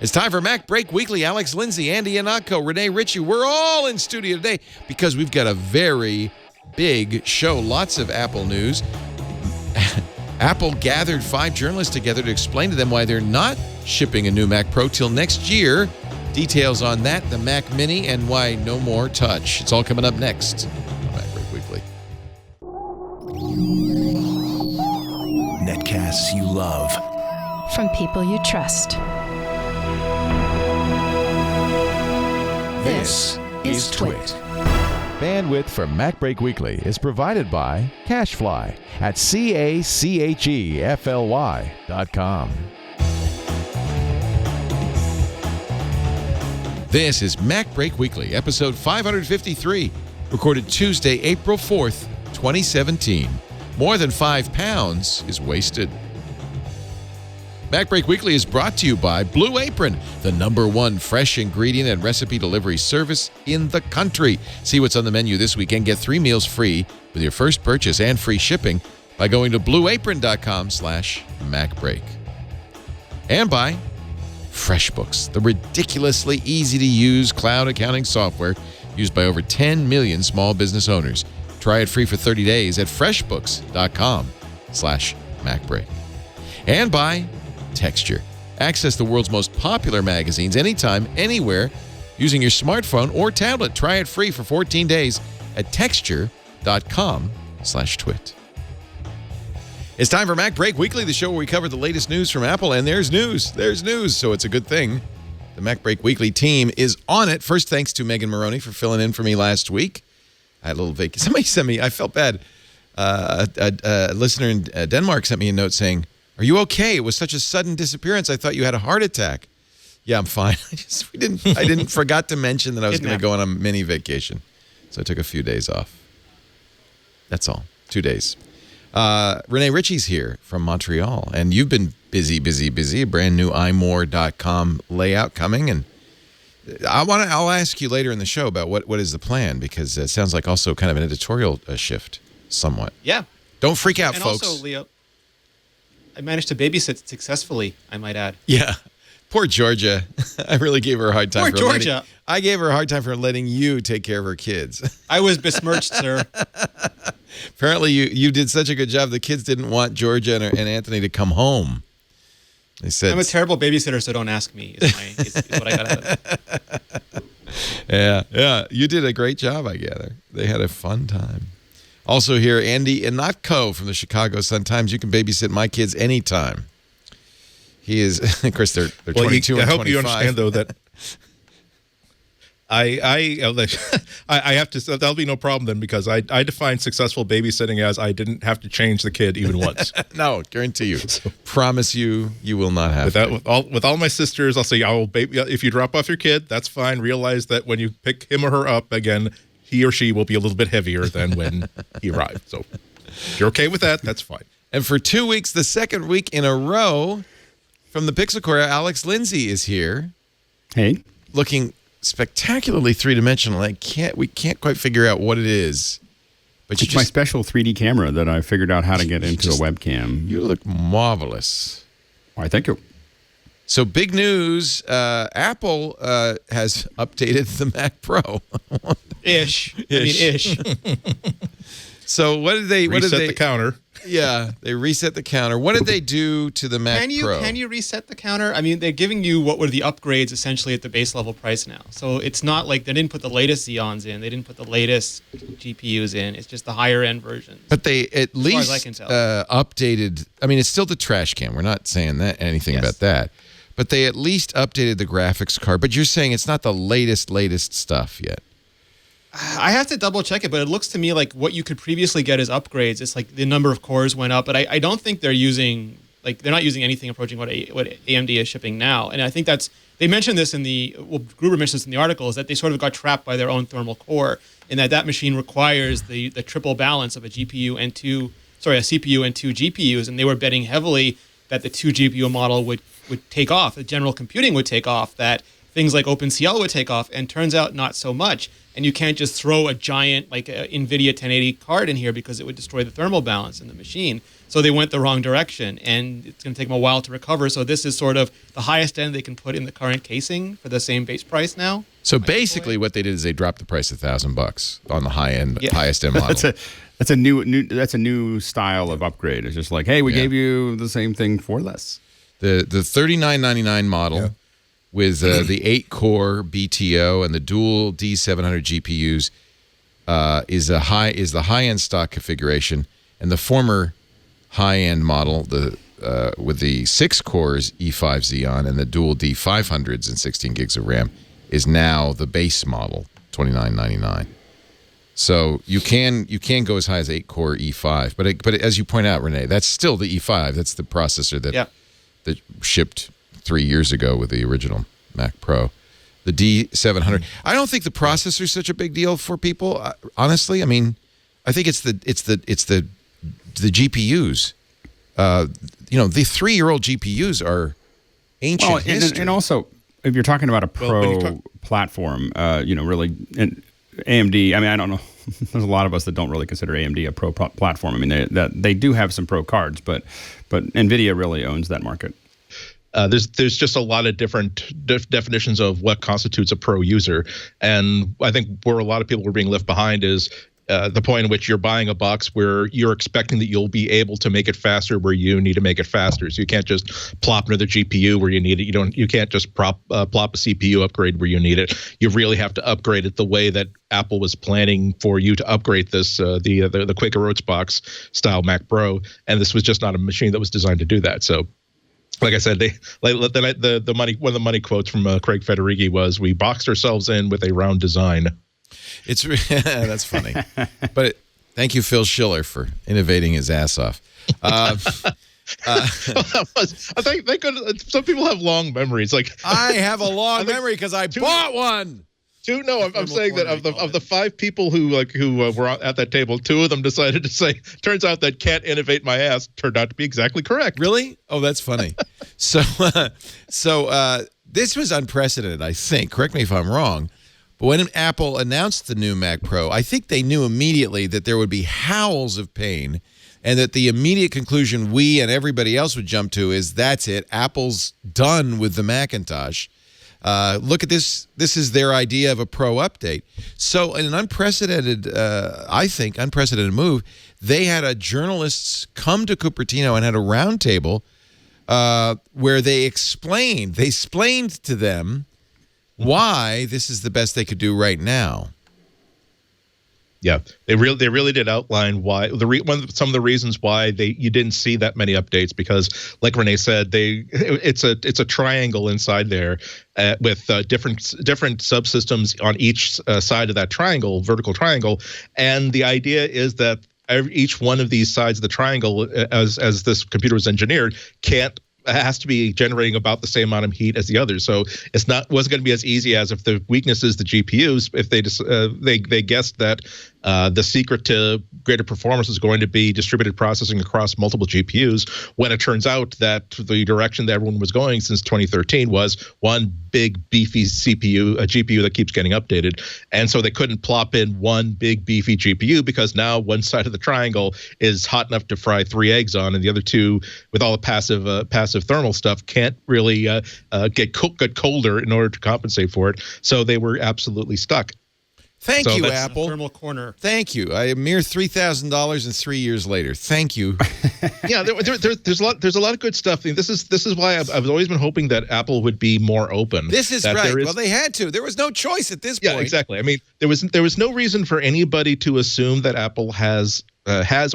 It's time for MacBreak Weekly. Alex Lindsay, Andy Ihnatko, Rene Ritchie. We're all in studio today because we've got a very big show. Lots of Apple news. Apple gathered 5 journalists together to explain to them why they're not shipping a new Mac Pro till next year. Details on that, the Mac Mini, and why no more touch. It's all coming up next on MacBreak Weekly. Netcasts you love. From people you trust. This is Twit. Bandwidth for MacBreak Weekly is provided by CacheFly at CACHEFLY.com. This is MacBreak Weekly, episode 553, recorded Tuesday, April 4th, 2017. More than 5 pounds is wasted. MacBreak Weekly is brought to you by Blue Apron, the #1 fresh ingredient and recipe delivery service in the country. See what's on the menu this week and get 3 meals free with your first purchase and free shipping by going to blueapron.com/MacBreak. And by FreshBooks, the ridiculously easy-to-use cloud accounting software used by over 10 million small business owners. Try it free for 30 days at freshbooks.com/MacBreak. And by Texture. Access the world's most popular magazines anytime, anywhere, using your smartphone or tablet. Try it free for 14 days at texture.com/twit. It's time for MacBreak Weekly, the show where we cover the latest news from Apple, and there's news. There's news, so it's a good thing. The MacBreak Weekly team is on it. First, thanks to Megan Maroney for filling in for me last week. I had a little vacation. Somebody sent me, I felt bad. A listener in Denmark sent me a note saying, "Are you okay? It was such a sudden disappearance. I thought you had a heart attack." Yeah, I'm fine. I didn't forgot to mention that I was going to go on a mini vacation. So I took a few days off. That's all. 2 days. Rene Ritchie's here from Montreal, and you've been busy. A brand new imore.com layout coming, and I'll ask you later in the show about what is the plan, because it sounds like also kind of an editorial shift somewhat. Yeah. Don't freak out, and folks. Also, Leo, I managed to babysit successfully, I might add. Yeah. Poor Georgia. I really gave her a hard time. Poor Georgia. I gave her a hard time for letting you take care of her kids. I was besmirched, sir. Apparently, you did such a good job. The kids didn't want Georgia and Anthony to come home. They said, "I'm a terrible babysitter, so don't ask me." Is what I got out of it. Yeah. You did a great job, I gather. They had a fun time. Also here, Andy Ihnatko from the Chicago Sun-Times. You can babysit my kids anytime. He is, of course, they're 22 and 25. I hope you understand, though, that I have to. That'll be no problem then, because I define successful babysitting as I didn't have to change the kid even once. No, guarantee you. Promise you will not have to. With all my sisters, I'll say, if you drop off your kid, that's fine. Realize that when you pick him or her up again, he or she will be a little bit heavier than when he arrived. So if you're okay with that, that's fine. And for 2 weeks, the second week in a row, from the Pixel Corps, Alex Lindsay is here. Hey. Looking spectacularly three-dimensional. We can't quite figure out what it is. But it's my special 3D camera that I figured out how to get into a webcam. You look marvelous. Why, thank you. So big news, Apple has updated the Mac Pro. Ish. So what did they... Reset the counter. Yeah, they reset the counter. What did they do to the Mac Pro? Can you reset the counter? I mean, they're giving you what were the upgrades essentially at the base level price now. So it's not like they didn't put the latest Xeons in. They didn't put the latest GPUs in. It's just the higher end versions. But they at least I can tell. updated. I mean, it's still the trash can. We're not saying anything about that. But they at least updated the graphics card. But you're saying it's not the latest stuff yet. I have to double check it, but it looks to me like what you could previously get as upgrades. It's like the number of cores went up, but I don't think they're using they're not using anything approaching what AMD is shipping now. And I think they mentioned this Gruber mentions this in the article, is that they sort of got trapped by their own thermal core, in that machine requires the triple balance of a CPU and a CPU and 2 GPUs, and they were betting heavily that the 2 GPU model would take off, the general computing would take off, that things like OpenCL would take off, and turns out not so much. And you can't just throw a giant like a NVIDIA 1080 card in here because it would destroy the thermal balance in the machine. So they went the wrong direction, and it's going to take them a while to recover. So this is sort of the highest end they can put in the current casing for the same base price now. So basically, what they did is they dropped the price $1,000 on the high end, highest end model. That's a new style of upgrade. It's just like, hey, we gave you the same thing for less. The $39.99 model with the 8-core BTO and the dual D700 GPUs is the high end stock configuration, and the former high end model with the 6 cores E5 Xeon and the dual D500s and 16 gigs of RAM is now the base model, $29.99. So you can go as high as 8-core E5, but as you point out, Rene, that's still the E5. That's the processor that shipped 3 years ago with the original Mac Pro. The D700. I don't think the processor is such a big deal for people. Honestly, I mean, I think it's the GPUs. The 3-year-old GPUs are ancient history. And also, if you're talking about a pro platform, really, and AMD. I mean, I don't know. There's a lot of us that don't really consider AMD a pro platform. I mean, they do have some pro cards, but NVIDIA really owns that market. There's just a lot of different definitions of what constitutes a pro user, and I think where a lot of people were being left behind is the point in which you're buying a box where you're expecting that you'll be able to make it faster where you need to make it faster. So you can't just plop another GPU where you need it. You can't just plop a CPU upgrade where you need it. You really have to upgrade it the way that Apple was planning for you to upgrade this, the Quaker Oats box style Mac Pro, and this was just not a machine that was designed to do that. So, like I said, one of the money quotes from Craig Federighi was, "We boxed ourselves in with a round design." That's funny, but thank you, Phil Schiller, for innovating his ass off. I think some people have long memories. Like I have a long memory because I bought one. I'm saying that of the 5 people who were at that table, 2 of them decided to say, "Turns out that can't innovate my ass" turned out to be exactly correct. Really? Oh, that's funny. So this was unprecedented, I think. Correct me if I'm wrong. But when Apple announced the new Mac Pro, I think they knew immediately that there would be howls of pain, and that the immediate conclusion we and everybody else would jump to is, that's it. Apple's done with the Macintosh. Look at this. This is their idea of a Pro update. So in an unprecedented move, they had journalists come to Cupertino and had a roundtable where they explained to them why this is the best they could do right now. Yeah, they really did outline why some of the reasons why you didn't see that many updates, because, like Rene said, it's a triangle inside there with different subsystems on each side of that triangle, vertical triangle, and the idea is that each one of these sides of the triangle, as this computer was engineered, has to be generating about the same amount of heat as the others. So wasn't going to be as easy as if the weakness is the GPUs. If they guessed that the secret to greater performance is going to be distributed processing across multiple GPUs, when it turns out that the direction that everyone was going since 2013 was one big beefy CPU, a GPU that keeps getting updated. And so they couldn't plop in one big beefy GPU, because now one side of the triangle is hot enough to fry 3 eggs on, and the other two, with all the passive thermal stuff, can't really get colder in order to compensate for it. So they were absolutely stuck. Thank you, Apple. Thermal corner. Thank you. A mere $3,000 and 3 years later. Thank you. Yeah, there's a lot of good stuff. This is why I've always been hoping that Apple would be more open. This is right. Well, they had to. There was no choice at this point. Yeah, exactly. I mean, there was no reason for anybody to assume that Apple has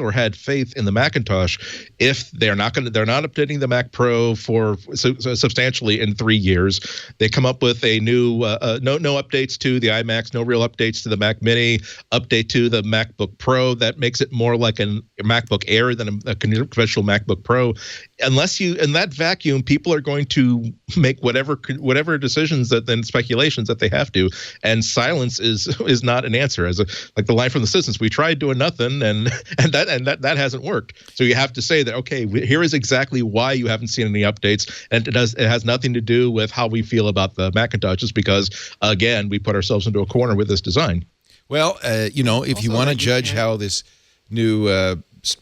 or had faith in the Macintosh if they're not updating the Mac Pro for substantially in 3 years. They come up with a new no updates to the iMacs, no real updates to the Mac Mini, update to the MacBook Pro that makes it more like a MacBook Air than a conventional MacBook Pro. Unless in that vacuum, people are going to make whatever decisions and speculations that they have to, and silence is not an answer. Like the line from The Simpsons, we tried doing nothing, and and that hasn't worked. So you have to say that, okay, here is exactly why you haven't seen any updates, and it has nothing to do with how we feel about the Macintosh. It's because, again, we put ourselves into a corner with this design. Well, if you want to judge how this new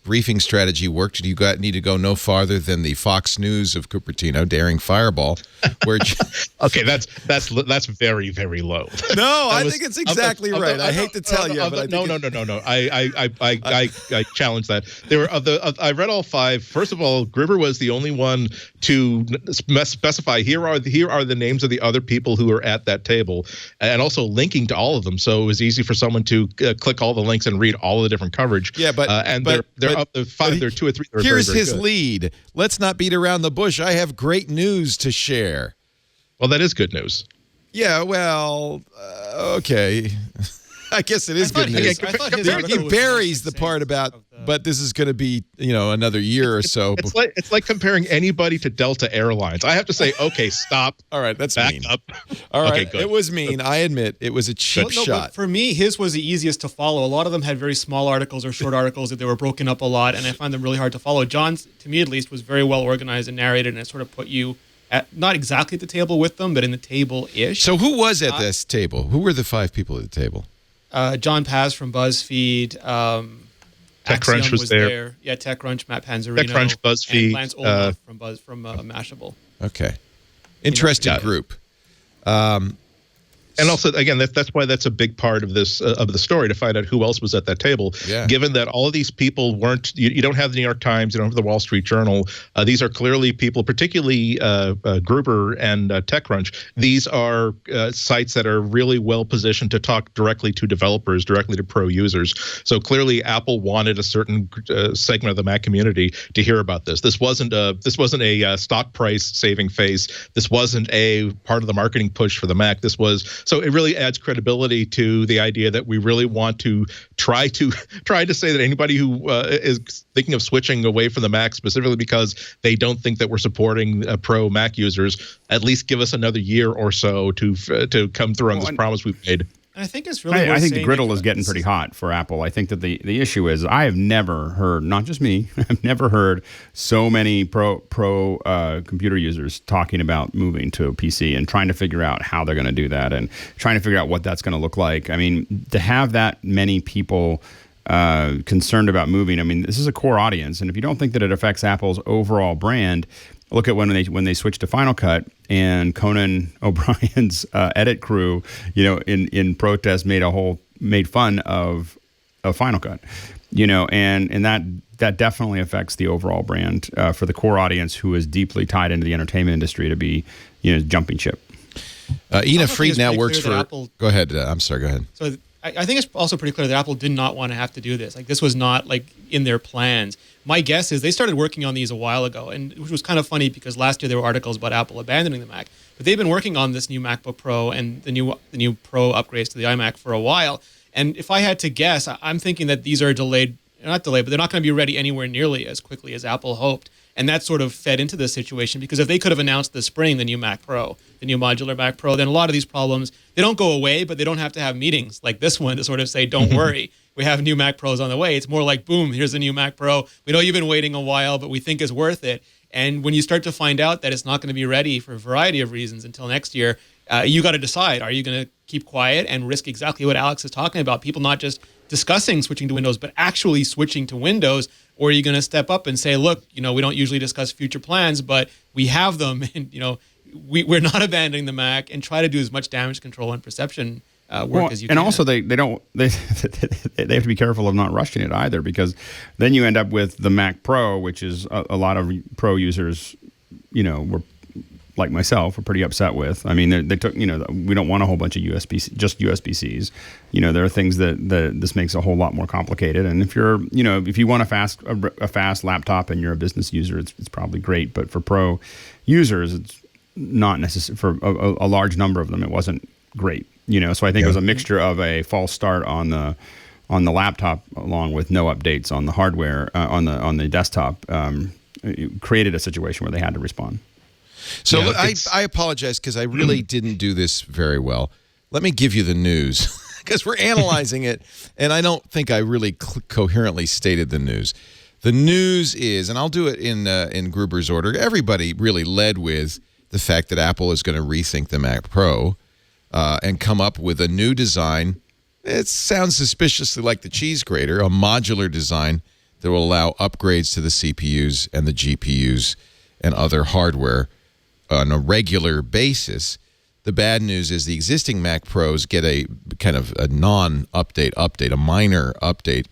briefing strategy worked, you need to go no farther than the Fox News of Cupertino, Daring Fireball, where okay, that's very, very low. No, I think it's exactly right. I hate to tell you, but no. I challenge that. There were I read all 5. First of all, Gruber was the only one to specify here are the names of the other people who are at that table, and also linking to all of them, so it was easy for someone to click all the links and read all of the different coverage. Yeah, but they're up to 5. There are 2 or 3. Here's very, very his good. lead. Let's not beat around the bush. I have great news to share. Well, that is good news. Yeah, well, okay. I guess it is good news. He buries the part about, but this is going to be, another year or so. It's like comparing anybody to Delta Airlines. I have to say, okay, stop. All right, that's back mean. up. All right, okay, good. It was mean. I admit it was a cheap shot. But for me, his was the easiest to follow. A lot of them had very small articles or short articles that they were broken up a lot, and I find them really hard to follow. John's, to me at least, was very well organized and narrated, and it sort of put you at not exactly at the table with them, but in the table-ish. So who was at this table? Who were the 5 people at the table? John Paz from BuzzFeed. TechCrunch was there. Yeah, TechCrunch, Matt Panzarino. TechCrunch, BuzzFeed. And Lance Olaf from Mashable. Okay. Interesting group. And also, again, that's why that's a big part of this of the story, to find out who else was at that table. Yeah. Given that all of these people weren't, you don't have the New York Times, you don't have the Wall Street Journal. These are clearly people, particularly Gruber and TechCrunch. These are sites that are really well positioned to talk directly to developers, directly to pro users. So clearly, Apple wanted a certain segment of the Mac community to hear about this. This wasn't a stock price saving phase. This wasn't a part of the marketing push for the Mac. This was. So it really adds credibility to the idea that we really want to try to say that anybody who is thinking of switching away from the Mac, specifically because they don't think that we're supporting pro Mac users, at least give us another year or so to come through on this promise we've made. I think it's really. I think the griddle is getting pretty hot for Apple. I think that the issue is I have never heard, not just me, I've never heard so many pro computer users talking about moving to a PC and trying to figure out how they're going to do that and trying to figure out what that's going to look like. I mean, to have that many people concerned about moving, I mean, this is a core audience, and if you don't think that it affects Apple's overall brand, look at when they switched to Final Cut and Conan O'Brien's edit crew, in protest made fun of Final Cut, and that definitely affects the overall brand for the core audience who is deeply tied into the entertainment industry to be, jumping ship. Ina Fried now works for Apple. Go ahead. I'm sorry. Go ahead. So I think it's also pretty clear that Apple did not want to have to do this. Like, this was not in their plans. My guess is they started working on these a while ago, and which was kind of funny because last year there were articles about Apple abandoning the Mac. But they've been working on this new MacBook Pro and the new Pro upgrades to the iMac for a while. And if I had to guess, I'm thinking that these are not delayed, but they're not going to be ready anywhere nearly as quickly as Apple hoped. And that sort of fed into this situation, because if they could have announced this spring the new Mac Pro, the new modular Mac Pro, then a lot of these problems, they don't go away, but they don't have to have meetings like this one to sort of say, don't worry, we have new Mac Pros on the way. It's more like, boom, here's the new Mac Pro. We know you've been waiting a while, but we think it's worth it. And when you start to find out that it's not going to be ready for a variety of reasons until next year, you got to decide, are you going to keep quiet and risk exactly what Alex is talking about, people not just discussing switching to Windows, but actually switching to Windows? Or are you going to step up and say, look, we don't usually discuss future plans, but we have them, and we're not abandoning the Mac, and try to do as much damage control and perception work as you can. And also they have to be careful of not rushing it either, because then you end up with the Mac Pro, which is a lot of Pro users, were like myself, were pretty upset with. I mean, they took, we don't want a whole bunch of USB-Cs. There are things that this makes a whole lot more complicated. And if you're, if you want a fast laptop and you're a business user, it's probably great. But for Pro users, it's not necessary. For a large number of them, it wasn't great. So I think it was a mixture of a false start on the laptop, along with no updates on the hardware on the desktop. It created a situation where they had to respond. So I apologize because I really didn't do this very well. Let me give you the news. because we're analyzing it, and I don't think I really coherently stated the news. The news is, and I'll do it in Gruber's order, everybody really led with the fact that Apple is going to rethink the Mac Pro and come up with a new design. It sounds suspiciously like the cheese grater, a modular design that will allow upgrades to the CPUs and the GPUs and other hardware on a regular basis. The bad news is the existing Mac Pros get a kind of a non-update, a minor update,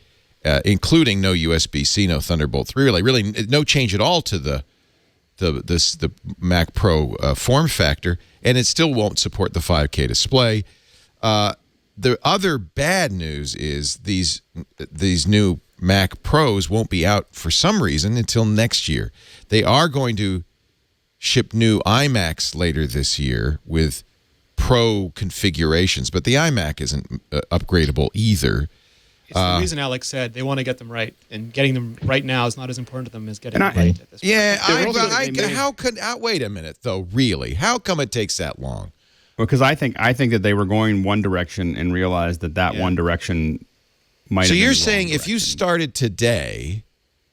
including no USB-C, no Thunderbolt 3, really no change at all to the Mac Pro form factor, and it still won't support the 5K display. The other bad news is these new Mac Pros won't be out for some reason until next year. They are going to ship new iMacs later this year with Pro configurations, but the iMac isn't upgradable either. It's the reason Alex said they want to get them right, and getting them right now is not as important to them as getting them right at this point. Yeah, wait a minute though. Really, how come it takes that long? Because I think that they were going one direction and realized that one direction might. So have you're been the saying wrong if you direction. started today,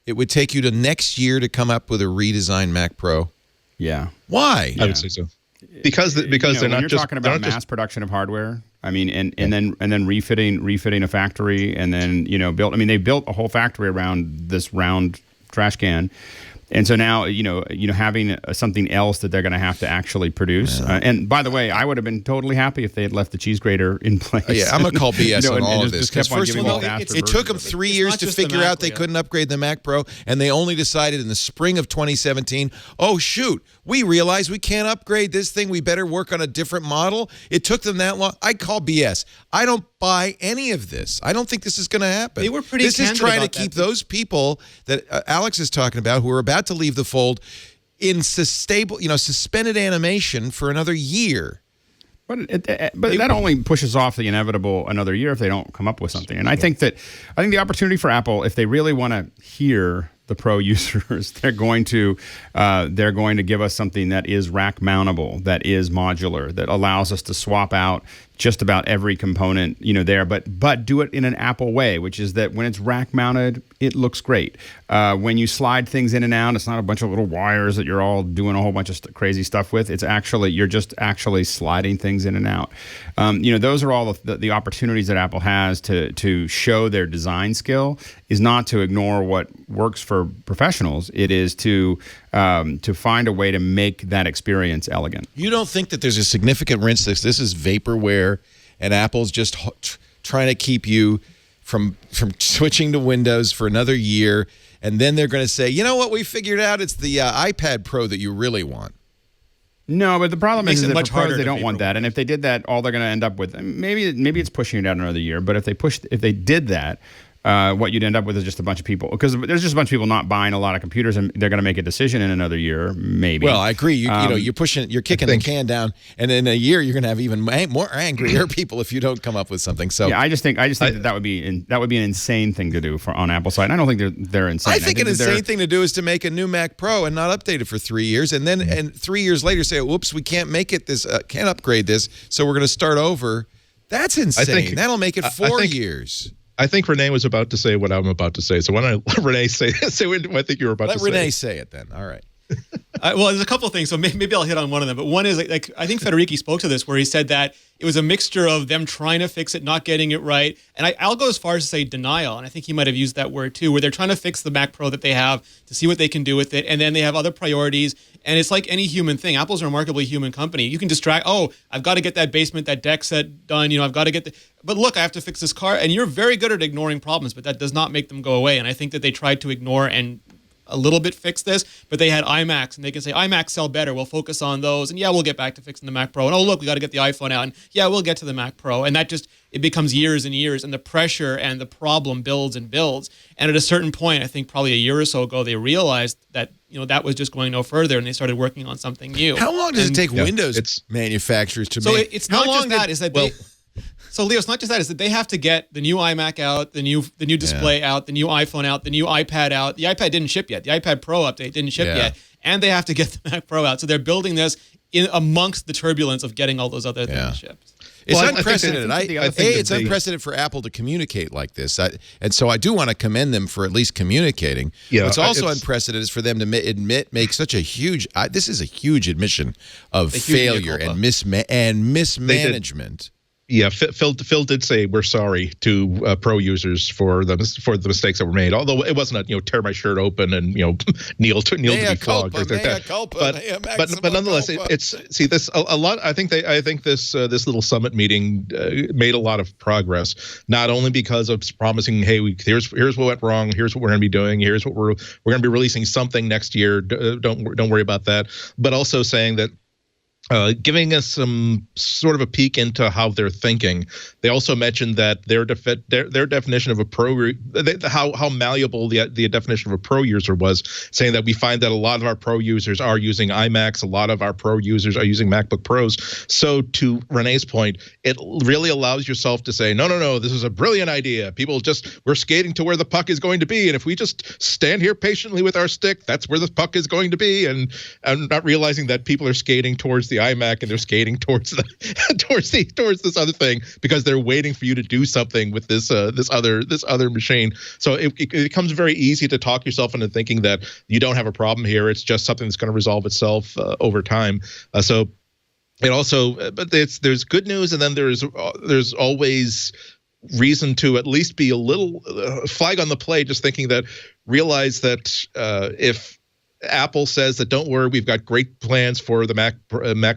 it would take you to next year to come up with a redesigned Mac Pro? Yeah. Why? I would say so. Because they're when not you're just talking about mass production of hardware. I mean, and then refitting a factory, and then built. I mean, they built a whole factory around this round trash can. And so now, having something else that they're going to have to actually produce. And by the way, I would have been totally happy if they had left the cheese grater in place. Yeah, I'm going to call BS on all of just this. Because kept on first of giving all, faster it took them versions of 3 It's years not to just the figure Mac, out they Leo. couldn't upgrade the Mac Pro, and they only decided in the spring of 2017, oh, shoot, we realized we can't upgrade this thing. We better work on a different model. It took them that long. I call BS. I don't buy any of this. I don't think this is going to happen. They were pretty This is candid trying to about that. keep those people that Alex is talking about who are about to leave the fold in suspended animation for another year. But that only pushes off the inevitable another year if they don't come up with something. And I think the opportunity for Apple, if they really want to hear the pro users, they're going to give us something that is rack mountable, that is modular, that allows us to swap out just about every component there, but do it in an Apple way, which is that when it's rack mounted, it looks great. When you slide things in and out, it's not a bunch of little wires that you're all doing a whole bunch of crazy stuff with. It's actually you're just actually sliding things in and out. Those are all the opportunities that Apple has to show their design skill. Is not to ignore what works for professionals. It is to find a way to make that experience elegant. You don't think that there's a significant risk? This is vaporware, and Apple's just trying to keep you from switching to Windows for another year, and then they're going to say, you know what, we figured out it's the iPad Pro that you really want. No, but the problem is it that much for pros, harder they to don't want that. And if they did that, all they're going to end up with, maybe it's pushing it out another year. But if they did that, what you'd end up with is just a bunch of people, because there's just a bunch of people not buying a lot of computers, and they're going to make a decision in another year, maybe. Well, I agree. You're kicking the can down, and in a year you're going to have even more angrier people if you don't come up with something. So yeah, I just think that would be an insane thing to do on Apple's side. And I don't think they're insane. I think an insane thing to do is to make a new Mac Pro and not update it for 3 years, and then 3 years later say, "Whoops, we can't make it. Can't upgrade this, so we're going to start over." That's insane. That'll make it 4 years. I think Rene was about to say what I'm about to say. So why don't I let Rene say what I think you were about to say? Let Rene say it then. All right. Well, there's a couple of things, so maybe I'll hit on one of them. But one is, like I think Federici spoke to this, where he said that it was a mixture of them trying to fix it, not getting it right. And I'll go as far as to say denial, and I think he might have used that word too, where they're trying to fix the Mac Pro that they have to see what they can do with it, and then they have other priorities. And it's like any human thing. Apple's a remarkably human company. You can distract, I've got to get that basement, that deck set done, I've got to get but look, I have to fix this car. And you're very good at ignoring problems, but that does not make them go away. And I think that they tried to ignore and a little bit fix this, but they had iMacs, and they can say iMacs sell better. We'll focus on those, and we'll get back to fixing the Mac Pro. And look, we got to get the iPhone out, and we'll get to the Mac Pro. And that it becomes years and years, and the pressure and the problem builds and builds. And at a certain point, I think probably a year or so ago, they realized that that was just going no further, and they started working on something new. How long does it take Windows manufacturers to make? So it's not just that. Is that So, Leo, it's not just that. It's that they have to get the new iMac out, the new display out, the new iPhone out, the new iPad out. The iPad didn't ship yet. The iPad Pro update didn't ship yet. And they have to get the Mac Pro out. So they're building this amongst the turbulence of getting all those other things shipped. It's Well, I think unprecedented. that- I think that It's they- unprecedented for Apple to communicate like this. And so I do want to commend them for at least communicating. Yeah, What's also it's- unprecedented is for them to make such a huge. This is a huge admission of A huge failure mea and mismanagement. Yeah, Phil did say we're sorry to pro users for the mistakes that were made. Although it wasn't tear my shirt open and kneel to be flogged or that. But nonetheless, it's this a lot. I think this little summit meeting made a lot of progress. Not only because of promising, hey, here's what went wrong. Here's what we're going to be doing. Here's what we're going to be releasing something next year. Don't worry about that. But also saying that. Giving us some sort of a peek into how they're thinking. They also mentioned that their definition of a pro, how malleable the definition of a pro user was, saying that we find that a lot of our pro users are using iMacs, a lot of our pro users are using MacBook Pros. So to Renee's point, it really allows yourself to say, no, this is a brilliant idea. We're skating to where the puck is going to be, and if we just stand here patiently with our stick, that's where the puck is going to be, and not realizing that people are skating towards the iMac and they're skating towards this other thing because they're waiting for you to do something with this other machine. So it becomes very easy to talk yourself into thinking that you don't have a problem here. It's just something that's going to resolve itself over time. So it also, but there's good news, and then there's always reason to at least be a little flag on the play, just thinking that realize that if Apple says that don't worry, we've got great plans for the Mac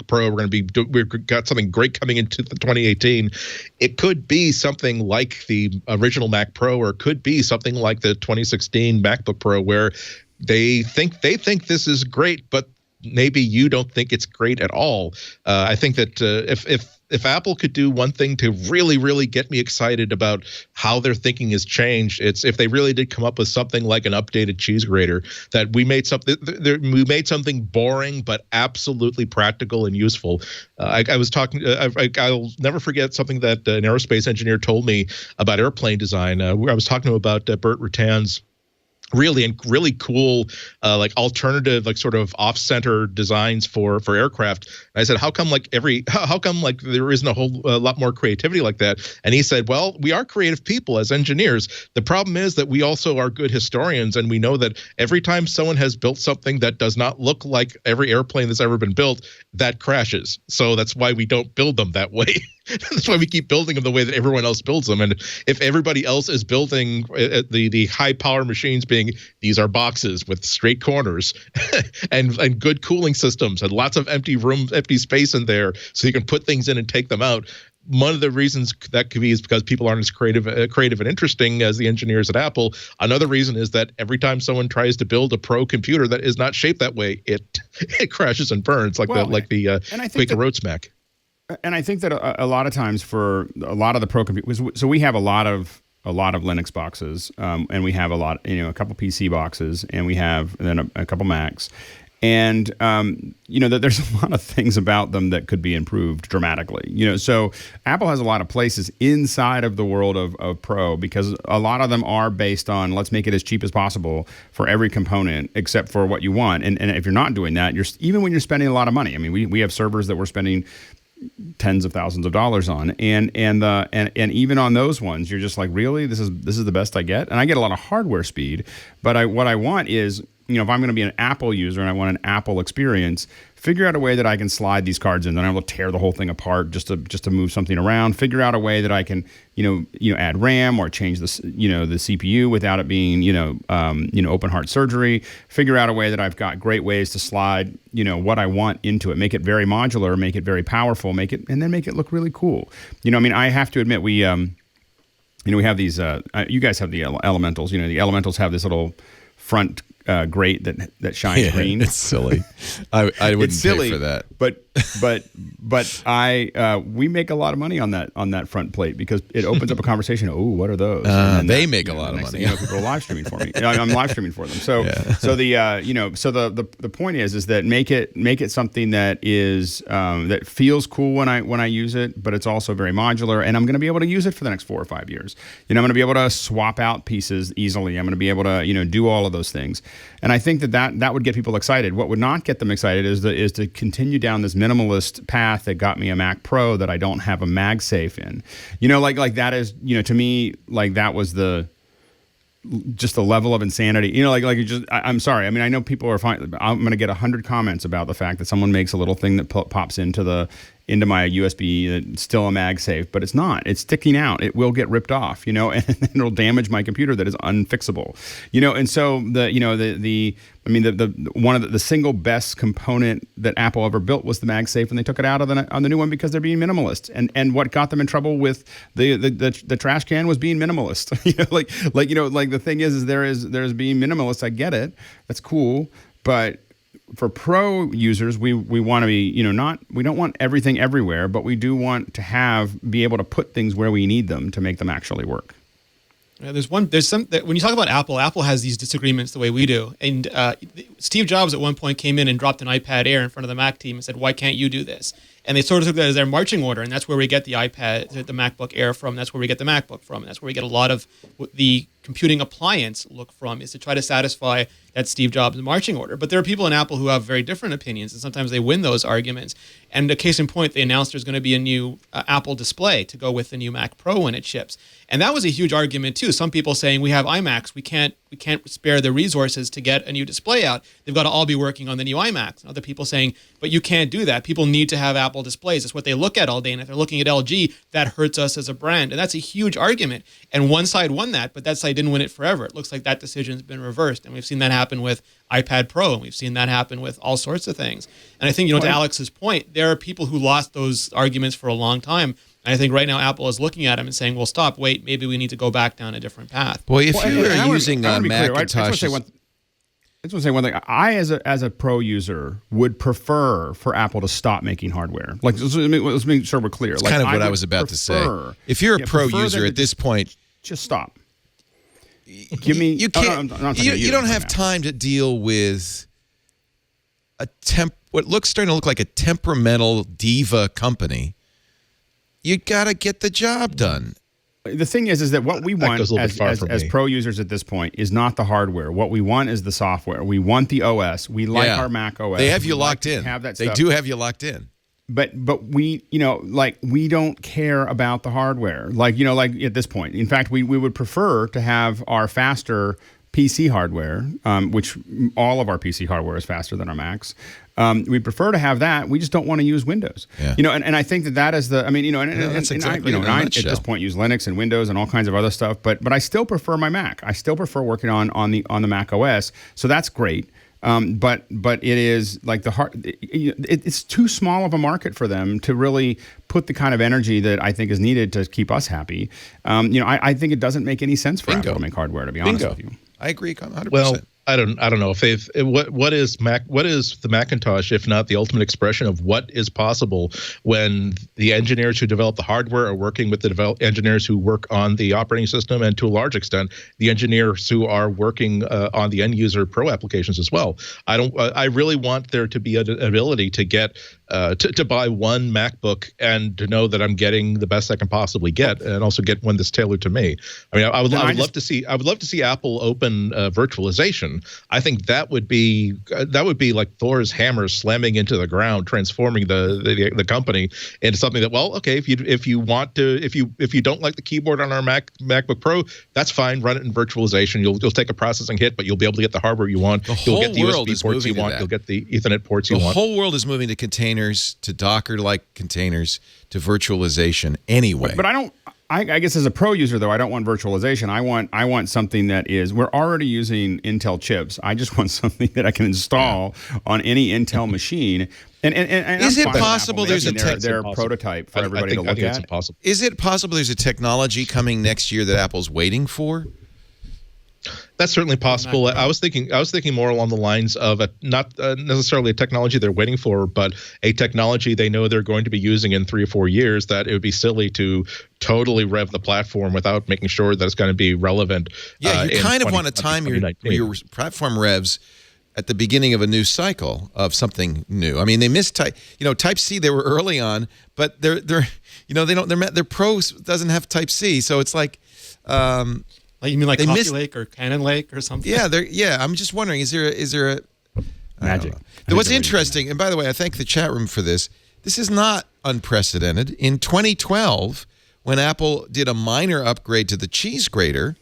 Pro. We've got something great coming into the 2018. It could be something like the original Mac Pro, or it could be something like the 2016 MacBook Pro, where they think this is great, but maybe you don't think it's great at all. I think that if Apple could do one thing to really, really get me excited about how their thinking has changed, it's if they really did come up with something like an updated cheese grater, that we made something boring but absolutely practical and useful. I was talking. I'll never forget something that an aerospace engineer told me about airplane design. I was talking to him about Burt Rutan's really cool like alternative, like sort of off-center designs for aircraft. And I said, how come there isn't a whole lot more creativity like that? And he said, well, we are creative people as engineers. The problem is that we also are good historians, and we know that every time someone has built something that does not look like every airplane that's ever been built, that crashes. So that's why we don't build them that way. That's why we keep building them the way that everyone else builds them. And if everybody else is building the high power machines, being these are boxes with straight corners and good cooling systems and lots of empty space in there, so you can put things in and take them out. One of the reasons that could be is because people aren't as creative and interesting as the engineers at Apple. Another reason is that every time someone tries to build a pro computer that is not shaped that way, it crashes and burns like the Quaker Oats Mac. And I think that a lot of times for a lot of the pro computers, so we have a lot of Linux boxes, and we have a couple PC boxes, and we have then a couple Macs, and that there's a lot of things about them that could be improved dramatically. So Apple has a lot of places inside of the world of Pro, because a lot of them are based on let's make it as cheap as possible for every component except for what you want. And if you're not doing that, even when you're spending a lot of money. I mean, we have servers that we're spending tens of thousands of dollars on, and even on those ones, you're just like, really, this is the best I get. And I get a lot of hardware speed, but what I want is, if I'm going to be an Apple user and I want an Apple experience, figure out a way that I can slide these cards in, then I will tear the whole thing apart just to move something around. Figure out a way that I can add RAM or change the CPU without it being open heart surgery. Figure out a way that I've got great ways to slide what I want into it. Make it very modular, make it very powerful, make it look really cool. I have to admit we have these. You guys have the Elementals. The Elementals have this little front grate that shines green. It's silly. I wouldn't pay for that. But we make a lot of money on that front plate, because it opens up a conversation. Oh, what are those? They make a lot of money. People are live streaming for me. I'm live streaming for them. So the point is that make it something that is that feels cool when I use it, but it's also very modular, and I'm going to be able to use it for the next 4 or 5 years. I'm going to be able to swap out pieces easily. I'm going to be able to do all of those things. And I think that would get people excited. What would not get them excited is to continue down this minimalist path that got me a Mac Pro that I don't have a MagSafe in. Like that is, to me, like that was just the level of insanity. I'm sorry. I mean, I know people are fine. I'm going to get 100 comments about the fact that someone makes a little thing that pops into my USB that's still a MagSafe, but it's not. It's sticking out. It will get ripped off, and it'll damage my computer that is unfixable, And so one of the single best component that Apple ever built was the MagSafe, and they took it out on the new one because they're being minimalist. And what got them in trouble with the trash can was being minimalist. The thing is there's being minimalist. I get it. That's cool, but for pro users, we want to be, we don't want everything everywhere, but we do want to be able to put things where we need them to make them actually work. Yeah, there's some when you talk about Apple has these disagreements the way we do. And Steve Jobs at one point came in and dropped an iPad Air in front of the Mac team and said, "Why can't you do this?" And they sort of took that as their marching order, and that's where we get the MacBook Air from. That's where we get the MacBook from. And that's where we get a lot of the computing appliance look from, is to try to satisfy that Steve Jobs marching order. But there are people in Apple who have very different opinions, and sometimes they win those arguments. And a case in point, they announced there's going to be a new Apple display to go with the new Mac Pro when it ships. And that was a huge argument too. Some people saying, we have iMacs, we can't spare the resources to get a new display out. They've got to all be working on the new iMacs. And other people saying, but you can't do that. People need to have Apple displays. It's what they look at all day. And if they're looking at LG, that hurts us as a brand. And that's a huge argument. And one side won that, but that side didn't win it forever. It looks like that decision's been reversed. And we've seen that happen with iPad Pro, and we've seen that happen with all sorts of things. And I think, to Alex's point, there are people who lost those arguments for a long time. And I think right now Apple is looking at them and saying, well, stop, wait, maybe we need to go back down a different path. Boy, if you were using Macintosh... I just want to say one thing. I, as a pro user, would prefer for Apple to stop making hardware. Like, let's make sure we're clear. It's kind of what I was about to say. If you're a pro user at this point... Just stop. Give me... You can't... You don't have time to deal with what starting to look like a temperamental diva company. You got to get the job done. The thing is that what we want as pro users at this point is not the hardware. What we want is the software. We want the OS. We like our Mac OS. They have you locked in. They do have you locked in. But we, we don't care about the hardware. Like at this point. In fact, we would prefer to have our faster PC hardware, which all of our PC hardware is faster than our Macs. We prefer to have that. We just don't want to use Windows. Yeah. And I think that is the. I mean, that's exactly I at this point use Linux and Windows and all kinds of other stuff. But I still prefer my Mac. I still prefer working on the Mac OS. So that's great. But it is like it's too small of a market for them to really put the kind of energy that I think is needed to keep us happy. I think it doesn't make any sense for Apple to make hardware. To be honest with you, I agree 100%. Well, I don't know if what is the Macintosh if not the ultimate expression of what is possible when the engineers who develop the hardware are working with the engineers who work on the operating system, and to a large extent the engineers who are working on the end user pro applications as well. I really want there to be an ability to get to buy one MacBook and to know that I'm getting the best I can possibly get, and also get one that's tailored to me. I mean, I would love to see Apple open virtualization. I think that would be like Thor's hammer slamming into the ground, transforming the company into something that, well, okay, if you don't like the keyboard on our MacBook Pro, that's fine. Run it in virtualization. You'll take a processing hit, but you'll be able to get the hardware you want. You'll get the USB ports you want. You'll get the Ethernet ports you want. The whole world is moving to containers, to Docker-like containers, to virtualization anyway. But I don't. I guess as a pro user, though, I don't want virtualization. I want something that is, we're already using Intel chips. I just want something that I can install on any Intel machine. And is it possible there's their prototype for everybody to look at? Impossible. Is it possible there's a technology coming next year that Apple's waiting for? That's certainly possible. I was thinking more along the lines of not necessarily a technology they're waiting for, but a technology they know they're going to be using in 3 or 4 years, that it would be silly to totally rev the platform without making sure that it's going to be relevant. Yeah, you kind of want to time your platform revs at the beginning of a new cycle of something new. I mean, they missed Type-C. They were early on, but their Pro doesn't have Type-C, so it's like. Like you mean like Coffee Lake or Cannon Lake or something? Yeah, I'm just wondering, is there Magic. What's interesting, and by the way, I thank the chat room for this. This is not unprecedented. In 2012, when Apple did a minor upgrade to the cheese grater,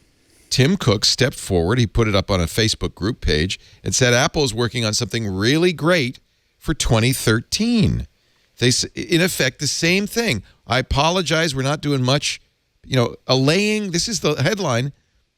Tim Cook stepped forward. He put it up on a Facebook group page and said Apple is working on something really great for 2013. They, in effect, the same thing. I apologize. We're not doing much, allaying. This is the headline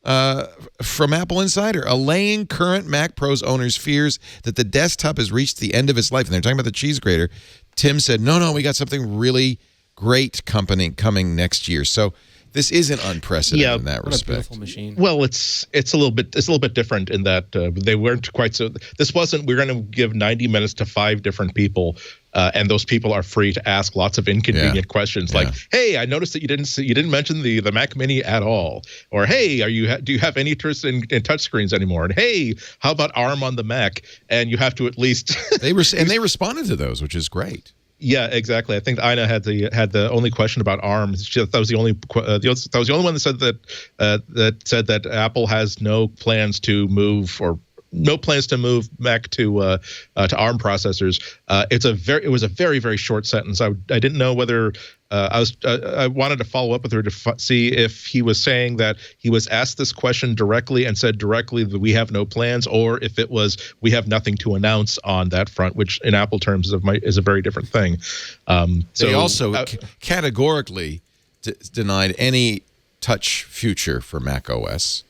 from Apple Insider. Allaying current Mac Pros owners' fears that the desktop has reached the end of its life. And they're talking about the cheese grater. Tim said, no, we got something really great coming next year. So this isn't unprecedented in that respect. What a beautiful machine. Well, it's a little bit different in that they weren't quite so. This wasn't. We're going to give 90 minutes to 5 different people, and those people are free to ask lots of inconvenient questions, like, "Hey, I noticed that you didn't mention the Mac Mini at all," or "Hey, do you have any interest in touchscreens anymore?" And "Hey, how about ARM on the Mac?" And you have to at least they responded to those, which is great. Yeah, exactly. I think Ina had the only question about ARM. That was the only one that said that Apple has no plans to move Mac to ARM processors. It was a very, very short sentence. I didn't know whether I wanted to follow up with her to see if he was saying that he was asked this question directly and said directly that we have no plans, or if it was we have nothing to announce on that front, which in Apple terms is a very different thing. They also categorically denied any touch future for Mac OS.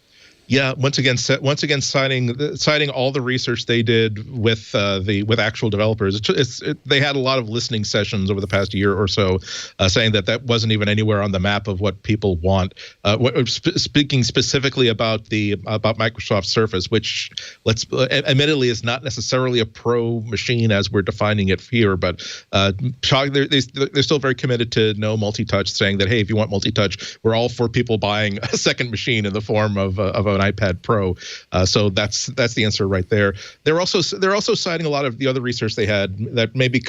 Yeah, once again, citing all the research they did with actual developers. They had a lot of listening sessions over the past year or so, saying that wasn't even anywhere on the map of what people want. Speaking specifically about Microsoft Surface, which admittedly is not necessarily a pro machine as we're defining it here, but they're still very committed to no multi-touch, saying that, hey, if you want multi-touch, we're all for people buying a second machine in the form of an iPad Pro. So that's the answer right there. They're also citing a lot of the other research they had that maybe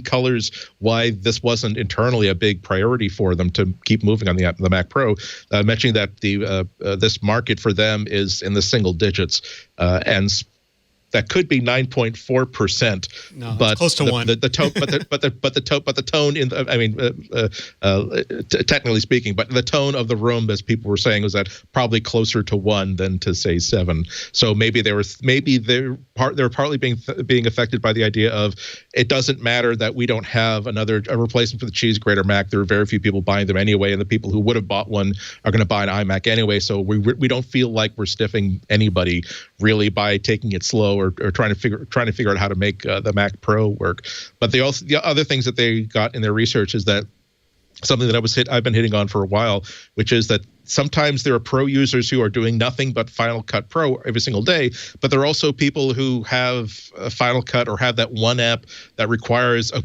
colors why this wasn't internally a big priority for them to keep moving on the Mac Pro, mentioning that this market for them is in the single digits, and that could be 9.4%. No, but close to 1. The tone in technically speaking, but the tone of the room, as people were saying, was that probably closer to 1 than to say 7. So maybe they're partly being affected by the idea of it doesn't matter that we don't have a replacement for the cheese grater Mac. There are very few people buying them anyway, and the people who would have bought one are going to buy an iMac anyway. So we don't feel like we're stiffing anybody really by taking it slow or trying to figure out how to make the Mac Pro work. But the other things that they got in their research is that something that I've been hitting on for a while, which is that sometimes there are pro users who are doing nothing but Final Cut Pro every single day, but there are also people who have Final Cut or have that one app that requires a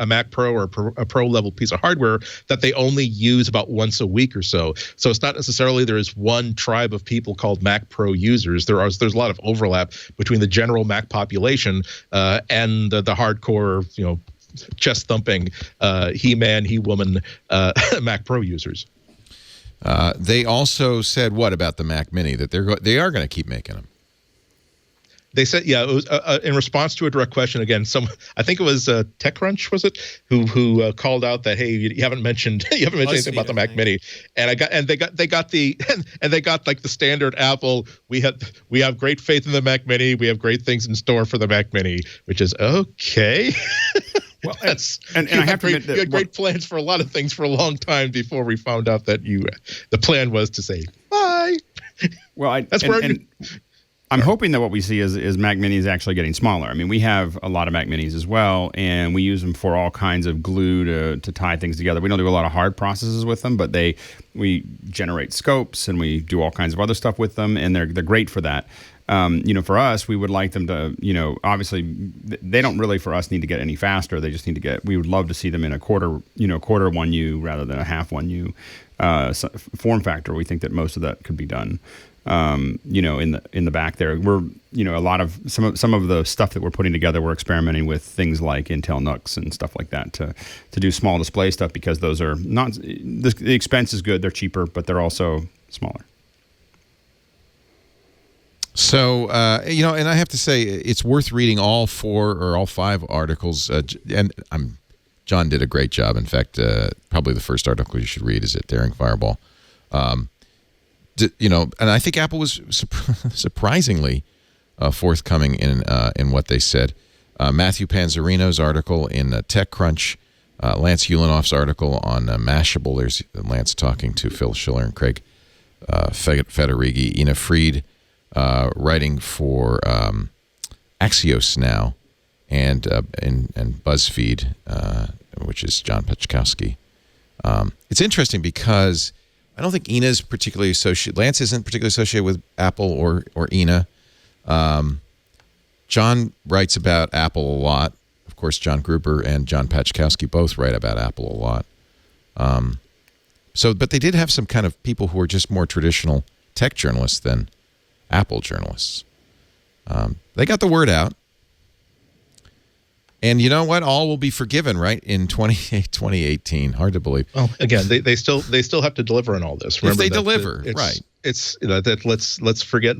Mac Pro or a Pro level piece of hardware that they only use about once a week or so. So it's not necessarily there is one tribe of people called Mac Pro users. There's a lot of overlap between the general Mac population and the hardcore, chest thumping he-man, he-woman Mac Pro users. They also said what about the Mac Mini, that they are going to keep making them? They said, it was in response to a direct question. Again, I think it was TechCrunch, was it, who called out that, hey, you haven't mentioned anything about the Mac Mini, and they got like the standard Apple. We have great faith in the Mac Mini. We have great things in store for the Mac Mini, which is okay. Well, and I have to admit that you had great plans for a lot of things for a long time before we found out that the plan was to say bye. Well, I'm hoping that what we see is Mac Minis actually getting smaller. I mean, we have a lot of Mac Minis as well, and we use them for all kinds of glue to tie things together. We don't do a lot of hard processes with them, but we generate scopes and we do all kinds of other stuff with them, and they're great for that. For us, we would like them to, obviously they don't really for us need to get any faster. They just need to we would love to see them in a quarter 1U rather than a half 1U form factor. We think that most of that could be done, in the back there. We're, a lot of some of the stuff that we're putting together, we're experimenting with things like Intel NUCs and stuff like that to do small display stuff, because those are not, the expense is good. They're cheaper, but they're also smaller. So, and I have to say, it's worth reading all 4 or all 5 articles. John did a great job. In fact, probably the first article you should read is at Daring Fireball. And I think Apple was surprisingly forthcoming in what they said. Matthew Panzerino's article in TechCrunch, Lance Ulanoff's article on Mashable. There's Lance talking to Phil Schiller and Craig Federighi, Ina Fried, writing for Axios now, and BuzzFeed, which is John Pachkowski. It's interesting because I don't think Ina's particularly associated. Lance isn't particularly associated with Apple or Ina. John writes about Apple a lot. Of course, John Gruber and John Pachkowski both write about Apple a lot. But they did have some kind of people who are just more traditional tech journalists than Apple journalists. They got the word out. And you know what? All will be forgiven, right? In 2018. Hard to believe. Well, again, they still have to deliver on all this. Remember if they deliver, right? It's that let's not forget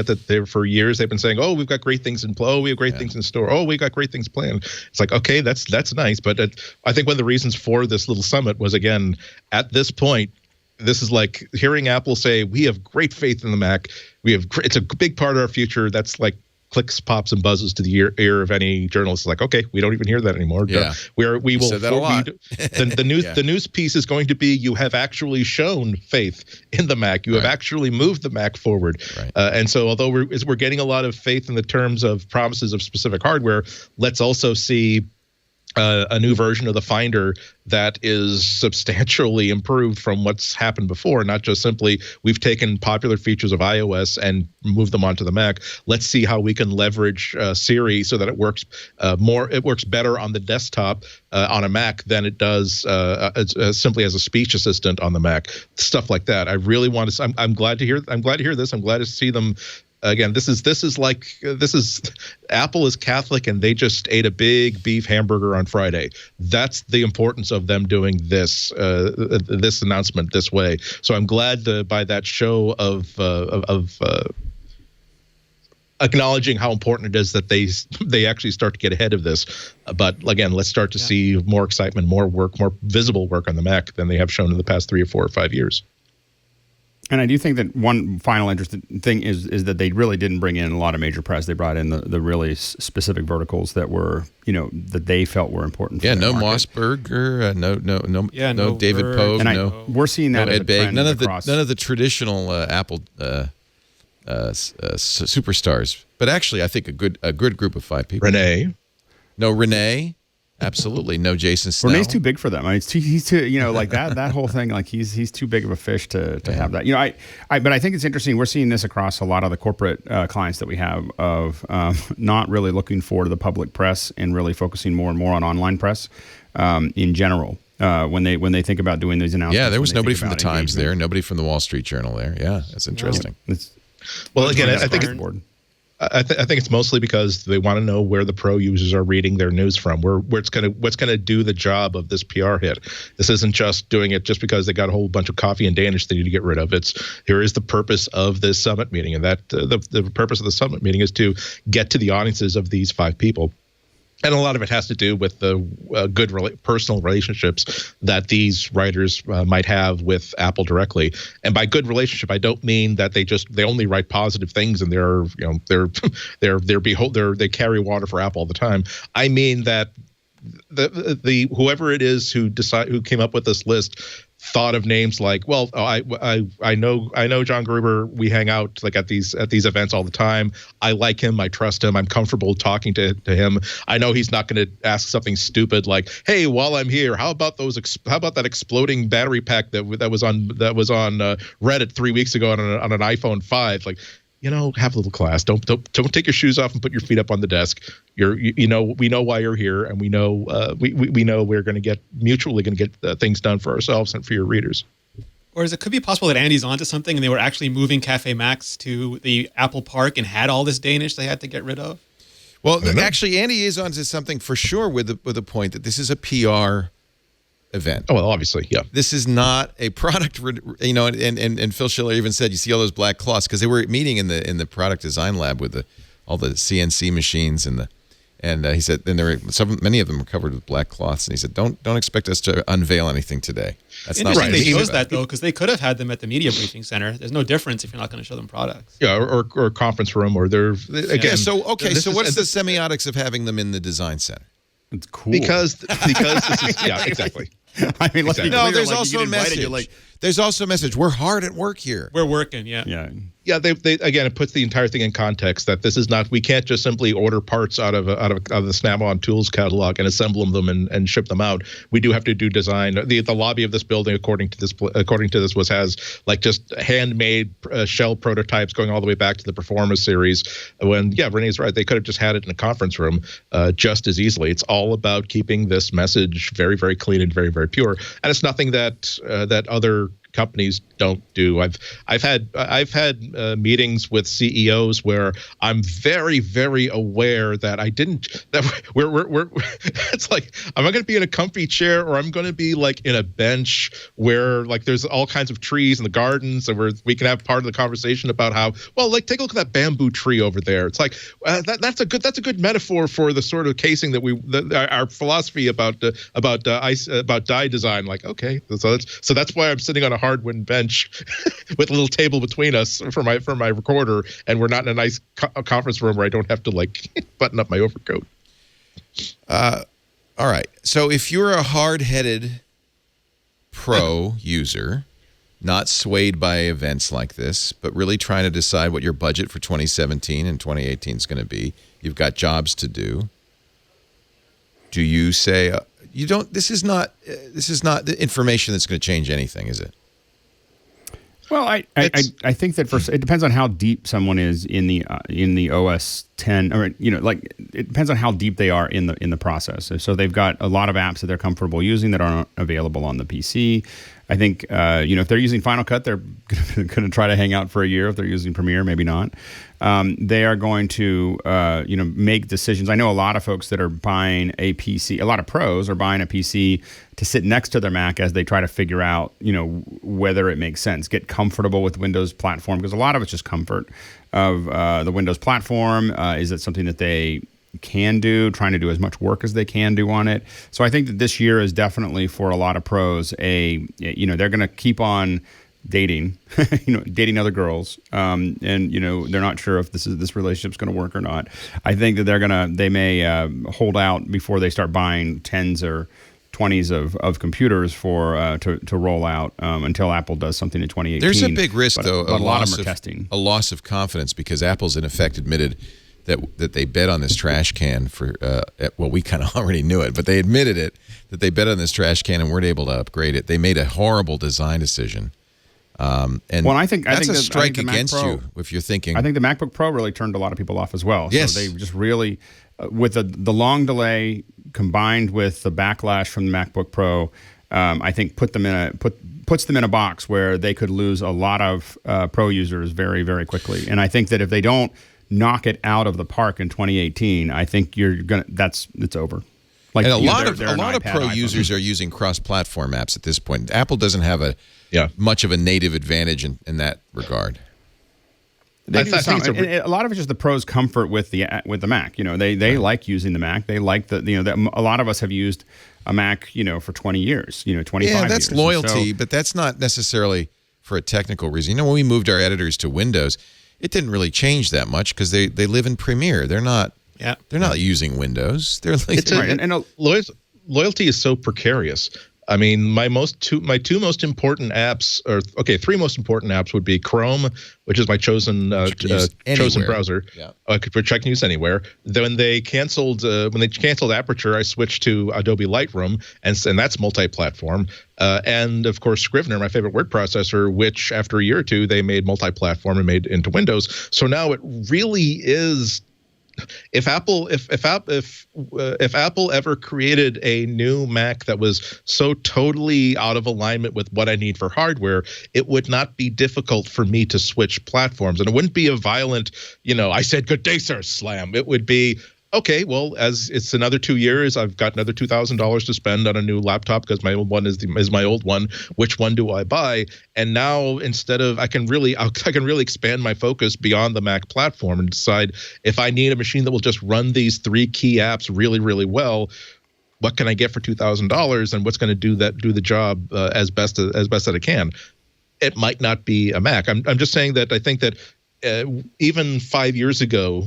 that for years they've been saying, oh, we've got great things in flow, we have great things in store, oh, we got great things planned. It's like, okay, that's nice, but I think one of the reasons for this little summit was, again, at this point, this is like hearing Apple say, we have great faith in the Mac. It's a big part of our future. That's like clicks, pops, and buzzes to the ear of any journalist. Like, okay, we don't even hear that anymore. Yeah. We will said that a lot. The news piece is going to be, you have actually shown faith in the Mac. You have actually moved the Mac forward. Right. And so although we're getting a lot of faith in the terms of promises of specific hardware, let's also see a new version of the Finder that is substantially improved from what's happened before, not just simply we've taken popular features of iOS and moved them onto the Mac. Let's see how we can leverage Siri so that it works better on the desktop on a Mac than it does simply as a speech assistant on the Mac. Stuff like that. I really want to. I'm glad to hear this. I'm glad to see them. Again, this is Apple is Catholic and they just ate a big beef hamburger on Friday. That's the importance of them doing this announcement this way. So I'm glad by that show of acknowledging how important it is that they actually start to get ahead of this. But again, let's start to see more excitement, more work, more visible work on the Mac than they have shown in the past 3 or 4 or 5 years. And I do think that one final interesting thing is that they really didn't bring in a lot of major press. They brought in the really specific verticals that were, that they felt were important. Yeah, no Mossberger, no David Pogue, and we're seeing that Ed Begg, none of the traditional Apple superstars. But actually, I think a good group of 5 people. Rene. No Rene. Absolutely, no Jason Snell. Rene's too big for them. I mean, he's too, like that whole thing. Like he's too big of a fish to have that. But I think it's interesting. We're seeing this across a lot of the corporate clients that we have of not really looking forward to the public press and really focusing more and more on online press in general. When they think about doing these announcements. Yeah, there was nobody from the Times there, nobody from the Wall Street Journal there. Yeah, that's interesting. Well, again, I think it's mostly because they want to know where the pro users are reading their news from, where what's gonna do the job of this PR hit. This isn't just doing it just because they got a whole bunch of coffee and Danish they need to get rid of. Here is the purpose of this summit meeting, and that the purpose of the summit meeting is to get to the audiences of these 5 people. And a lot of it has to do with the good personal relationships that these writers might have with Apple directly. And by good relationship, I don't mean that they only write positive things and they carry water for Apple all the time. I mean that the whoever it is who came up with this list thought of names like, well, I know John Gruber. We hang out like at these events all the time. I like him. I trust him. I'm comfortable talking to him. I know he's not going to ask something stupid like, hey, while I'm here, how about that exploding battery pack that was on Reddit 3 weeks ago on an iPhone 5? Like, have a little class. Don't take your shoes off and put your feet up on the desk. We know why you're here, and we know we're going to get things done for ourselves and for your readers. Or is it could be possible that Andy's onto something and they were actually moving Cafe Max to the Apple Park and had all this Danish they had to get rid of? Well, actually, Andy is onto something for sure with the point that this is a PR event. Oh, well, obviously, yeah. This is not a product, and Phil Schiller even said, you see all those black cloths, because they were meeting in the product design lab with all the CNC machines and he said, and many of them were covered with black cloths, and he said, don't expect us to unveil anything today. That's not interesting. what They chose that though, because they could have had them at the media briefing center. There's no difference if you're not going to show them products. Yeah, or a conference room, or they're again. Yeah, so what's the semiotics of having them in the design center? It's cool. Because this is exactly. I mean, let's be clear, there's like, also you a get invited, message. you're like, There's also a message. We're hard at work here. We're working, yeah. Yeah, they again, it puts the entire thing in context that this is not, we can't just simply order parts out of the Snap-on Tools catalog and assemble them and ship them out. We do have to do design. The lobby of this building, according to this, has like just handmade shell prototypes going all the way back to the Performance series. When Renee's right, they could have just had it in a conference room just as easily. It's all about keeping this message very, very clean and very, very pure, and it's nothing that other companies don't do. I've had meetings with CEOs where I'm very, very aware that we're it's like, am I going to be in a comfy chair, or I'm going to be like in a bench where like there's all kinds of trees in the gardens, and where we can have part of the conversation about how, well, like, take a look at that bamboo tree over there. It's like that's a good metaphor for the sort of casing that our philosophy about die design. Like, okay, so that's why I'm sitting on a hardwood bench with a little table between us for my recorder, and we're not in a nice conference room where I don't have to like button up my overcoat. All right. So if you're a hard-headed pro user, not swayed by events like this, but really trying to decide what your budget for 2017 and 2018 is going to be, you've got jobs to do. Do you say you don't? This is not the information that's going to change anything, is it? Well, I think that first it depends on how deep someone is in the OS 10, or like it depends on how deep they are in the process. So they've got a lot of apps that they're comfortable using that aren't available on the PC. I think if they're using Final Cut, they're going to try to hang out for a year. If they're using Premiere, maybe not. They are going to make decisions. I know a lot of folks that are buying a PC. A lot of pros are buying a PC to sit next to their Mac as they try to figure out whether it makes sense. Get comfortable with Windows platform, because a lot of it's just comfort of the Windows platform. Is it something that they can do, trying to do as much work as they can do on it? So I think that this year is definitely, for a lot of pros, they're going to keep on dating, dating other girls, and they're not sure if this relationship's going to work or not. I think that they may hold out before they start buying 10s or 20s of computers to roll out until Apple does something in 2018. There's a big risk, though. But a lot of them are testing. A loss of confidence, because Apple's in effect admitted that they bet on this trash can for, well, we kind of already knew it, but they admitted it, that they bet on this trash can and weren't able to upgrade it. They made a horrible design decision. And I think that's a the strike Mac against Pro, you if you're thinking. I think the MacBook Pro really turned a lot of people off as well. Yes. So they just really, with the long delay combined with the backlash from the MacBook Pro, I think puts them in a box where they could lose a lot of pro users very, very quickly. And I think that if they don't knock it out of the park in 2018, I think it's over. Like, and a lot of iPad, pro iPhone. users are using cross-platform apps at this point. Apple doesn't have much of a native advantage in that regard. They do some, and a lot of it's just the pros' comfort with the Mac. They like using the Mac. They like a lot of us have used a Mac, for 20 years, 25 years. Yeah, that's loyalty, but that's not necessarily for a technical reason. When we moved our editors to Windows, it didn't really change that much because they live in Premiere. They're not using Windows. They're loyalty is so precarious. I mean, my two most important apps, three most important apps would be Chrome, which is my chosen browser, which I can use anywhere. Then when they canceled Aperture, I switched to Adobe Lightroom, and that's multi-platform. And of course, Scrivener, my favorite word processor, which after a year or two they made multi-platform and made into Windows. So now it really is. If Apple ever created a new Mac that was so totally out of alignment with what I need for hardware, it would not be difficult for me to switch platforms, and it wouldn't be a violent, I said good day, sir, slam. It would be, okay, well, as it's another 2 years, I've got another $2,000 to spend on a new laptop because my old one is my old one. Which one do I buy? And now instead of I can really expand my focus beyond the Mac platform and decide if I need a machine that will just run these 3 key apps really, really well. What can I get for $2,000, and what's going to do the job as best that it can? It might not be a Mac. I'm just saying that I think that. Even 5 years ago,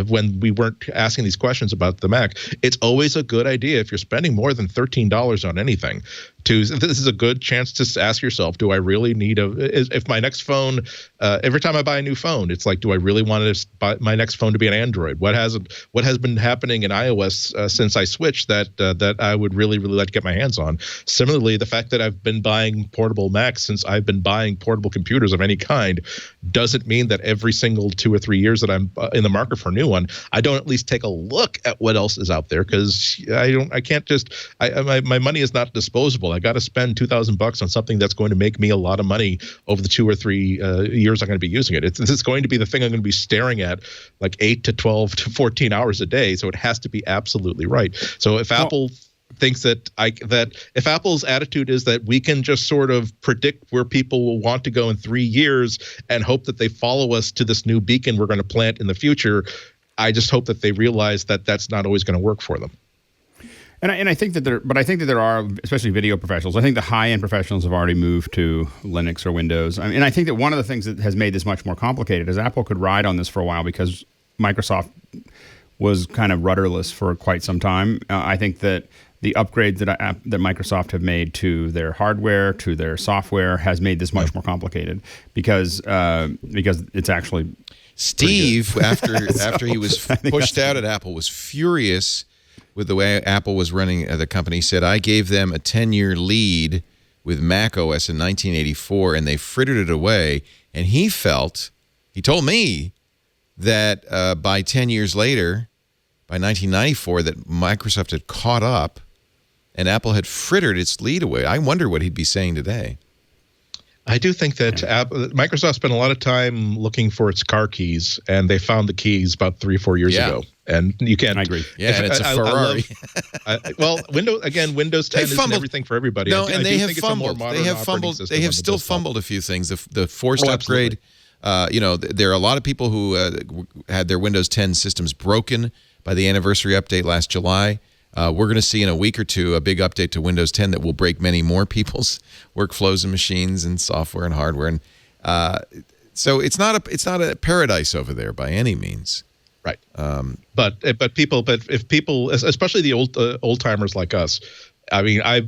when we weren't asking these questions about the Mac, it's always a good idea if you're spending more than $13 on anything. This is a good chance to ask yourself: do I really need if my next phone? Every time I buy a new phone, it's like, do I really want to buy my next phone to be an Android? What has been happening in iOS since I switched that I would really like to get my hands on? Similarly, the fact that I've been buying portable Macs since I've been buying portable computers of any kind doesn't mean that every single 2 or 3 years that I'm in the market for a new one, I don't at least take a look at what else is out there, because my money is not disposable. I got to spend $2,000 on something that's going to make me a lot of money over the 2 or 3 years I'm going to be using it. It's going to be the thing I'm going to be staring at like 8 to 12 to 14 hours a day. So it has to be absolutely right. So if Apple thinks that if Apple's attitude is that we can just sort of predict where people will want to go in 3 years and hope that they follow us to this new beacon we're going to plant in the future, I just hope that they realize that that's not always going to work for them. And I think that there are, especially video professionals. I think the high-end professionals have already moved to Linux or Windows. And I think that one of the things that has made this much more complicated is Apple could ride on this for a while because Microsoft was kind of rudderless for quite some time. I think that the upgrades that Microsoft have made to their hardware, to their software, has made this much more complicated because it's actually Steve, after he was pushed out at Apple, was furious with the way Apple was running the company. He said, I gave them a 10-year lead with Mac OS in 1984, and they frittered it away. And he told me that by 10 years later, by 1994, that Microsoft had caught up and Apple had frittered its lead away. I wonder what he'd be saying today. I do think that Microsoft spent a lot of time looking for its car keys, and they found the keys about 3 or 4 years ago. And you can't. I agree. Yeah, and it's a Ferrari. Windows 10 isn't everything for everybody. No, and they have fumbled. They have still fumbled a few things. The forced upgrade. There are a lot of people who had their Windows 10 systems broken by the anniversary update last July. We're going to see in a week or two a big update to Windows 10 that will break many more people's workflows and machines and software and hardware. And so it's not a paradise over there by any means. Right. But if people, especially the old timers like us, I mean, I've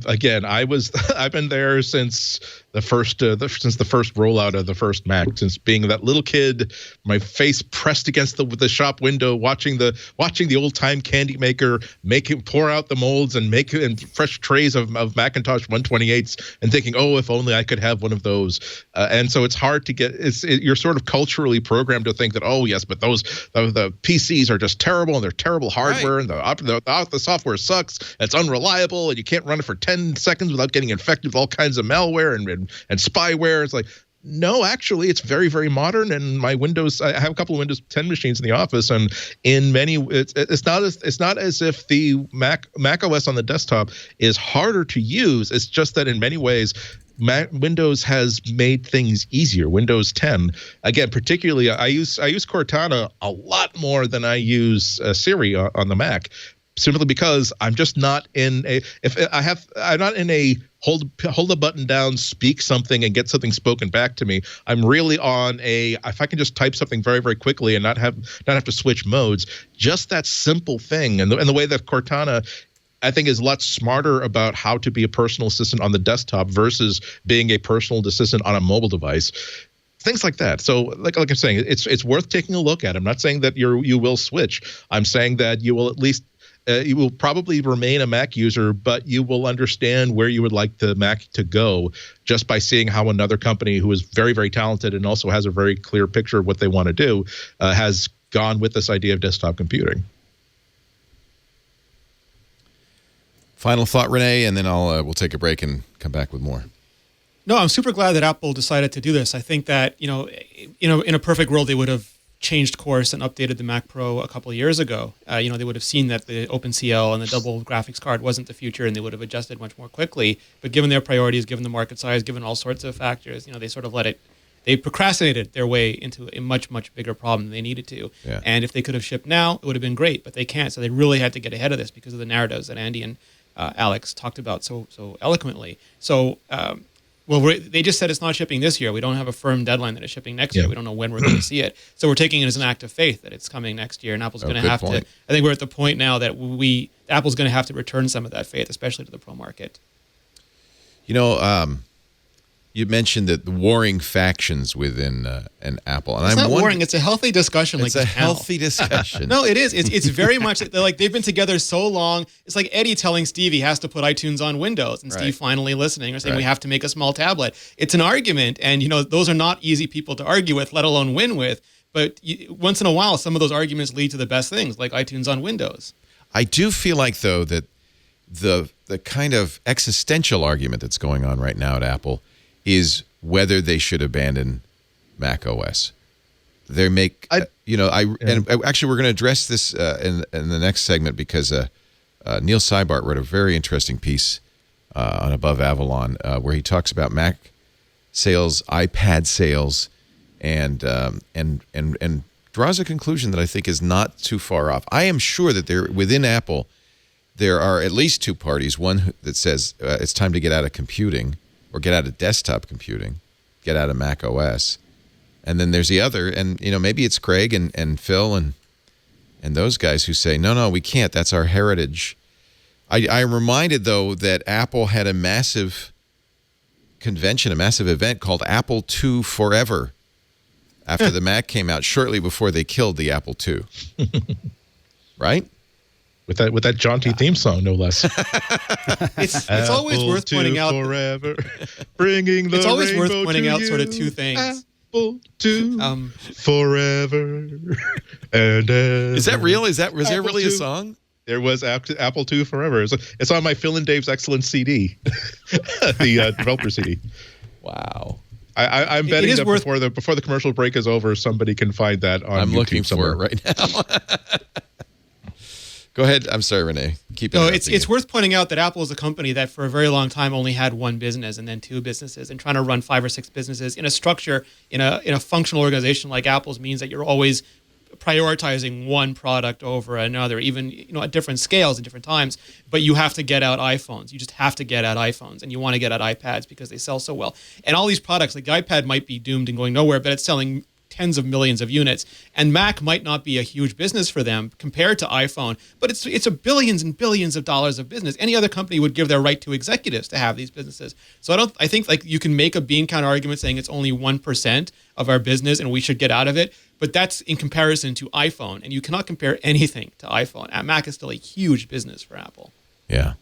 been there since the first rollout of the first Mac, since being that little kid, my face pressed against the shop window, watching the old time candy maker pour out the molds and make fresh trays of Macintosh 128s, and thinking, oh, if only I could have one of those. And so it's hard to get. You're sort of culturally programmed to think that, oh yes, but the PCs are just terrible and they're terrible hardware, right, and the software sucks. It's unreliable and you can't run it for 10 seconds without getting infected with all kinds of malware and spyware. It's like, no, actually, it's very, very modern. And my Windows, I have a couple of Windows 10 machines in the office, and in many, it's not as if the Mac OS on the desktop is harder to use. It's just that in many ways, Windows has made things easier. Windows 10, again, particularly, I use Cortana a lot more than I use Siri on the Mac, simply because I'm just not in I'm not in a hold the button down, speak something, and get something spoken back to me. I'm really on if I can just type something very, very quickly and not have to switch modes. Just that simple thing, and the way that Cortana, I think, is a lot smarter about how to be a personal assistant on the desktop versus being a personal assistant on a mobile device. Things like that. So, like I'm saying, it's worth taking a look at. I'm not saying that you will switch. I'm saying that you will at least. You will probably remain a Mac user, but you will understand where you would like the Mac to go just by seeing how another company who is very, very talented and also has a very clear picture of what they want to do has gone with this idea of desktop computing. Final thought, Rene, and then we'll take a break and come back with more. No, I'm super glad that Apple decided to do this. I think that in a perfect world they would have changed course and updated the Mac Pro a couple of years ago, they would have seen that the OpenCL and the double graphics card wasn't the future, and they would have adjusted much more quickly. But given their priorities, given the market size, given all sorts of factors, they sort of they procrastinated their way into a much, much bigger problem than they needed to. Yeah. And if they could have shipped now, it would have been great, but they can't. So they really had to get ahead of this because of the narratives that Andy and Alex talked about so eloquently. So, they just said it's not shipping this year. We don't have a firm deadline that it's shipping next year. We don't know when we're going to see it. So we're taking it as an act of faith that it's coming next year, and Apple's going to have to. I think we're at the point now that Apple's going to have to return some of that faith, especially to the pro market. You mentioned that the warring factions within an Apple, and it's not warring. It's a healthy discussion. It's a healthy discussion. No, it is. It's very much they've been together so long. It's like Eddie telling Steve he has to put iTunes on Windows, and Steve finally listening or saying we have to make a small tablet. It's an argument, and those are not easy people to argue with, let alone win with. But once in a while, some of those arguments lead to the best things, like iTunes on Windows. I do feel like, though, that the kind of existential argument that's going on right now at Apple is whether they should abandon Mac OS. They make, and actually we're going to address this in the next segment because Neil Seibart wrote a very interesting piece on Above Avalon where he talks about Mac sales, iPad sales, and draws a conclusion that I think is not too far off. I am sure that within Apple, there are at least two parties. One that says it's time to get out of computing, or get out of desktop computing, get out of Mac OS. And then there's the other, and maybe it's Craig and Phil and those guys who say, no, we can't. That's our heritage. I'm reminded, though, that Apple had a massive convention, a massive event called Apple II Forever after the Mac came out, shortly before they killed the Apple II. Right? With that jaunty theme song, no less. It's always worth pointing out. Forever, bringing the it's always worth rainbow pointing to out you. sort of two things. Apple II forever and ever. Is that real? Was there really II. a song? There was Apple II forever. It's on my Phil and Dave's Excellent CD, the developer CD. Wow. I'm betting that before the commercial break is over, somebody can find that on I'm YouTube looking somewhere. for it right now. Go ahead. I'm sorry, Renee. Keep No, it's worth pointing out that Apple is a company that for a very long time only had one business and then two businesses, and trying to run 5 or 6 businesses in a structure in a functional organization like Apple's means that you're always prioritizing one product over another, even at different scales at different times. But you have to get out iPhones. You just have to get out iPhones, and you want to get out iPads because they sell so well. And all these products, like the iPad, might be doomed and going nowhere, but it's selling tens of millions of units, and Mac might not be a huge business for them compared to iPhone, but it's a billions and billions of dollars of business. Any other company would give their right to executives to have these businesses. So I think like you can make a bean counter argument saying it's only 1% of our business and we should get out of it, but that's in comparison to iPhone, and you cannot compare anything to iPhone. Mac is still a huge business for Apple. Yeah.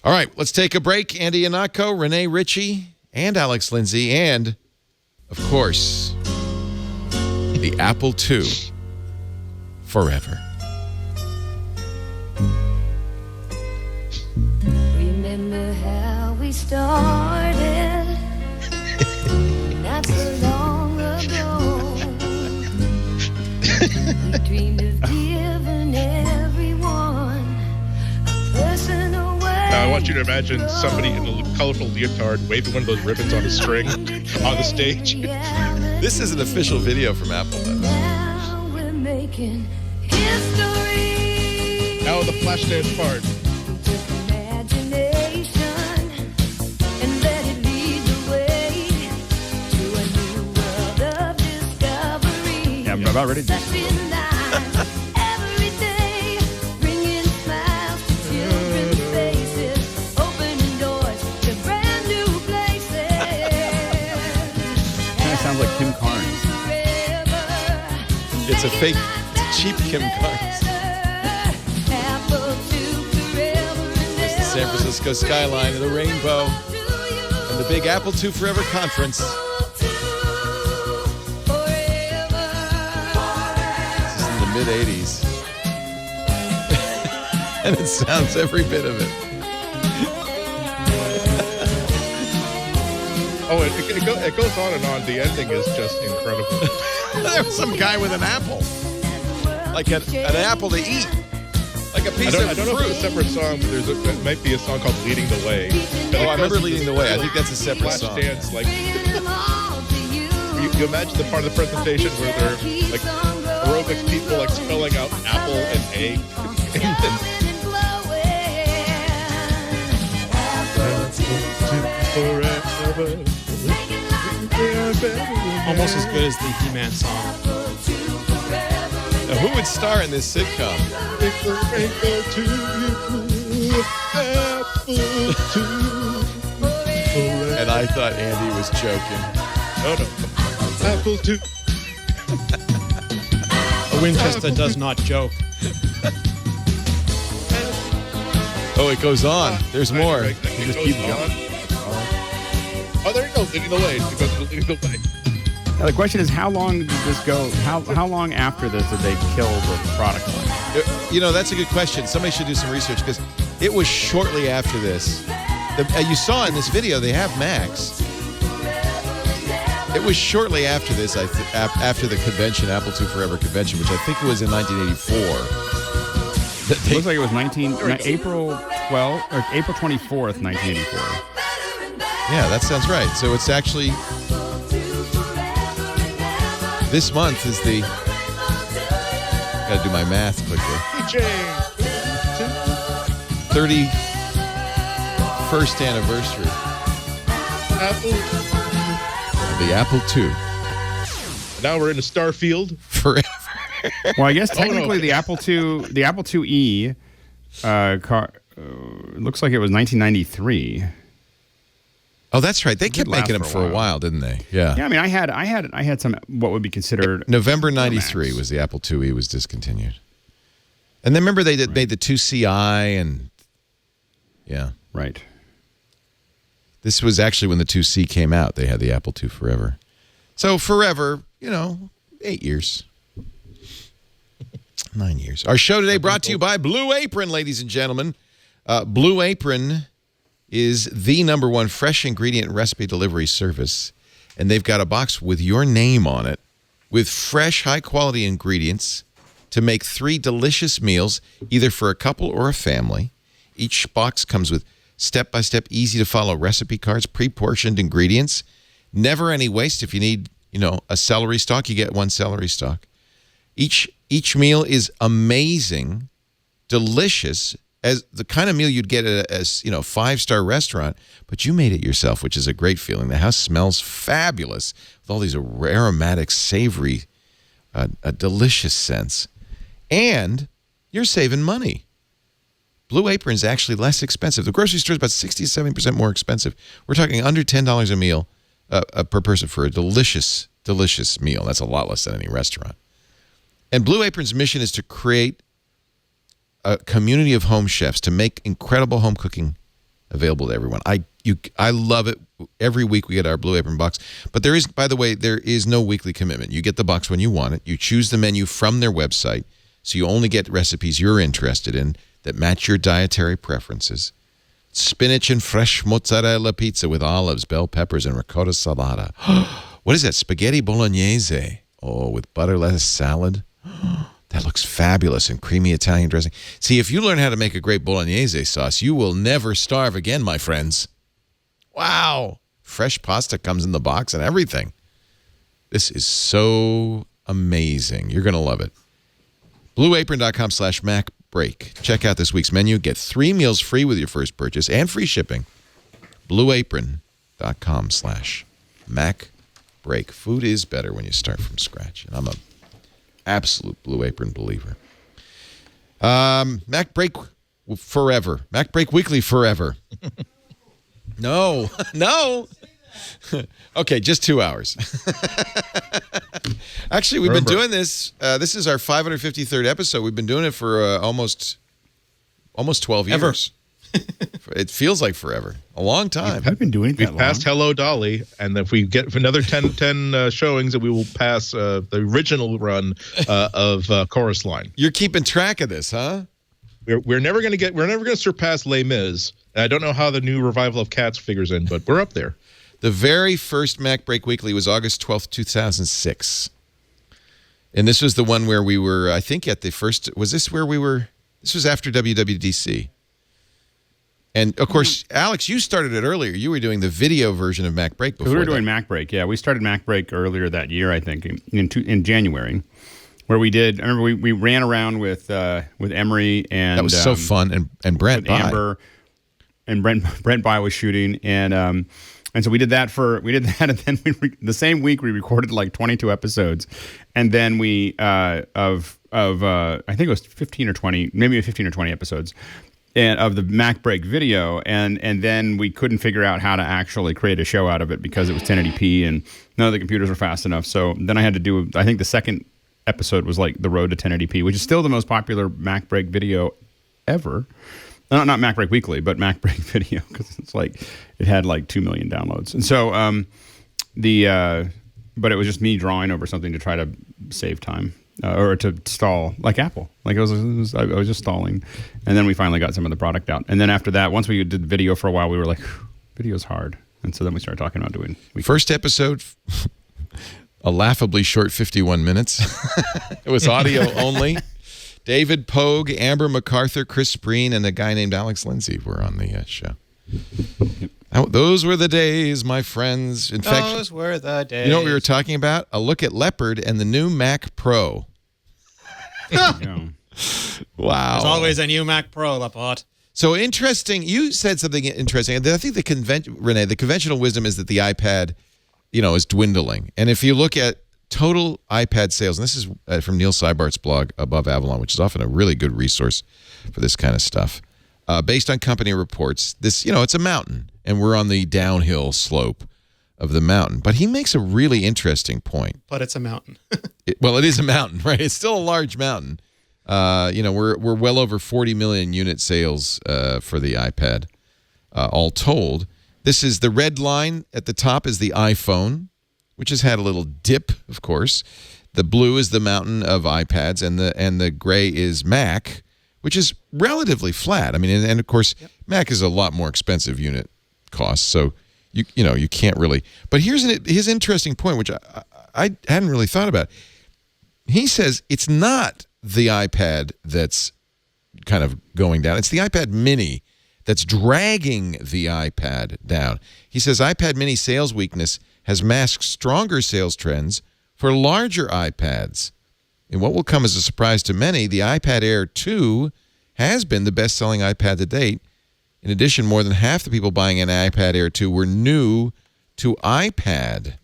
All right, let's take a break. Andy Ihnatko, Rene Ritchie, and Alex Lindsay, and of course, the Apple II forever. Remember how we started not so long ago. We dreamed of giving everyone a personal way. Now I want you to imagine somebody in a colorful leotard waving one of those ribbons on a string on the stage. This is an official video from Apple, though. Now we're making history. Now the flash dance part. Imagination and let it lead the way to a new world of discovery. Yeah, I'm about ready to do That's in line every day, bringing smiles to children's faces, opening doors to brand new places. Kind of sounds like Kim Carnes. It's a fake, it's a cheap Kim Carnes. There's the San Francisco skyline and the rainbow and the big Apple II Forever conference. This is in the mid-'80s. And it sounds every bit of it. Oh, it goes on and on. The ending is just incredible. There was some guy with an apple. Like an apple to eat. Like a piece of I don't know if it's a fruit. separate song, but it might be a song called "Leading the Way." Oh, I remember Leading the Way. I think that's a separate Flash song. dance, like you imagine the part of the presentation where they're like aerobics people like spelling out apple and egg. Almost as good as the He-Man song. Now, who would star in this sitcom? And I thought Andy was joking. No. Apple too. A Winchester does not joke. Oh, it goes on. There's more. It just keeps going. Oh, there you go. Leading the way. It goes leading the way. Now the question is, how long did this go? How long after this did they kill the product line? You know, that's a good question. Somebody should do some research because it was shortly after this. You saw in this video, they have Macs. It was shortly after this, after the convention, Apple II Forever convention, which I think it was in 1984. It looks like it was April 12th or April 24th, 1984. Yeah, that sounds right. So it's actually this month is the. Got to do my math quickly. 31st anniversary of the Apple II. Now we're in a Starfield. Forever. Well, I guess technically the Apple IIe looks like it was 1993. Oh, that's right. They kept last making them for a while, didn't they? Yeah. Yeah, I mean, I had some what would be considered November '93 Macs. was the Apple IIe was discontinued, and then remember they made the 2CI and yeah, right. this was actually when the 2C came out. They had the Apple II Forever, so forever, 8 years. 9 years. Our show today brought to you by Blue Apron, ladies and gentlemen. Blue Apron is the #1 fresh ingredient recipe delivery service, and they've got a box with your name on it with fresh, high-quality ingredients to make 3 delicious meals, either for a couple or a family. Each box comes with step-by-step, easy-to-follow recipe cards, pre-portioned ingredients, never any waste. If you need, a celery stalk, you get 1 celery stalk. Each meal is amazing, delicious, as the kind of meal you'd get at a 5-star restaurant, but you made it yourself, which is a great feeling. The house smells fabulous with all these aromatic, savory, a delicious scents. And you're saving money. Blue Apron is actually less expensive. The grocery store is about 60 to 70% more expensive. We're talking under $10 a meal per person for a delicious, delicious meal. That's a lot less than any restaurant. And Blue Apron's mission is to create a community of home chefs to make incredible home cooking available to everyone. I love it. Every week we get our Blue Apron box. But there is no weekly commitment. You get the box when you want it. You choose the menu from their website, so you only get recipes you're interested in that match your dietary preferences. Spinach and fresh mozzarella pizza with olives, bell peppers, and ricotta salata. What is that? Spaghetti bolognese. Oh, with butter lettuce salad. That looks fabulous, and creamy Italian dressing. See, if you learn how to make a great bolognese sauce, you will never starve again, my friends. Wow. Fresh pasta comes in the box and everything. This is so amazing. You're going to love it. BlueApron.com/MacBreak. Check out this week's menu. Get 3 meals free with your first purchase and free shipping. BlueApron.com/MacBreak. Food is better when you start from scratch, and I'm an absolute Blue Apron believer. MacBreak forever. MacBreak Weekly forever. No. Okay, just 2 hours. Actually, we've been doing this. This is our 553rd episode. We've been doing it for almost 12 years. It feels like forever. A long time. I've been doing that We've long. passed Hello Dolly, and if we get another 10 showings, then we will pass the original run of Chorus Line. You're keeping track of this, huh? We're never going to surpass Les Mis. And I don't know how the new revival of Cats figures in, but we're up there. The very first MacBreak Weekly was August 12th, 2006. And this was the one where we were, I think, at the first. Was this where we were? This was after WWDC. And of course, Alex, you started it earlier. You were doing the video version of MacBreak before. We were doing MacBreak. Yeah, we started MacBreak earlier that year, I think, in January, where we did. I remember we ran around with Emery and that was so fun, and Brent Bye. Amber and Brent Bye was shooting, and so we did that, and then the same week we recorded like 22 episodes, and then we I think it was 15 or 20, maybe 15 or 20 episodes. And of the MacBreak video, and then we couldn't figure out how to actually create a show out of it because it was 1080p and none of the computers were fast enough. So then I had to do, I think the second episode was like the road to 1080p, which is still the most popular MacBreak video ever. Not MacBreak Weekly, but MacBreak video, because it's like it had like 2 million downloads. And so but it was just me drawing over something to try to save time. Or to stall, like Apple. Like I was just stalling. And then we finally got some of the product out. And then after that, once we did video for a while, we were like, video's hard. And so then we started talking about doing First episode, a laughably short 51 minutes. It was audio only. David Pogue, Amber MacArthur, Chris Breen, and a guy named Alex Lindsay were on the show. Those were the days, my friends. In fact, those were the days. You know what we were talking about? A look at Leopard and the new Mac Pro. Wow. There's always a new Mac Pro, Laporte. So interesting. You said something interesting. I think Rene, the conventional wisdom is that the iPad, is dwindling. And if you look at total iPad sales, and this is from Neil Seibart's blog, Above Avalon, which is often a really good resource for this kind of stuff. Based on company reports, this, it's a mountain, and we're on the downhill slope of the mountain. But he makes a really interesting point. But it's a mountain. It is a mountain, right? It's still a large mountain. We're well over 40 million unit sales for the iPad, all told. This is the red line at the top is the iPhone, which has had a little dip, of course. The blue is the mountain of iPads, and the gray is Mac, which is relatively flat. I mean, and of course, Mac is a lot more expensive unit cost, so you can't really. But here's his interesting point, which I hadn't really thought about. He says it's not the iPad that's kind of going down. It's the iPad Mini that's dragging the iPad down. He says iPad Mini sales weakness has masked stronger sales trends for larger iPads. And what will come as a surprise to many, the iPad Air 2 has been the best-selling iPad to date. In addition, more than half the people buying an iPad Air 2 were new to iPad.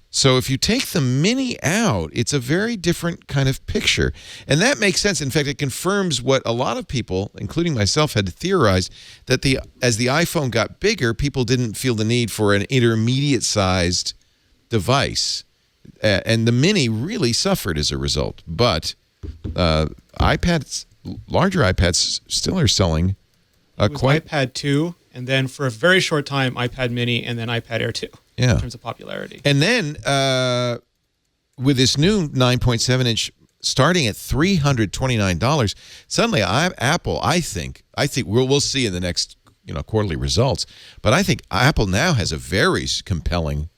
So if you take the Mini out, it's a very different kind of picture. And that makes sense. In fact, it confirms what a lot of people, including myself, had theorized, that as the iPhone got bigger, people didn't feel the need for an intermediate-sized device. And the Mini really suffered as a result. But larger iPads still are selling quite. iPad 2, and then for a very short time, iPad Mini, and then iPad Air 2 in terms of popularity. And then with this new 9.7-inch starting at $329, suddenly Apple, I think we'll see in the next quarterly results, but I think Apple now has a very compelling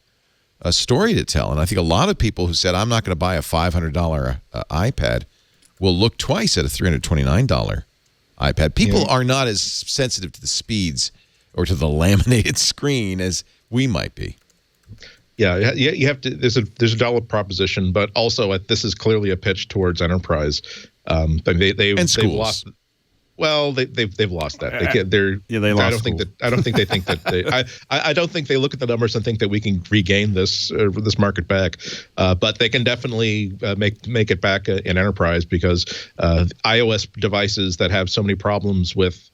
a story to tell. And I think a lot of people who said, I'm not going to buy a $500 iPad will look twice at a $329 iPad. People are not as sensitive to the speeds or to the laminated screen as we might be. Yeah, you have to. There's a dollar proposition, but also this is clearly a pitch towards enterprise. And schools. They've lost. Well, they've lost that. They lost. I don't think that. I don't think they look at the numbers and think that we can regain this market back. But they can definitely make it back in enterprise, because iOS devices that have so many problems with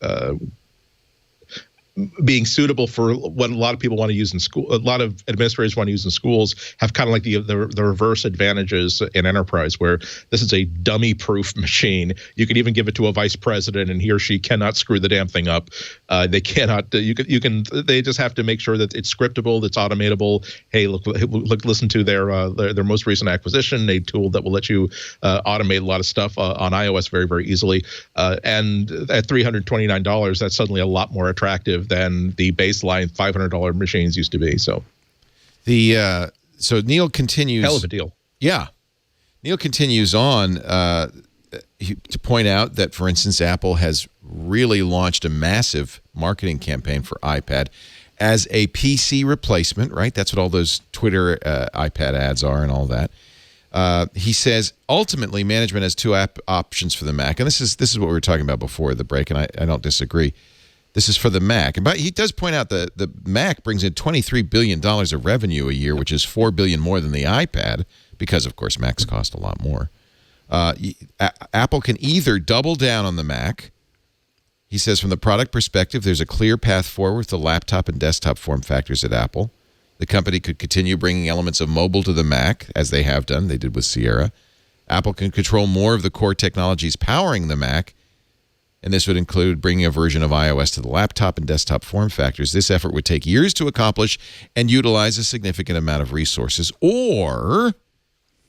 being suitable for what a lot of people want to use in school, a lot of administrators want to use in schools, have kind of like the reverse advantages in enterprise, where this is a dummy-proof machine. You can even give it to a vice president, and he or she cannot screw the damn thing up. They cannot. They just have to make sure that it's scriptable, it's automatable. Hey, look, listen to their most recent acquisition, a tool that will let you automate a lot of stuff on iOS very, very easily. And at $329, that's suddenly a lot more attractive than the baseline $500 machines used to be. So so Neil continues. Hell of a deal. Yeah. Neil continues on to point out that, for instance, Apple has really launched a massive marketing campaign for iPad as a PC replacement, right? That's what all those Twitter iPad ads are and all that. He says, ultimately, management has two options for the Mac. And this is what we were talking about before the break, and I don't disagree. This is for the Mac. But he does point out that the Mac brings in $23 billion of revenue a year, which is $4 billion more than the iPad, because, of course, Macs cost a lot more. Apple can either double down on the Mac. He says, from the product perspective, there's a clear path forward with the laptop and desktop form factors at Apple. The company could continue bringing elements of mobile to the Mac, as they have done. They did with Sierra. Apple can control more of the core technologies powering the Mac, and this would include bringing a version of iOS to the laptop and desktop form factors. This effort would take years to accomplish and utilize a significant amount of resources. Or,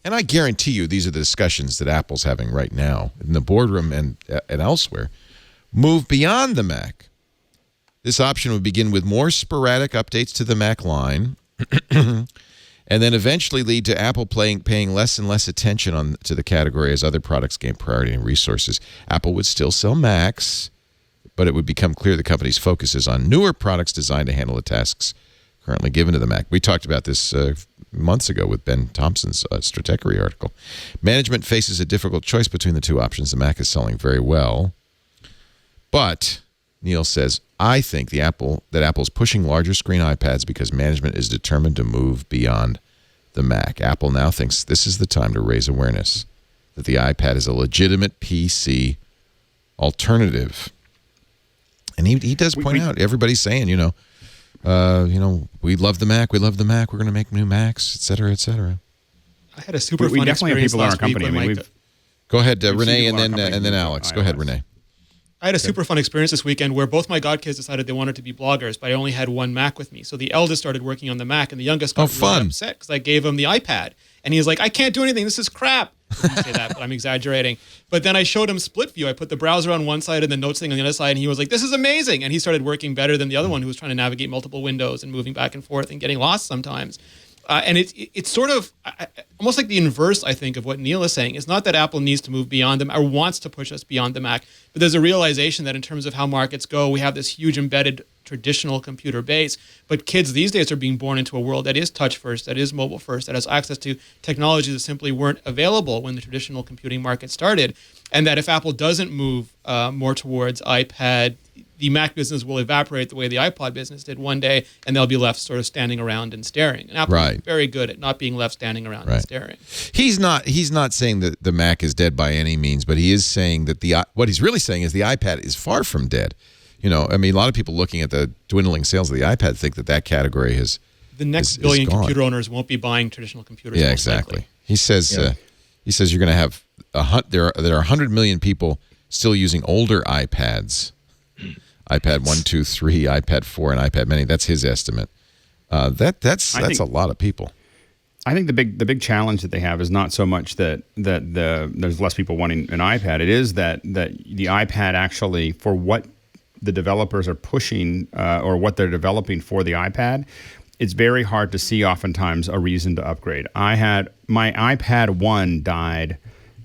and I guarantee you these are the discussions that Apple's having right now in the boardroom and elsewhere, move beyond the Mac. This option would begin with more sporadic updates to the Mac line and then eventually lead to Apple paying less and less attention to the category as other products gain priority and resources. Apple would still sell Macs, but it would become clear the company's focus is on newer products designed to handle the tasks currently given to the Mac. We talked about this months ago with Ben Thompson's Stratechery article. Management faces a difficult choice between the two options. The Mac is selling very well. But, Neil says, I think that Apple's pushing larger screen iPads because management is determined to move beyond the Mac. Apple now thinks this is the time to raise awareness that the iPad is a legitimate PC alternative. And he does point out, everybody's saying, we love the Mac, we're going to make new Macs, et cetera, et cetera. I had a super fun experience last week. Go ahead, Rene, and then Alex. Go ahead, Rene. I had a super fun experience this weekend where both my godkids decided they wanted to be bloggers, but I only had one Mac with me. So the eldest started working on the Mac, and the youngest got really upset because I gave him the iPad. And he's like, I can't do anything. This is crap. I didn't say that, but I'm exaggerating. But then I showed him split view. I put the browser on one side and the notes thing on the other side, and he was like, this is amazing. And he started working better than the other one who was trying to navigate multiple windows and moving back and forth and getting lost sometimes. And it's sort of almost like the inverse, I think, of what Neil is saying. It's not that Apple needs to move beyond them or wants to push us beyond the Mac, but there's a realization that in terms of how markets go, we have this huge embedded traditional computer base. But kids these days are being born into a world that is touch first, that is mobile first, that has access to technologies that simply weren't available when the traditional computing market started. And that if Apple doesn't move more towards iPad, the Mac business will evaporate the way the iPod business did one day, and they'll be left sort of standing around and staring. And Apple is very good at not being left standing around and staring. He's not saying that the Mac is dead by any means, but he is saying that what he's really saying is the iPad is far from dead. A lot of people looking at the dwindling sales of the iPad think that category has the next billion computer owners won't be buying traditional computers. Yeah, exactly. Likely. He says you're going to have there are 100 million people still using older iPads. iPad 1, 2, 3, iPad 4, and iPad Mini. That's his estimate. That's a lot of people. I think the big challenge that they have is not so much that there's less people wanting an iPad. It is that the iPad actually, for what the developers are pushing or what they're developing for the iPad, it's very hard to see oftentimes a reason to upgrade. My iPad 1 died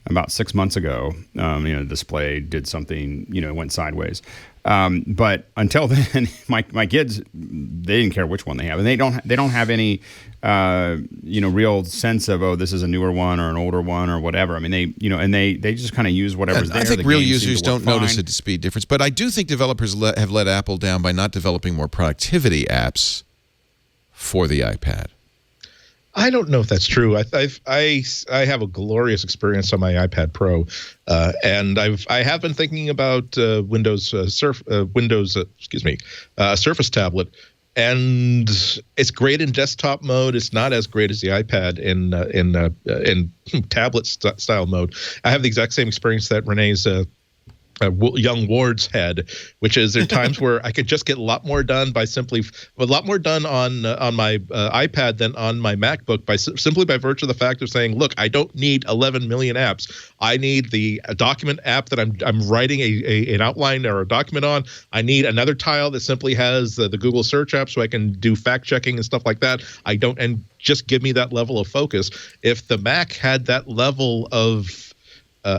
about 6 months ago. The display did something, it went sideways. But until then, my kids, they didn't care which one they have, and they don't have any real sense of this is a newer one or an older one or whatever. I mean they just kind of use whatever's there. I think real users don't notice a speed difference, but I do think developers have let Apple down by not developing more productivity apps for the iPad. I don't know if that's true. I have a glorious experience on my iPad Pro, and I have been thinking about Surface tablet, and it's great in desktop mode. It's not as great as the iPad in tablet style mode. I have the exact same experience that Rene's young Ward's head, which is there are times where I could just get a lot more done on my iPad than on my MacBook simply by virtue of the fact of saying, look, I don't need 11 million apps. I need the document app that I'm writing an outline or a document on. I need another tile that simply has the Google search app so I can do fact checking and stuff like that. And just give me that level of focus. If the Mac had that level of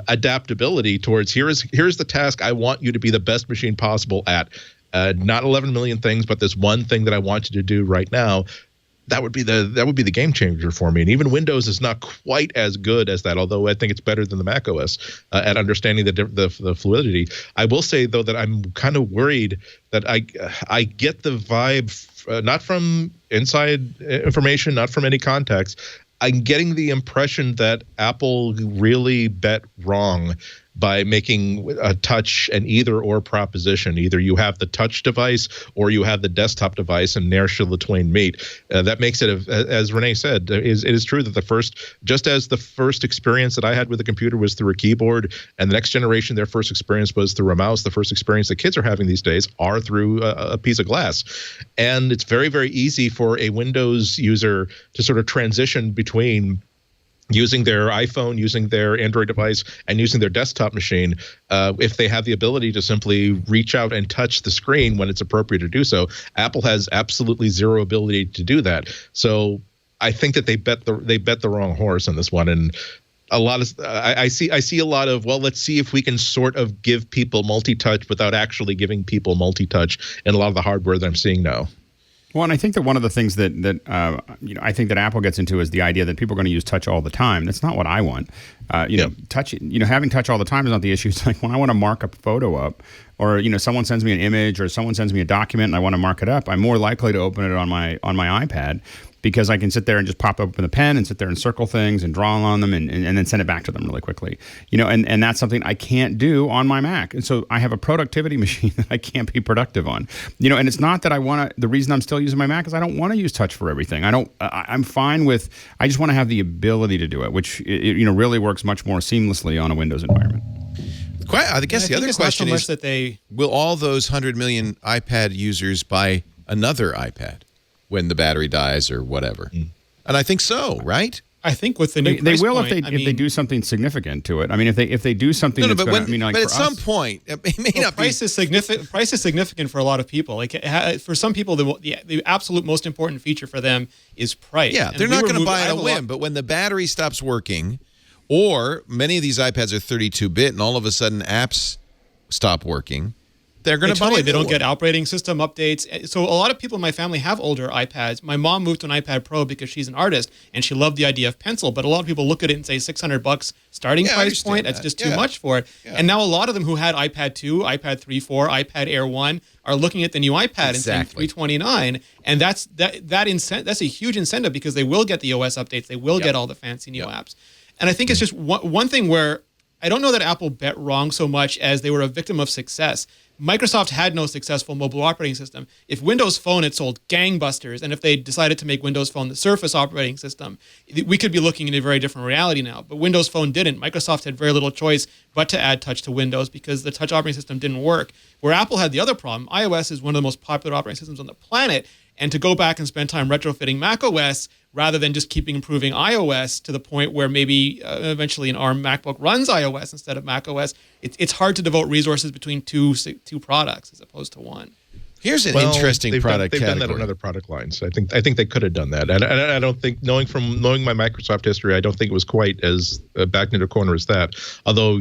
adaptability towards here's the task I want you to be the best machine possible at, not 11 million things, but this one thing that I want you to do right now, that would be the game changer for me. And even Windows is not quite as good as that, although I think it's better than the Mac OS at understanding the fluidity. I will say though that I'm kind of worried that I get the vibe not from inside information, not from any context. I'm getting the impression that Apple really bet wrong by making a touch an either-or proposition. Either you have the touch device or you have the desktop device, and there shall the twain meet. That makes it, as Rene said, it is true that just as the first experience that I had with a computer was through a keyboard, and the next generation, their first experience was through a mouse, the first experience that kids are having these days are through a piece of glass. And it's very, very easy for a Windows user to sort of transition between using their iPhone, using their Android device, and using their desktop machine, if they have the ability to simply reach out and touch the screen when it's appropriate to do so. Apple has absolutely zero ability to do that. So I think that they bet the wrong horse on this one. And I see a lot of, well, let's see if we can sort of give people multi-touch without actually giving people multi-touch in a lot of the hardware that I'm seeing now. Well, and I think that one of the things that I think that Apple gets into is the idea that people are going to use touch all the time. That's not what I want. Touch. Having touch all the time is not the issue. It's like when I want to mark a photo up, or someone sends me an image, or someone sends me a document, and I want to mark it up. I'm more likely to open it on my iPad, because I can sit there and just pop open the pen and sit there and circle things and draw on them and then send it back to them really quickly. And that's something I can't do on my Mac. And so I have a productivity machine that I can't be productive on. And it's not that the reason I'm still using my Mac is I don't want to use touch for everything. I'm fine with, I just want to have the ability to do it, which really works much more seamlessly on a Windows environment. I guess the other question is that will all those 100 million iPad users buy another iPad when the battery dies or whatever? And I think so, right? I think with the new they will point, if they do something significant to it. I mean, if they do something that's going to, but at some point, it may not price is significant. Price is significant for a lot of people. Like for some people, the absolute most important feature for them is price. Yeah, they're not going to buy it a whim. But when the battery stops working, or many of these iPads are 32-bit, and all of a sudden apps stop working, they're going to buy it. They don't get operating system updates. So a lot of people in my family have older iPads. My mom moved to an iPad Pro because she's an artist and she loved the idea of pencil. But a lot of people look at it and say $600 starting price point. That's just too much for it. Yeah. And now a lot of them who had iPad 2, iPad 3, 4, iPad Air 1 are looking at the new iPad and saying $329. And that's a huge incentive because they will get the OS updates. They will get all the fancy new apps. And I think it's just one thing where I don't know that Apple bet wrong so much as they were a victim of success. Microsoft had no successful mobile operating system. If Windows Phone had sold gangbusters, and if they decided to make Windows Phone the Surface operating system, we could be looking at a very different reality now. But Windows Phone didn't. Microsoft had very little choice but to add touch to Windows because the touch operating system didn't work. Where Apple had the other problem, iOS is one of the most popular operating systems on the planet, and to go back and spend time retrofitting macOS rather than just keeping improving iOS to the point where maybe eventually an ARM MacBook runs iOS instead of macOS, it's hard to devote resources between two products as opposed to one. Here's an interesting product category. They've done that on other product lines. I think they could have done that. And I don't think, knowing my Microsoft history, I don't think it was quite as backed into a corner as that. Although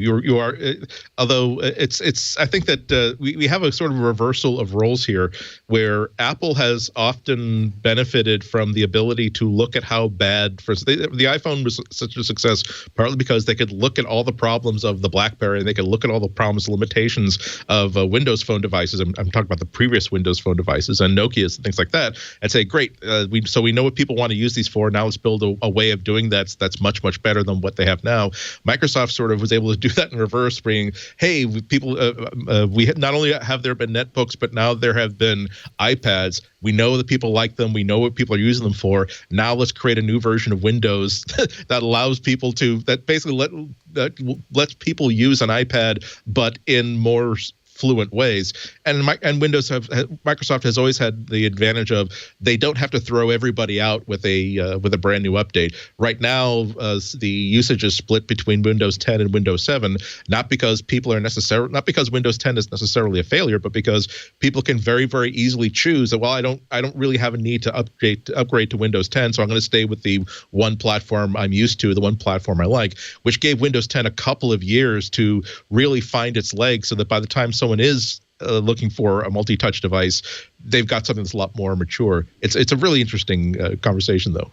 I think that we have a sort of reversal of roles here, where Apple has often benefited from the ability to look at how bad. The iPhone was such a success partly because they could look at all the problems of the BlackBerry, and they could look at all the problems, limitations of Windows Phone devices. I'm talking about the previous most Windows Phone devices and Nokia's and things like that, and say, great, we know what people want to use these for. Now let's build a way of doing that that's much, much better than what they have now. Microsoft sort of was able to do that in reverse, bringing, hey, people, not only have there been netbooks, but now there have been iPads. We know that people like them. We know what people are using them for. Now let's create a new version of Windows that allows people to, that basically lets people use an iPad, but in more fluent ways. And Microsoft has always had the advantage of they don't have to throw everybody out with a brand new update. Right now, the usage is split between Windows 10 and Windows 7, not because Windows 10 is necessarily a failure, but because people can very, very easily choose that, well, I don't really have a need to upgrade to Windows 10, so I'm going to stay with the one platform I'm used to, the one platform I like, which gave Windows 10 a couple of years to really find its legs, so that by the time someone is looking for a multi-touch device, they've got something that's a lot more mature. It's a really interesting conversation, though.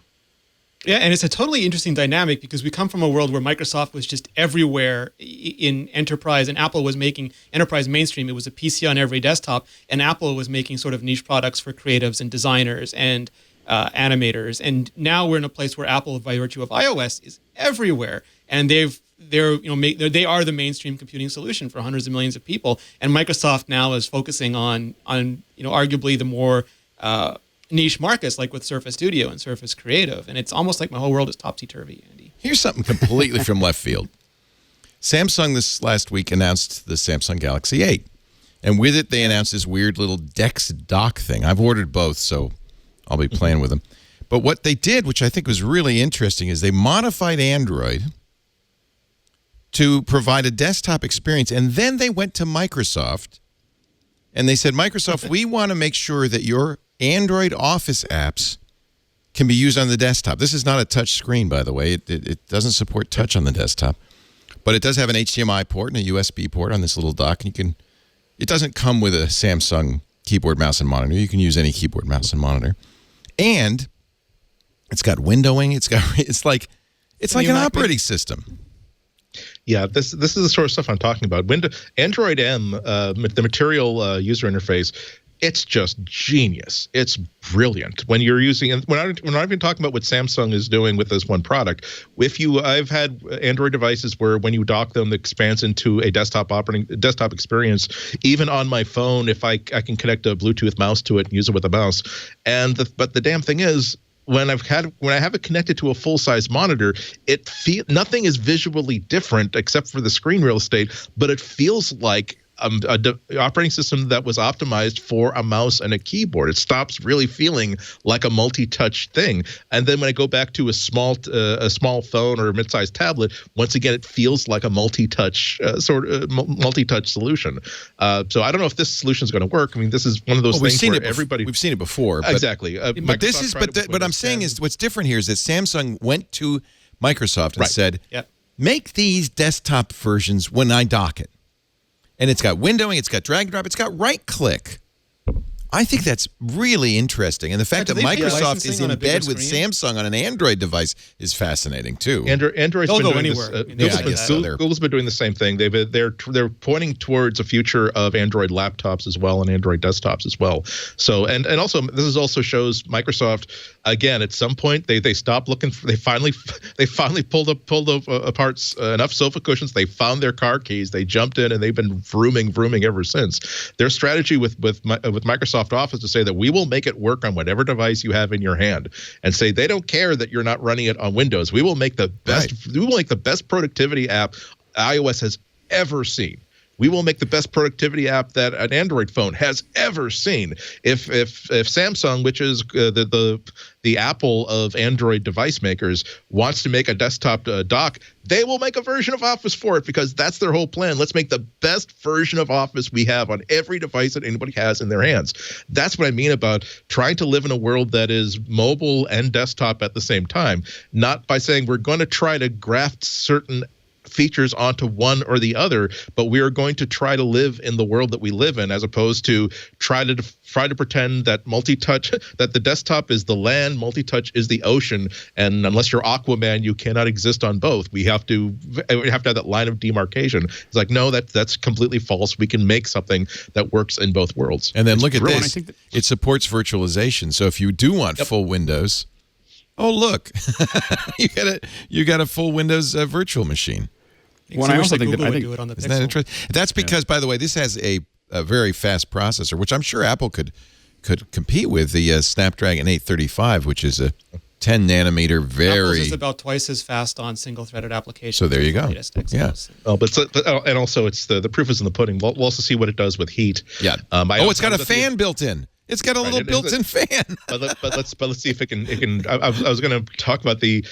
Yeah, and it's a totally interesting dynamic because we come from a world where Microsoft was just everywhere in enterprise, and Apple was making enterprise mainstream. It was a PC on every desktop, and Apple was making sort of niche products for creatives and designers and animators. And now we're in a place where Apple, by virtue of iOS, is everywhere, and they are the mainstream computing solution for hundreds of millions of people. And Microsoft now is focusing on arguably the more niche markets, like with Surface Studio and Surface Creative. And it's almost like my whole world is topsy-turvy, Andy. Here's something completely from left field. Samsung this last week announced the Samsung Galaxy 8. And with it, they announced this weird little DeX dock thing. I've ordered both, so I'll be playing with them. But what they did, which I think was really interesting, is they modified Android to provide a desktop experience. And then they went to Microsoft and they said, Microsoft, we want to make sure that your Android Office apps can be used on the desktop. This is not a touch screen, by the way. It doesn't support touch on the desktop, but it does have an HDMI port and a USB port on this little dock. And it doesn't come with a Samsung keyboard, mouse, and monitor. You can use any keyboard, mouse, and monitor. And it's got windowing. It's like an operating system. Yeah, this is the sort of stuff I'm talking about. Android M, the Material user interface, it's just genius. It's brilliant. When you're using, and we're not even talking about what Samsung is doing with this one product. I've had Android devices where when you dock them, it expands into a desktop experience. Even on my phone, if I can connect a Bluetooth mouse to it and use it with a mouse. But the damn thing is, when I have it connected to a full-size monitor, nothing is visually different except for the screen real estate, but it feels like an operating system that was optimized for a mouse and a keyboard. It stops really feeling like a multi-touch thing. And then when I go back to a small phone or a mid-sized tablet, once again, it feels like a multi-touch multi-touch solution. So I don't know if this solution is going to work. I mean, this is one of those things where we've seen it before. But, exactly. But I'm saying is what's different here is that Samsung went to Microsoft and said, make these desktop versions when I dock it. And it's got windowing, it's got drag and drop, it's got right click. I think that's really interesting. And the fact that Microsoft is in bed with Samsung on an Android device is fascinating, too. Android's They'll been go doing anywhere. Google's been doing the same thing. They're pointing towards a future of Android laptops as well and Android desktops as well. So and also this also shows Microsoft again at some point they stopped looking. They finally pulled apart enough sofa cushions. They found their car keys. They jumped in and they've been vrooming ever since. Their strategy with Microsoft Office to say that we will make it work on whatever device you have in your hand, and say they don't care that you're not running it on Windows. We will make the best. Right. We will make the best productivity app iOS has ever seen. We will make the best productivity app that an Android phone has ever seen. If Samsung, which is the Apple of Android device makers, wants to make a desktop dock, they will make a version of Office for it because that's their whole plan. Let's make the best version of Office we have on every device that anybody has in their hands. That's what I mean about trying to live in a world that is mobile and desktop at the same time, not by saying we're going to try to graft certain features onto one or the other, but we are going to try to live in the world that we live in, as opposed to try to pretend that multi-touch, that the desktop is the land, multi-touch is the ocean, and unless you're Aquaman, you cannot exist on both. We have to have that line of demarcation. It's like, no, that's completely false. We can make something that works in both worlds. And then look at brilliant. this. I think that- It supports virtualization. So if you do want full Windows, oh look, you got a full Windows virtual machine. Well, I also think Google that would do it on the Isn't Pixel. that interesting? That's because, by the way, this has a very fast processor, which I'm sure Apple could compete with, the Snapdragon 835, which is a 10 nanometer, Apple's very. is about twice as fast on single-threaded applications. So there you as the go. latest Xos. Yeah. And also, it's the proof is in the pudding. We'll also see what it does with heat. Yeah. It's got a fan built in. It's got a little built-in fan. but let's see if it can. I was going to talk about the.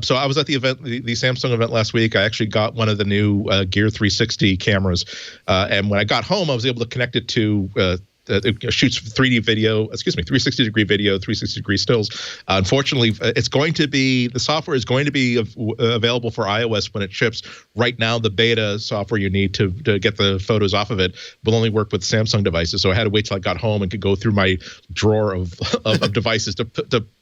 So I was at the event, the Samsung event last week. I actually got one of the new Gear 360 cameras, and when I got home, I was able to connect it to. It shoots 360 degree video, 360 degree stills. Unfortunately, the software is going to be available for iOS when it ships. Right now, the beta software you need to get the photos off of it will only work with Samsung devices. So I had to wait till I got home and could go through my drawer of devices to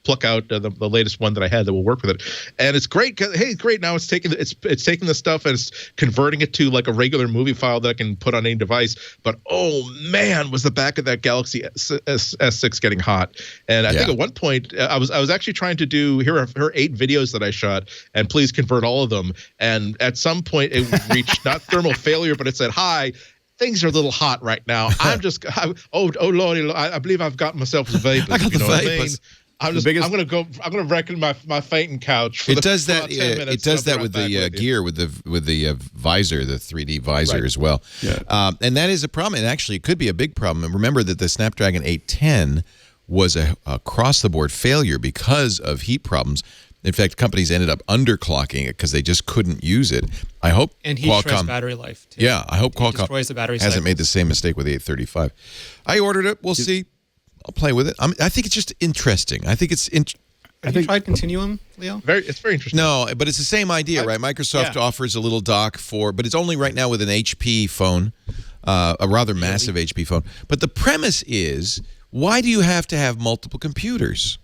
pluck out the latest one that I had that will work with it. And it's great. Hey, great! Now it's taking the stuff and it's converting it to like a regular movie file that I can put on any device. But oh man, was the back of that Galaxy S6 getting hot? And I think at one point I was actually trying to do here are 8 videos that I shot, and please convert all of them. And at some point it reached not thermal failure, but it said, "Hi, things are a little hot right now. Oh Lordy, I believe I've got myself some vapors." I got the vapors. I'm gonna reckon my fainting couch. It does that. It does that with the Gear, with the visor, the 3D visor as well. Yeah. And that is a problem. And actually, it could be a big problem. And remember that the Snapdragon 810 was a across-the-board failure because of heat problems. In fact, companies ended up underclocking it because they just couldn't use it. I hope And heat Qualcomm stress battery life, too. Yeah, I hope Qualcomm destroys the battery hasn't cycles. made the same mistake with the 835. I ordered it. We'll see. I'll play with it. I think it's just interesting. I think it's Have you tried Continuum, Leo? It's very interesting. No, but it's the same idea, right? Microsoft offers a little dock but it's only right now with an HP phone, a rather massive HP phone. But the premise is, why do you have to have multiple computers?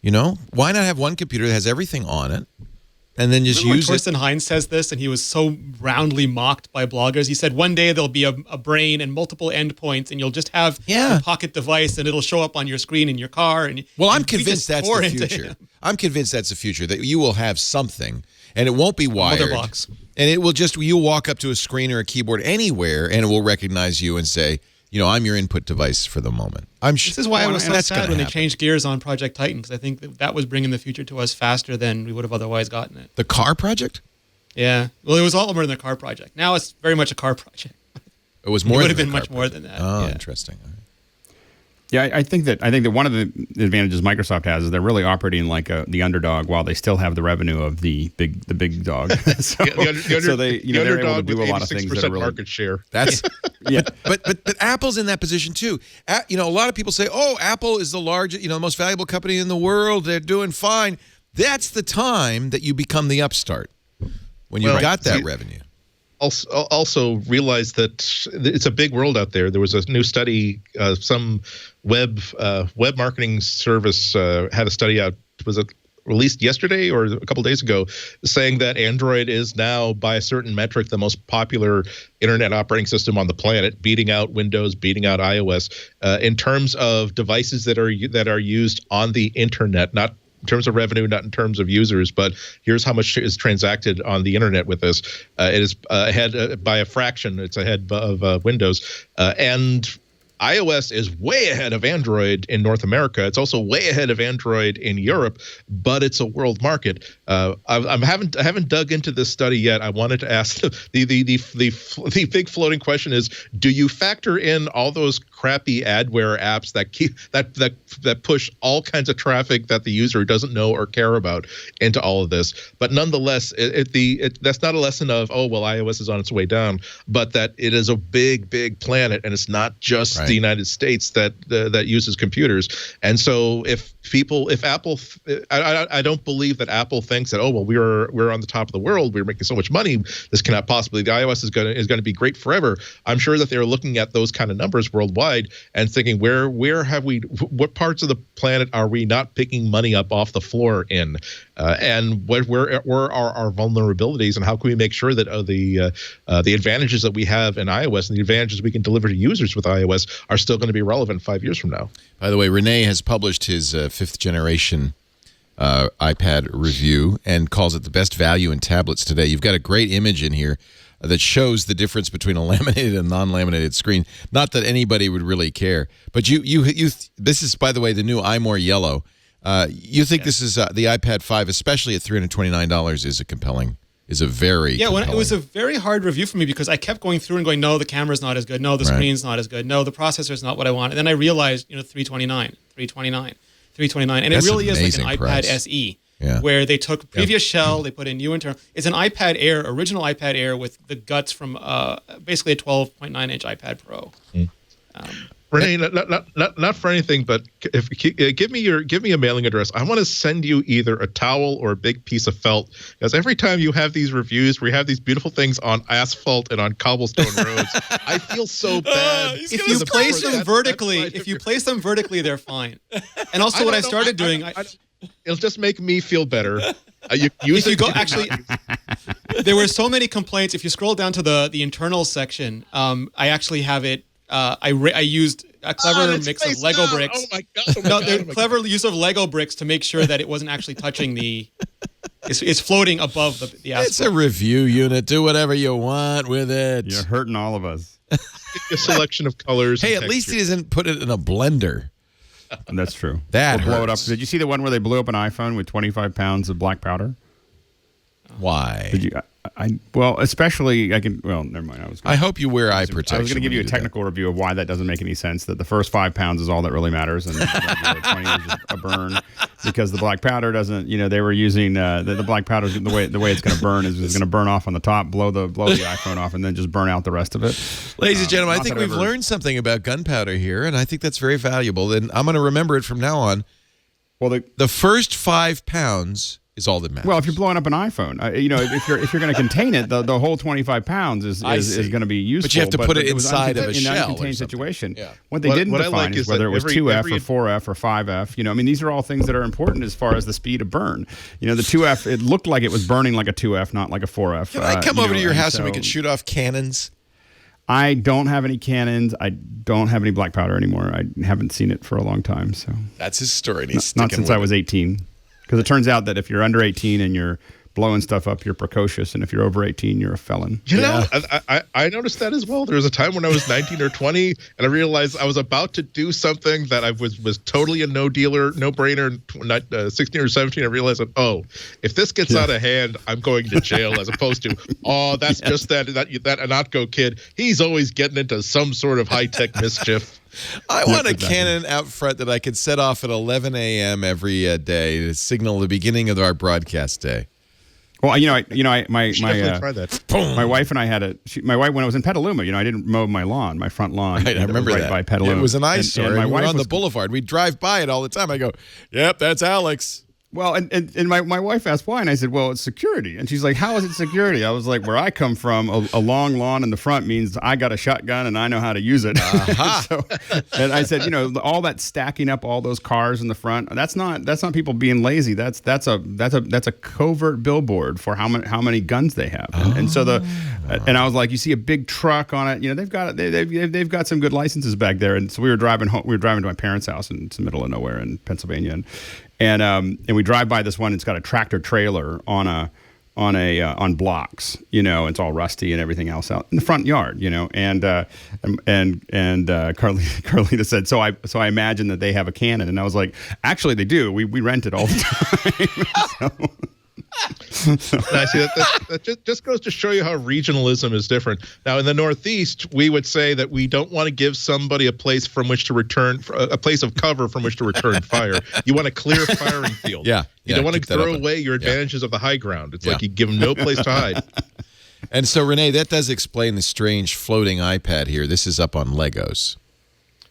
You know, why not have one computer that has everything on it, and then just use Torsten it? Hines says this, and he was so roundly mocked by bloggers. He said one day there'll be a brain and multiple endpoints, and you'll just have a pocket device, and it'll show up on your screen in your car. And I'm we convinced just that's pour the into future. him. I'm convinced that's the future, that you will have something, and it won't be wired. Mother box. And it will you'll walk up to a screen or a keyboard anywhere, and it will recognize you and say, you know, I'm your input device for the moment. This is why I was so that's sad gonna when they happen. changed gears on Project Titan, because I think that was bringing the future to us faster than we would have otherwise gotten it. The car project? Yeah. Well, it was all more than a car project. Now it's very much a car project. It was more. It would than have been the car much more than that. Oh, yeah. interesting. Yeah, I think that one of the advantages Microsoft has is they're really operating like the underdog while they still have the revenue of the big dog. So they're able to do a lot of things that are really market share. That's yeah. But Apple's in that position too. You know, a lot of people say, "Oh, Apple is the largest, the most valuable company in the world. They're doing fine." That's the time that you become the upstart, when you've got that revenue. Also realize that it's a big world out there. There was a new study, some web marketing service had a study out. Was it released yesterday or a couple days ago, saying that Android is now, by a certain metric, the most popular internet operating system on the planet, beating out Windows, beating out iOS, in terms of devices that are used on the internet, not in terms of revenue, not in terms of users, but here's how much is transacted on the internet with this. It is ahead by a fraction. It's ahead of Windows. And iOS is way ahead of Android in North America. It's also way ahead of Android in Europe, but it's a world market. I haven't dug into this study yet. I wanted to ask the big floating question is: do you factor in all those crappy adware apps that push all kinds of traffic that the user doesn't know or care about into all of this? But nonetheless, that's not a lesson of, oh well, iOS is on its way down, but that it is a big planet, and it's not just the United States that uses computers. And so if Apple, I don't believe that Apple thinks that, oh well, we're on the top of the world, we're making so much money, this cannot possibly, the iOS is going to be great forever. I'm sure that they're looking at those kind of numbers worldwide and thinking, what parts of the planet are we not picking money up off the floor in, and where are our vulnerabilities, and how can we make sure that the advantages that we have in iOS and the advantages we can deliver to users with iOS are still going to be relevant 5 years from now. By the way, Rene has published his 5th generation iPad review and calls it the best value in tablets today. You've got a great image in here that shows the difference between a laminated and non-laminated screen. Not that anybody would really care, but you this is, by the way, the new iMore Yellow. You think this is the iPad 5, especially at $329, is a very it was a very hard review for me because I kept going through and going, no, the camera's not as good, no, the screen's not as good, no, the processor's not what I want. And then I realized, $329, and That's it really is like an amazing iPad price. SE. Yeah. Where they took previous shell, they put in new internal. It's an iPad Air, original iPad Air with the guts from basically a 12.9-inch iPad Pro. Rene, not for anything, but if give me a mailing address. I want to send you either a towel or a big piece of felt, because every time you have these reviews where you have these beautiful things on asphalt and on cobblestone roads, I feel so bad. If you place them vertically, they're fine. And also, what I started doing. It'll just make me feel better. There were so many complaints. If you scroll down to the internal section, I actually have it. I used a clever mix of Lego bricks. Oh my god! Clever use of Lego bricks to make sure that it wasn't actually touching the. It's floating above the asphalt. It's a review unit. Do whatever you want with it. You're hurting all of us. A selection of colors. Hey, at least he doesn't put it in a blender. That's true. That Or blow it up. hurts. Did you see the one where they blew up an iPhone with 25 pounds of black powder? Why? Did you? Well, especially never mind. I hope you wear eye protection. I was going to give when you a do that. technical review of why that doesn't make any sense. That the first 5 pounds is all that really matters, and the other 20 is just a burn because the black powder doesn't. They were using the black powder. The way it's going to burn is it's going to burn off on the top, blow the iPhone off, and then just burn out the rest of it. Ladies and gentlemen, I not think that we've ever- learned something about gunpowder here, and I think that's very valuable. And I'm going to remember it from now on. Well, The first 5 pounds is all that matters. Well, if you're blowing up an iPhone, if you're going to contain it, the whole 25 pounds is going to be useful. But you have to put it it was inside of a in shell an or uncontained something. situation. Yeah. What they didn't what I define like is is whether that it was every- 2F every- or 4F or 5F. These are all things that are important as far as the speed of burn. The 2F, it looked like it was burning like a 2F, not like a 4F. Can I come over to your house and we so can shoot off cannons? I don't have any cannons. I don't have any black powder anymore. I haven't seen it for a long time. So That's his story. And he's not sticking since with I was 18. Because it turns out that if you're under 18 and you're blowing stuff up, you're precocious, and if you're over 18, you're a felon. You know, I noticed that as well. There was a time when I was 19 or 20, and I realized I was about to do something that I was totally a no-brainer. 16 or 17, I realized that, if this gets out of hand, I'm going to jail, as opposed to, that's just that Anatco kid. He's always getting into some sort of high-tech mischief. I want a cannon out front that I could set off at 11 a.m. every day to signal the beginning of our broadcast day. Well, my Definitely try that. my wife and I had my wife when I was in Petaluma. I didn't mow my lawn, my front lawn. Right, I remember right that. by Petaluma. It was an eyesore. And my We were wife on was the boulevard. We'd drive by it all the time. I go, "Yep, that's Alex." Well, and my wife asked why, and I said, well, it's security. And she's like, how is it security? I was like, where I come from, a long lawn in the front means I got a shotgun and I know how to use it. And I said, all that stacking up all those cars in the front, that's not people being lazy. That's a covert billboard for how many guns they have. And so and I was like, you see a big truck on it. They've got some good licenses back there. And so we were driving home. We were driving to my parents' house in the middle of nowhere in Pennsylvania, and we drive by this one. It's got a tractor trailer on blocks, it's all rusty and everything else out in the front yard, and Carlita said, so I imagine that they have a cannon, and I was like, actually they do. We rent it all the time. I see that just goes to show you how regionalism is different. Now, in the Northeast, we would say that we don't want to give somebody a place from which to return, a place of cover from which to return fire. You want a clear firing field. Yeah, you don't want to keep that throw open. away your advantages of the high ground. It's like you give them no place to hide. And so, Rene, that does explain the strange floating iPad here. This is up on Legos.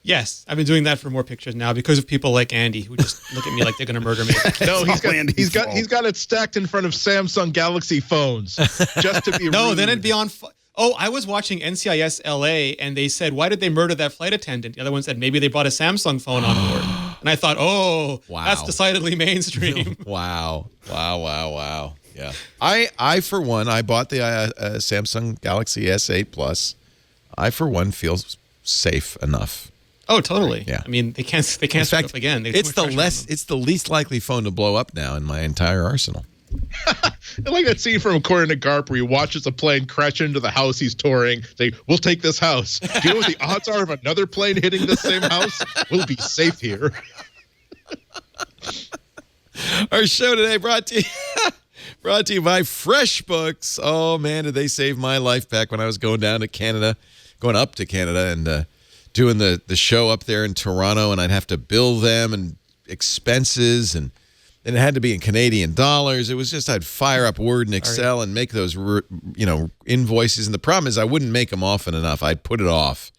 Yes, I've been doing that for more pictures now because of people like Andy who just look at me like they're going to murder me. No, he's got it stacked in front of Samsung Galaxy phones just to be No, rude. then it'd be on. I was watching NCIS LA and they said, why did they murder that flight attendant? The other one said, maybe they brought a Samsung phone on board. And I thought, Wow. that's decidedly mainstream. Wow. Yeah. I for one, I bought the Samsung Galaxy S8 Plus. I for one feel safe enough. Oh, totally. Yeah. I mean, they can't In screw fact, up again. They it's put pressure on them. it's the least likely phone to blow up now in my entire arsenal. I like that scene from According to Garp where he watches a plane crash into the house he's touring. Say, we'll take this house. Do you know what the odds are of another plane hitting the same house? We'll be safe here. Our show today brought to you by FreshBooks. Oh man, did they save my life back when I was going up to Canada, and doing the show up there in Toronto, and I'd have to bill them and expenses, and it had to be in Canadian dollars. It was just I'd fire up Word and Excel and make those invoices, and the problem is I wouldn't make them often enough. I'd put it off,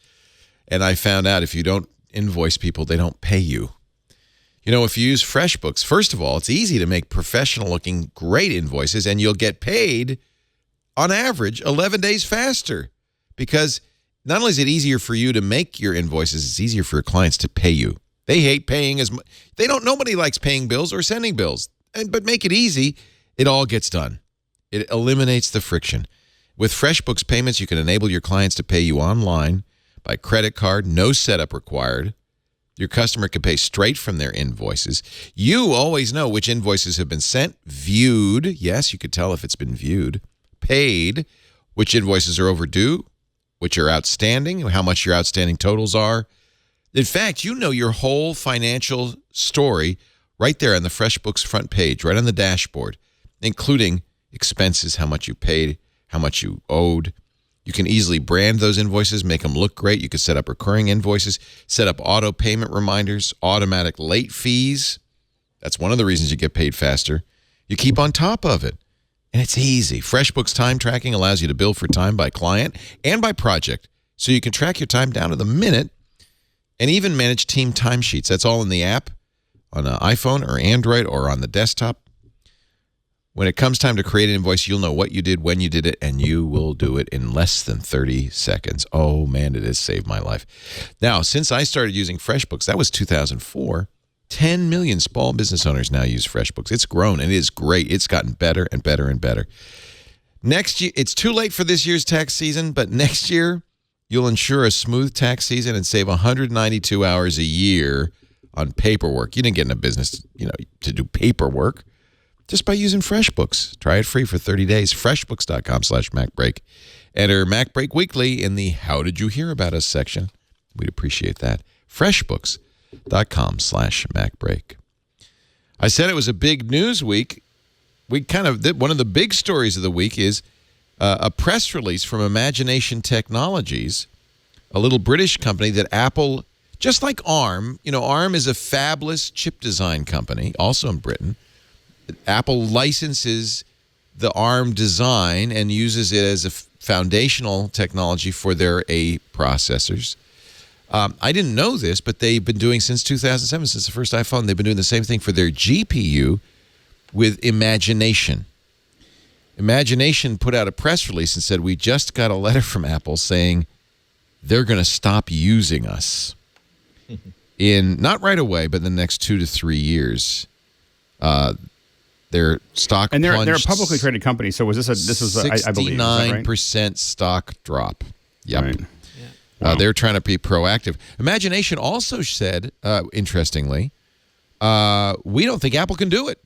and I found out if you don't invoice people, they don't pay you. If you use FreshBooks, first of all, it's easy to make professional-looking, great invoices, and you'll get paid, on average, 11 days faster. Because not only is it easier for you to make your invoices, it's easier for your clients to pay you. They hate paying as much. Nobody likes paying bills or sending bills. But make it easy, it all gets done. It eliminates the friction. With FreshBooks payments, you can enable your clients to pay you online by credit card, no setup required. Your customer can pay straight from their invoices. You always know which invoices have been sent, viewed. Yes, you could tell if it's been viewed. Paid, which invoices are overdue, which are outstanding, how much your outstanding totals are. In fact, you know your whole financial story right there on the FreshBooks front page, right on the dashboard, including expenses, how much you paid, how much you owed. You can easily brand those invoices, make them look great. You can set up recurring invoices, set up auto payment reminders, automatic late fees. That's one of the reasons you get paid faster. You keep on top of it, and it's easy. FreshBooks time tracking allows you to bill for time by client and by project, so you can track your time down to the minute and even manage team timesheets. That's all in the app on an iPhone or Android or on the desktop. When it comes time to create an invoice, you'll know what you did, when you did it, and you will do it in less than 30 seconds. Oh, man, it has saved my life. Now, since I started using FreshBooks, that was 2004, 10 million small business owners now use FreshBooks. It's grown, and it is great. It's gotten better and better and better. Next year, it's too late for this year's tax season, but next year, you'll ensure a smooth tax season and save 192 hours a year on paperwork. You didn't get in a business, to do paperwork. Just by using FreshBooks. Try it free for 30 days. FreshBooks.com/MacBreak. Enter MacBreak Weekly in the How Did You Hear About Us section. We'd appreciate that. FreshBooks.com/MacBreak. I said it was a big news week. One of the big stories of the week is a press release from Imagination Technologies, a little British company that Apple, just like ARM, ARM is a fabless chip design company, also in Britain. Apple licenses the ARM design and uses it as a foundational technology for their A processors. I didn't know this, but they've been doing since 2007, since the first iPhone, they've been doing the same thing for their GPU with Imagination. Imagination put out a press release and said, we just got a letter from Apple saying they're going to stop using us in, not right away, but the next 2 to 3 years. Their stock and they're a plunged publicly traded company. So was this I believe, is that right? 69% stock drop. Yep. Right. Wow. They're trying to be proactive. Imagination also said, interestingly, we don't think Apple can do it.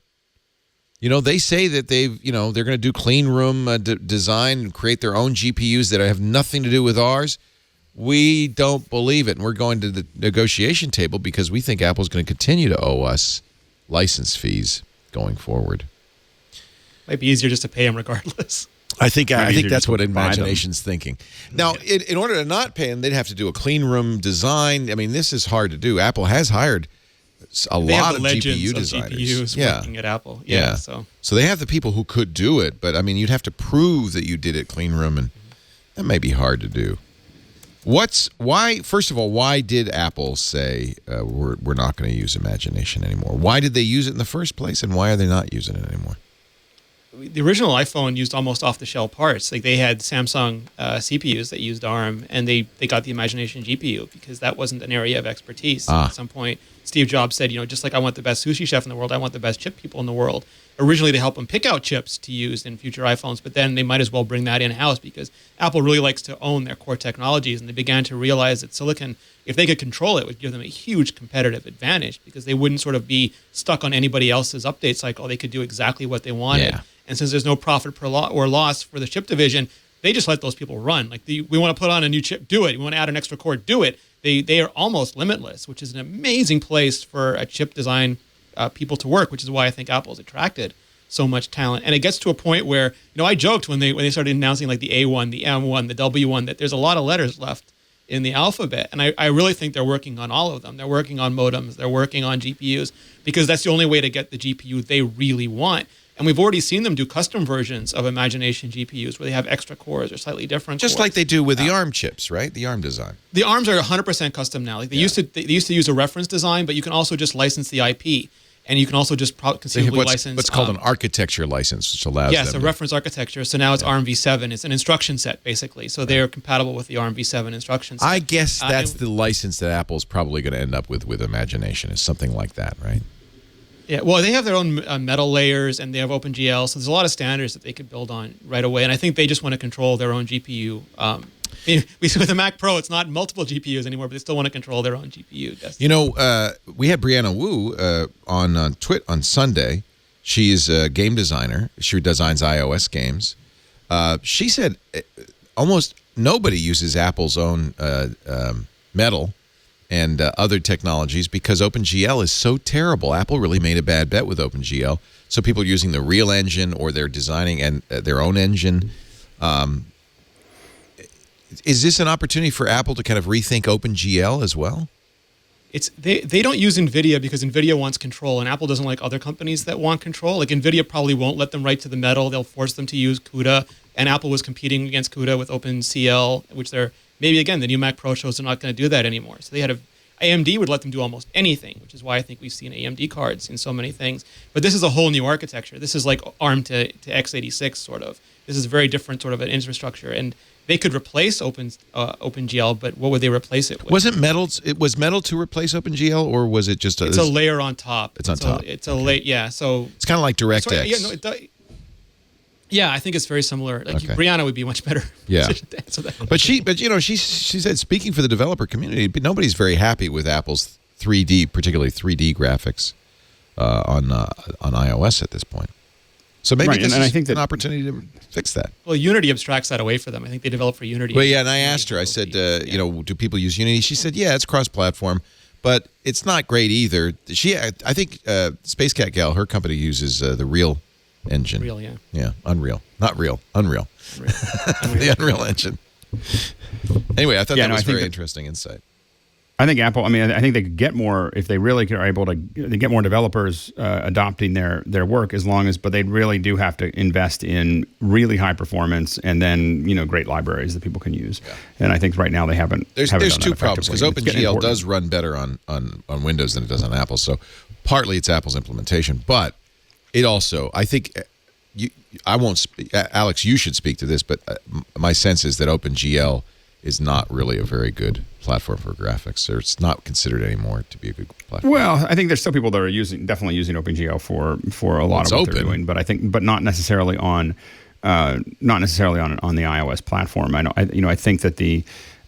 They say that they're going to do clean room design and create their own GPUs that have nothing to do with ours. We don't believe it, and we're going to the negotiation table because we think Apple's going to continue to owe us license fees going forward. Might be easier just to pay them regardless. I think that's what buy them. Imagination's thinking. Now, in order to not pay them, they'd have to do a clean room design. I mean, this is hard to do. Apple has hired a lot of GPU designers. GPUs working at Apple. Yeah. So they have the people who could do it, but I mean, you'd have to prove that you did it clean room, and that may be hard to do. Why? First of all, why did Apple say we're not going to use imagination anymore? Why did they use it in the first place, and why are they not using it anymore? The original iPhone used almost off-the-shelf parts. Like they had Samsung CPUs that used ARM, and they got the Imagination GPU because that wasn't an area of expertise. At some point, Steve Jobs said, just like I want the best sushi chef in the world, I want the best chip people in the world. Originally to help them pick out chips to use in future iPhones, but then they might as well bring that in-house because Apple really likes to own their core technologies, and they began to realize that silicon, if they could control it, would give them a huge competitive advantage because they wouldn't sort of be stuck on anybody else's update cycle. They could do exactly what they wanted. Yeah. And since there's no profit or loss for the chip division, they just let those people run. Like we want to put on a new chip, do it. We want to add an extra core, do it. They are almost limitless, which is an amazing place for a chip design people to work, which is why I think Apple's attracted so much talent. And it gets to a point where, I joked when they started announcing like the A1, the M1, the W1, that there's a lot of letters left in the alphabet. And I really think they're working on all of them. They're working on modems. They're working on GPUs because that's the only way to get the GPU they really want. And we've already seen them do custom versions of Imagination GPUs where they have extra cores or slightly different Just cores. like they do with the ARM chips, right? The ARM design. The ARMs are 100% custom now. Like they used to use a reference design, but you can also just license the IP. And you can also just conceivably license what's called an architecture license, which allows yes, them a reference architecture. So now it's ARM v7. It's an instruction set, basically. So they're compatible with the ARM v7 instruction set. I guess that's the license that Apple's probably going to end up with Imagination, is something like that, right? Yeah, well, they have their own metal layers, and they have OpenGL, so there's a lot of standards that they could build on right away. And I think they just want to control their own GPU. We see with the Mac Pro, it's not multiple GPUs anymore, but they still want to control their own GPU. We had Brianna Wu on Twit on Sunday. She's a game designer. She designs iOS games. She said almost nobody uses Apple's own Metal and other technologies because OpenGL is so terrible. Apple really made a bad bet with OpenGL. So people are using the real engine or they're designing their own engine. Is this an opportunity for Apple to kind of rethink OpenGL as well? They don't use NVIDIA because NVIDIA wants control, and Apple doesn't like other companies that want control. Like NVIDIA probably won't let them write to the Metal. They'll force them to use CUDA, and Apple was competing against CUDA with OpenCL, which they're maybe again the new Mac Pro shows they're not going to do that anymore. So they had AMD would let them do almost anything, which is why I think we've seen AMD cards in so many things. But this is a whole new architecture. This is like ARM to x86 sort of. This is a very different sort of an infrastructure, and they could replace OpenGL, but what would they replace it with? Was Metal to replace OpenGL, or was it just it's a layer on top? It's on top. It's a layer, yeah. So it's kind of like DirectX. Yeah, I think it's very similar. Like Okay. Brianna would be much better. Yeah, to answer that. but she said, speaking for the developer community, but nobody's very happy with Apple's 3D, particularly 3D graphics on iOS at this point. So maybe this is an opportunity to fix that. Well, Unity abstracts that away for them. I think they develop for Unity. Well, yeah, and I asked her. I said, do people use Unity? She said, yeah, it's cross-platform, but it's not great either. I think Space Cat Gal, her company uses the Real engine. Real, yeah. Yeah, Unreal. Not Real. Unreal. The Unreal engine. Anyway, I thought that was very interesting insight. I think Apple, I think they could get more if they really are able to get more developers adopting their work but they really do have to invest in really high performance and then, great libraries that people can use. Yeah. And I think right now they haven't. There's two problems because OpenGL does run better on Windows than it does on Apple. So partly it's Apple's implementation, but it also, I think, I won't speak, Alex, you should speak to this, but my sense is that OpenGL is not really a very good platform for graphics, or it's not considered anymore to be a good platform. Well, I think there's still people that are definitely using OpenGL for a lot of what they're doing, but not necessarily on the iOS platform. I think that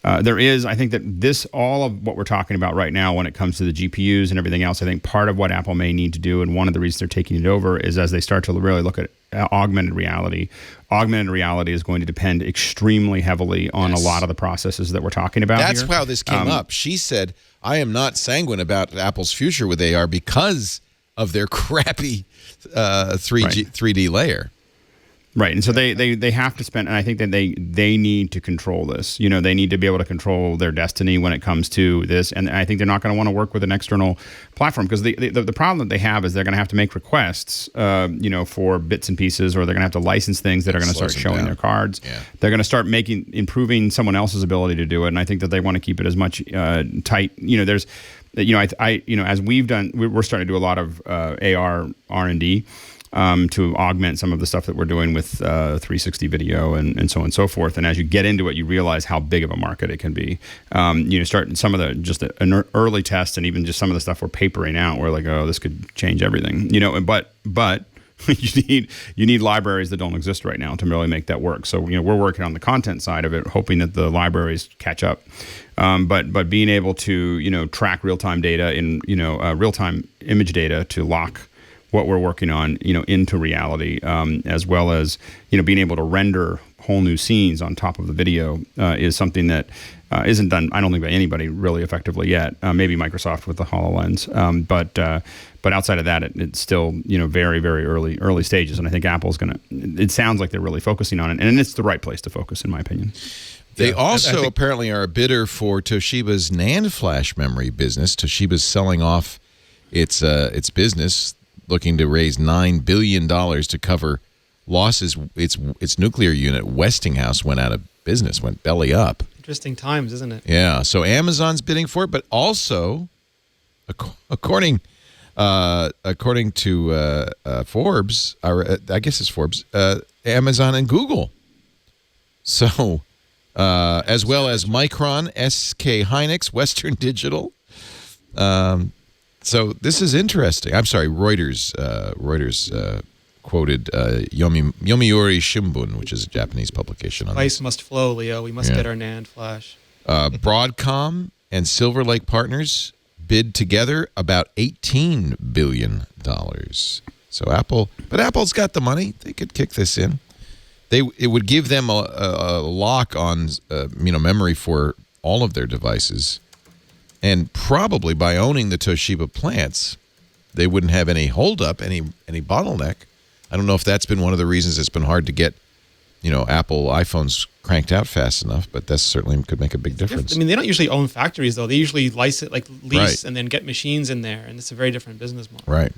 I think that this, all of what we're talking about right now when it comes to the GPUs and everything else, I think part of what Apple may need to do, and one of the reasons they're taking it over, is as they start to really look at augmented reality. Augmented reality is going to depend extremely heavily on a lot of the processes that we're talking about. That's here. how this came up. She said, I am not sanguine about Apple's future with AR because of their crappy 3D layer. Right, and so they have to spend, and I think that they need to control this. They need to be able to control their destiny when it comes to this, and I think they're not going to want to work with an external platform because the problem that they have is they're going to have to make requests, for bits and pieces, or they're going to have to license things that are going to start showing their cards. Yeah. They're going to start improving someone else's ability to do it, and I think that they want to keep it as much tight. There's, as we've done, we're starting to do a lot of AR R&D. To augment some of the stuff that we're doing with 360 video and so on and so forth. And as you get into it, you realize how big of a market it can be. Start some of the just an early test, and even just some of the stuff we're papering out. We're like, oh, this could change everything. But you need libraries that don't exist right now to really make that work. So we're working on the content side of it, hoping that the libraries catch up. But being able to track real time data in real time image data to lock what we're working on, into reality, as well as, being able to render whole new scenes on top of the video is something that isn't done, I don't think, by anybody really effectively yet. Maybe Microsoft with the HoloLens, but outside of that, it's still very, very early stages. And I think Apple's it sounds like they're really focusing on it, and it's the right place to focus, in my opinion. They also apparently are a bidder for Toshiba's NAND flash memory business. Toshiba's selling off its business, looking to raise $9 billion to cover losses. Its nuclear unit, Westinghouse, went out of business, went belly up. Interesting times, isn't it? Yeah. So Amazon's bidding for it, but also, according to Forbes, I guess it's Forbes, Amazon and Google. So, as well as Micron, SK Hynix, Western Digital. So this is interesting. I'm sorry, Reuters quoted Yomiuri Shimbun, which is a Japanese publication. Price must flow, Leo. We must get our NAND flash. Broadcom and Silver Lake Partners bid together about $18 billion. So Apple's got the money. They could kick this in. It would give them a lock on memory for all of their devices. And probably by owning the Toshiba plants, they wouldn't have any holdup, any bottleneck. I don't know if that's been one of the reasons it's been hard to get, Apple iPhones cranked out fast enough, but that certainly could make a big difference. I mean, they don't usually own factories, though. They usually lease and then get machines in there, and it's a very different business model. Right.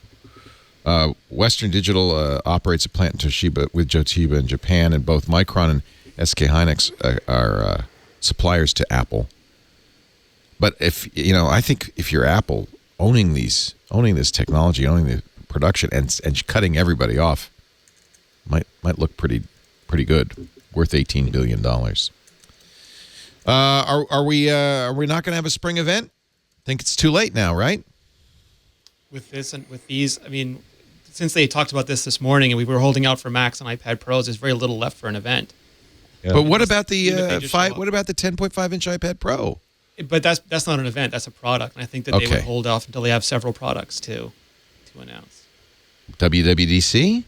Western Digital operates a plant in Toshiba with Toshiba in Japan, and both Micron and SK Hynix are suppliers to Apple. But I think if you're Apple, owning this technology, owning the production, and cutting everybody off, might look pretty good. Worth $18 billion. Are we not going to have a spring event? I think it's too late now, right? With this and with these, I mean, since they talked about this morning, and we were holding out for Macs and iPad Pros, there's very little left for an event. Yeah. But what about the 10.5-inch iPad Pro? But that's not an event. That's a product, and I think that they would hold off until they have several products to announce. WWDC?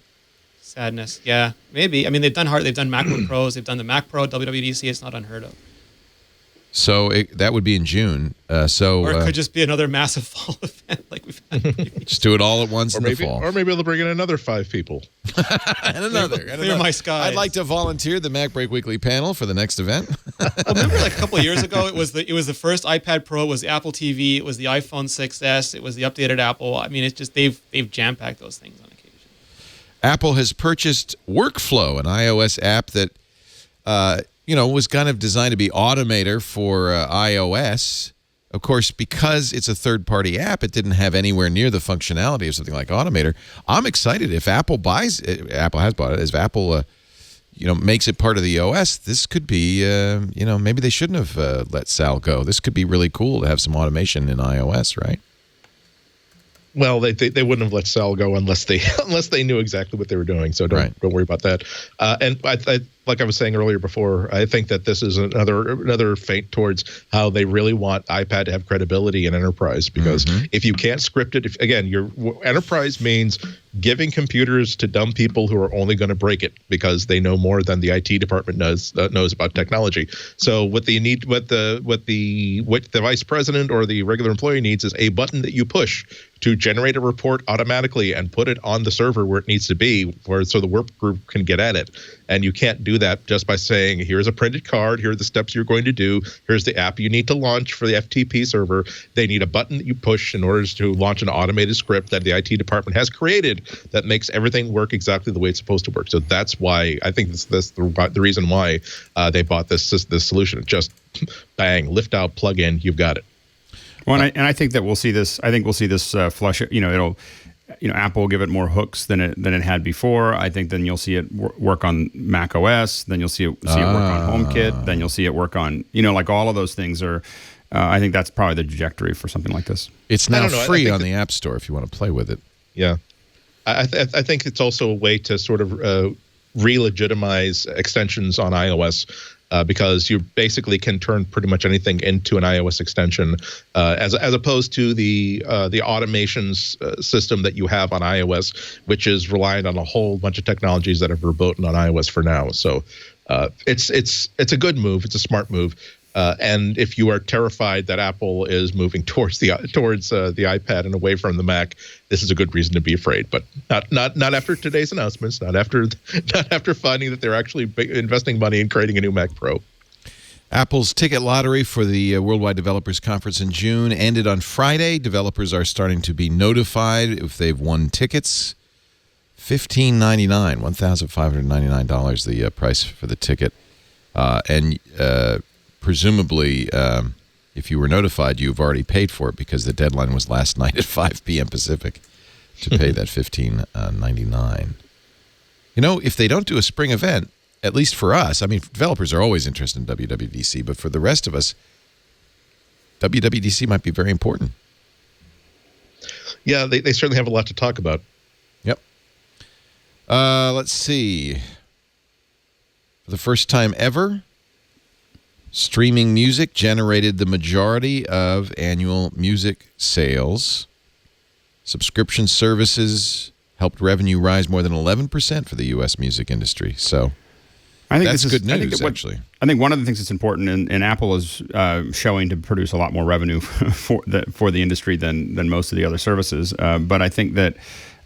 Sadness. Yeah, maybe. I mean, they've done MacBook Pros. They've done the Mac Pro. WWDC. It's not unheard of. So that would be in June. Or it could just be another massive fall event like we've had previously. Just do it all at once in the fall. Or maybe they'll bring in another 5 people. and another. Clear my skies. I'd like to volunteer the MacBreak Weekly panel for the next event. Well, remember, like a couple of years ago, it was the first iPad Pro, it was the Apple TV, it was the iPhone 6s, it was the updated Apple. I mean, it's just they've jam-packed those things on occasion. Apple has purchased Workflow, an iOS app that was kind of designed to be Automator for iOS. Of course, because it's a third-party app, it didn't have anywhere near the functionality of something like Automator. I'm excited if Apple buys it. Apple has bought it. If Apple, makes it part of the OS, this could be, maybe they shouldn't have let Sal go. This could be really cool to have some automation in iOS, right? Well, they wouldn't have let Sal go unless they knew exactly what they were doing. So don't worry about that. And like I was saying earlier before, I think that this is another feint towards how they really want iPad to have credibility in enterprise. Because if you can't script it, your enterprise means giving computers to dumb people who are only going to break it because they know more than the IT department knows about technology. So what the vice president or the regular employee needs is a button that you push to generate a report automatically and put it on the server where it needs to be, so the work group can get at it. And you can't do that just by saying, here's a printed card, here are the steps you're going to do, here's the app you need to launch for the FTP server. They need a button that you push in order to launch an automated script that the IT department has created that makes everything work exactly the way it's supposed to work. So that's why I think this the reason why they bought this solution. Just bang, lift out, plug in, you've got it. Well, and I think that we'll see this. I think we'll see this flush. Apple will give it more hooks than it had before. I think then you'll see it work on Mac OS. Then you'll see it work on HomeKit. Then you'll see it work on like all of those things are. I think that's probably the trajectory for something like this. It's now free on the App Store if you want to play with it. Yeah, I think it's also a way to sort of re-legitimize extensions on iOS. Because you basically can turn pretty much anything into an iOS extension, as opposed to the automations system that you have on iOS, which is reliant on a whole bunch of technologies that are verboten on iOS for now. So it's a good move. It's a smart move. And if you are terrified that Apple is moving towards the iPad and away from the Mac, this is a good reason to be afraid. But not after today's announcements. Not after finding that they're actually investing money in creating a new Mac Pro. Apple's ticket lottery for the Worldwide Developers Conference in June ended on Friday. Developers are starting to be notified if they've won tickets. $1,599, $1,599, the price for the ticket, and presumably, if you were notified, you've already paid for it because the deadline was last night at 5 p.m. Pacific to pay that $15.99. If they don't do a spring event, at least for us, I mean, developers are always interested in WWDC, but for the rest of us, WWDC might be very important. Yeah, they certainly have a lot to talk about. Yep. Let's see. For the first time ever, streaming music generated the majority of annual music sales. Subscription services helped revenue rise more than 11% for the U.S. music industry. So I think that's this is good news, actually. I think one of the things that's important, and Apple is showing to produce a lot more revenue for the industry than most of the other services. But I think that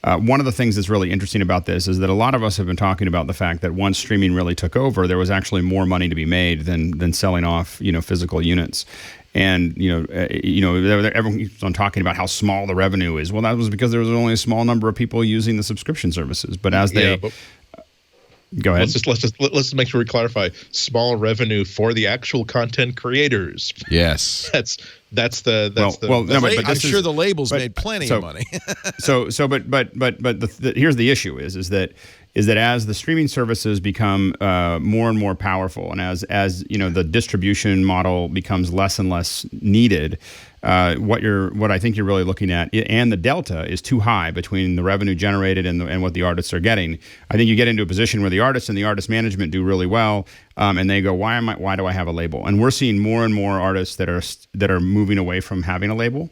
one of the things that's really interesting about this is that a lot of us have been talking about the fact that once streaming really took over, there was actually more money to be made than selling off, physical units. And everyone keeps on talking about how small the revenue is. Well, that was because there was only a small number of people using the subscription services. But as they go ahead, let's make sure we clarify: small revenue for the actual content creators. Yes, That's the I'm sure the labels made plenty of money. But here's the issue is that as the streaming services become more and more powerful, and as the distribution model becomes less and less needed, what I think you're really looking at, and the delta is too high between the revenue generated and what the artists are getting. I think you get into a position where the artists and the artist management do really well, and they go, why do I have a label? And we're seeing more and more artists that are moving away from having a label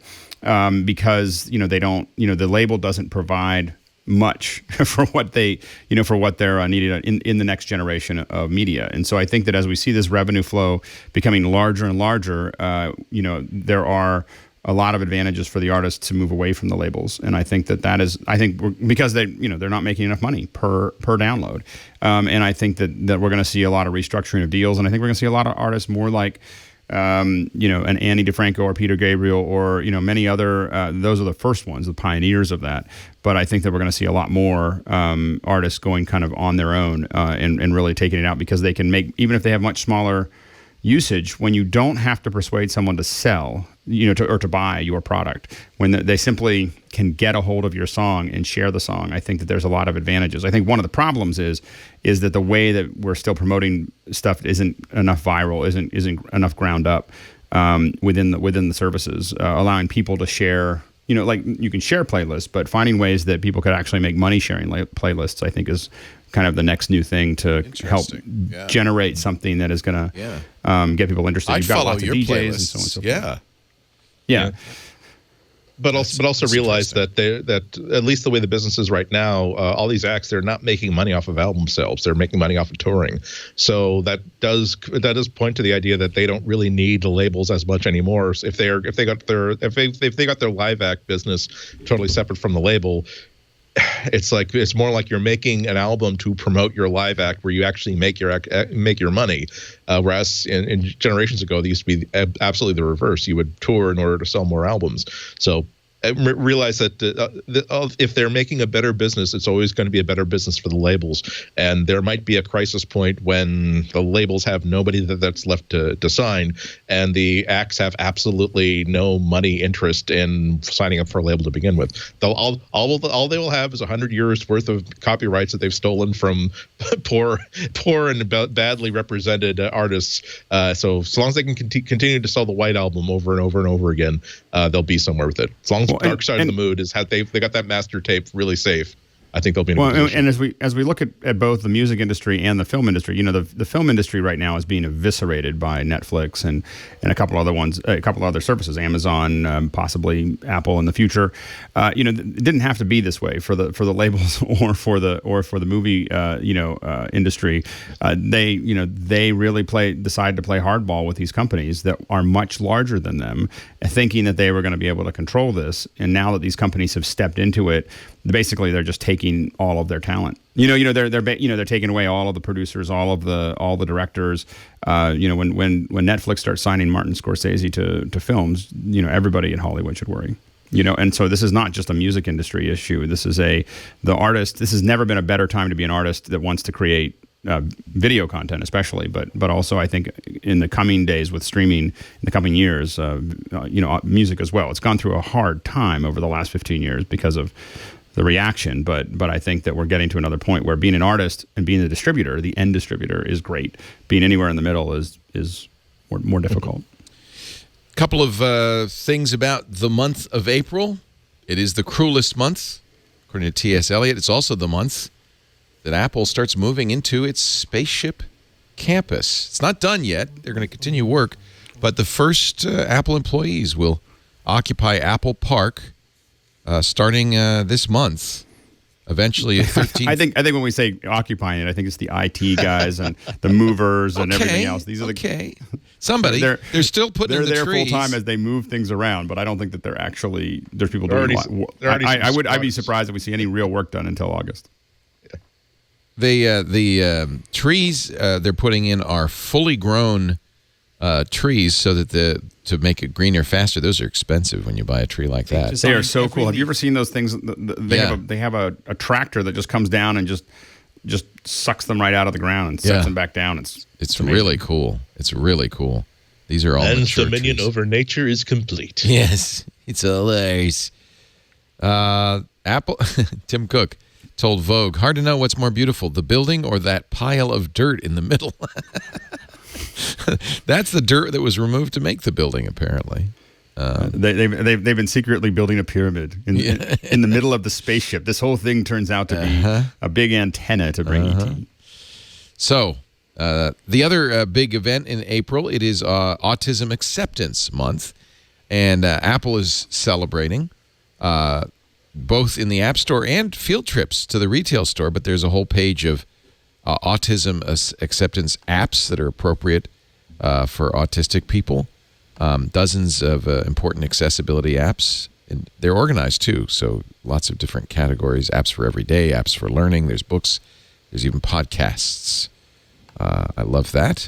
because they don't, the label doesn't provide much for what they're needed in the next generation of media. And so I think that as we see this revenue flow becoming larger and larger, there are a lot of advantages for the artists to move away from the labels. And I think because they're not making enough money per download. And I think that we're going to see a lot of restructuring of deals. And I think we're going to see a lot of artists more like an Annie DeFranco or Peter Gabriel or many other. Those are the first ones, the pioneers of that. But I think that we're going to see a lot more artists going kind of on their own and really taking it out because they can make, even if they have much smaller usage, when you don't have to persuade someone to sell, or to buy your product, when they simply can get a hold of your song and share the song, I think that there's a lot of advantages. I think one of the problems is that the way that we're still promoting stuff isn't enough viral, isn't enough ground up within the services, allowing people to share like you can share playlists, but finding ways that people could actually make money sharing playlists, I think, is kind of the next new thing to help generate something that is going to get people interested. I'd You've got follow lots of your DJs playlists. and so on and so forth. Yeah. But also realize that at least the way the business is right now, all these acts, they're not making money off of album sales. They're making money off of touring. So that does point to the idea that they don't really need the labels as much anymore. If they got their live act business totally separate from the label, it's more like you're making an album to promote your live act where you actually make your money. Whereas in generations ago, they used to be absolutely the reverse. You would tour in order to sell more albums. So realize that if they're making a better business, it's always going to be a better business for the labels. And there might be a crisis point when the labels have nobody that's left to sign, and the acts have absolutely no money interest in signing up for a label to begin with. All they will have is 100 years worth of copyrights that they've stolen from poor and badly represented artists. So as long as they can continue to sell the White Album over and over and over again, they'll be somewhere with it. As long as Dark Side of the Mood is how they got that master tape really safe, I think they'll be in a good position. And as we look at both the music industry and the film industry, the film industry right now is being eviscerated by Netflix and a couple other services, Amazon, possibly Apple in the future. It didn't have to be this way for the labels or for the movie industry. They really decided to play hardball with these companies that are much larger than them, thinking that they were going to be able to control this. And now that these companies have stepped into it, basically they're just taking all of their talent. They're taking away all of the producers, all the directors. When Netflix starts signing Martin Scorsese to films, everybody in Hollywood should worry. And so this is not just a music industry issue. This is the artist. This has never been a better time to be an artist that wants to create video content, especially, but also I think in the coming days with streaming, in the coming years, music as well. It's gone through a hard time over the last 15 years because of the reaction, but I think that we're getting to another point where being an artist and being the distributor, the end distributor, is great. Being anywhere in the middle is more difficult. A couple of things about the month of April. It is the cruelest month, according to T.S. Eliot. It's also the month that Apple starts moving into its spaceship campus. It's not done yet. They're going to continue work, but the first Apple employees will occupy Apple Park starting this month. Eventually, I think when we say occupying it, I think it's the IT guys and the movers and everything else. These are somebody. They're still putting in the there trees. full time as they move things around, but I don't think that they're actually there's people There doing I'd be surprised if we see any real work done until August. The trees they're putting in are fully grown trees, so that to make it greener faster. Those are expensive when you buy a tree like that. They are so cool. Have you ever seen those things? They have a tractor that just comes down and just sucks them right out of the ground and sets them back down. It's really cool. It's really cool. These are all Man's mature dominion trees. over nature is complete. Yes, it's all theirs. Apple. Tim Cook told Vogue, "Hard to know what's more beautiful, the building or that pile of dirt in the middle." That's the dirt that was removed to make the building, apparently. They've been secretly building a pyramid in the middle of the spaceship. This whole thing turns out to be a big antenna to bring ET. So the other big event in April, it is Autism Acceptance Month, and Apple is celebrating both in the App Store and field trips to the retail store. But there's a whole page of autism acceptance apps that are appropriate for autistic people. Dozens of important accessibility apps. And they're organized too, so lots of different categories. Apps for every day, apps for learning. There's books. There's even podcasts. I love that.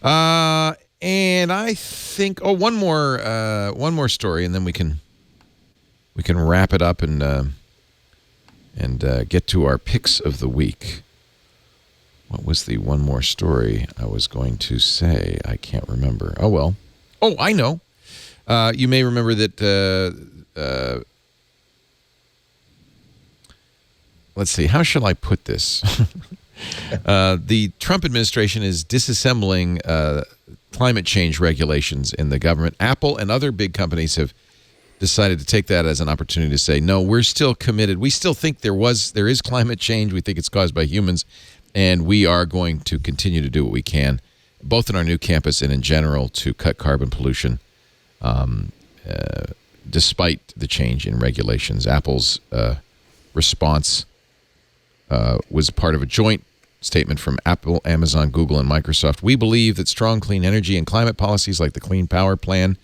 And I think one more story, and then we can wrap it up and get to our picks of the week. What was the one more story I was going to say? I can't remember. Oh, well. Oh, I know. You may remember that, let's see, how shall I put this? The Trump administration is disassembling climate change regulations in the government. Apple and other big companies have decided to take that as an opportunity to say, no, we're still committed. We still think there is climate change. We think it's caused by humans, and we are going to continue to do what we can, both in our new campus and in general, to cut carbon pollution, despite the change in regulations. Apple's response was part of a joint statement from Apple, Amazon, Google, and Microsoft. We believe that strong clean energy and climate policies like the Clean Power Plan,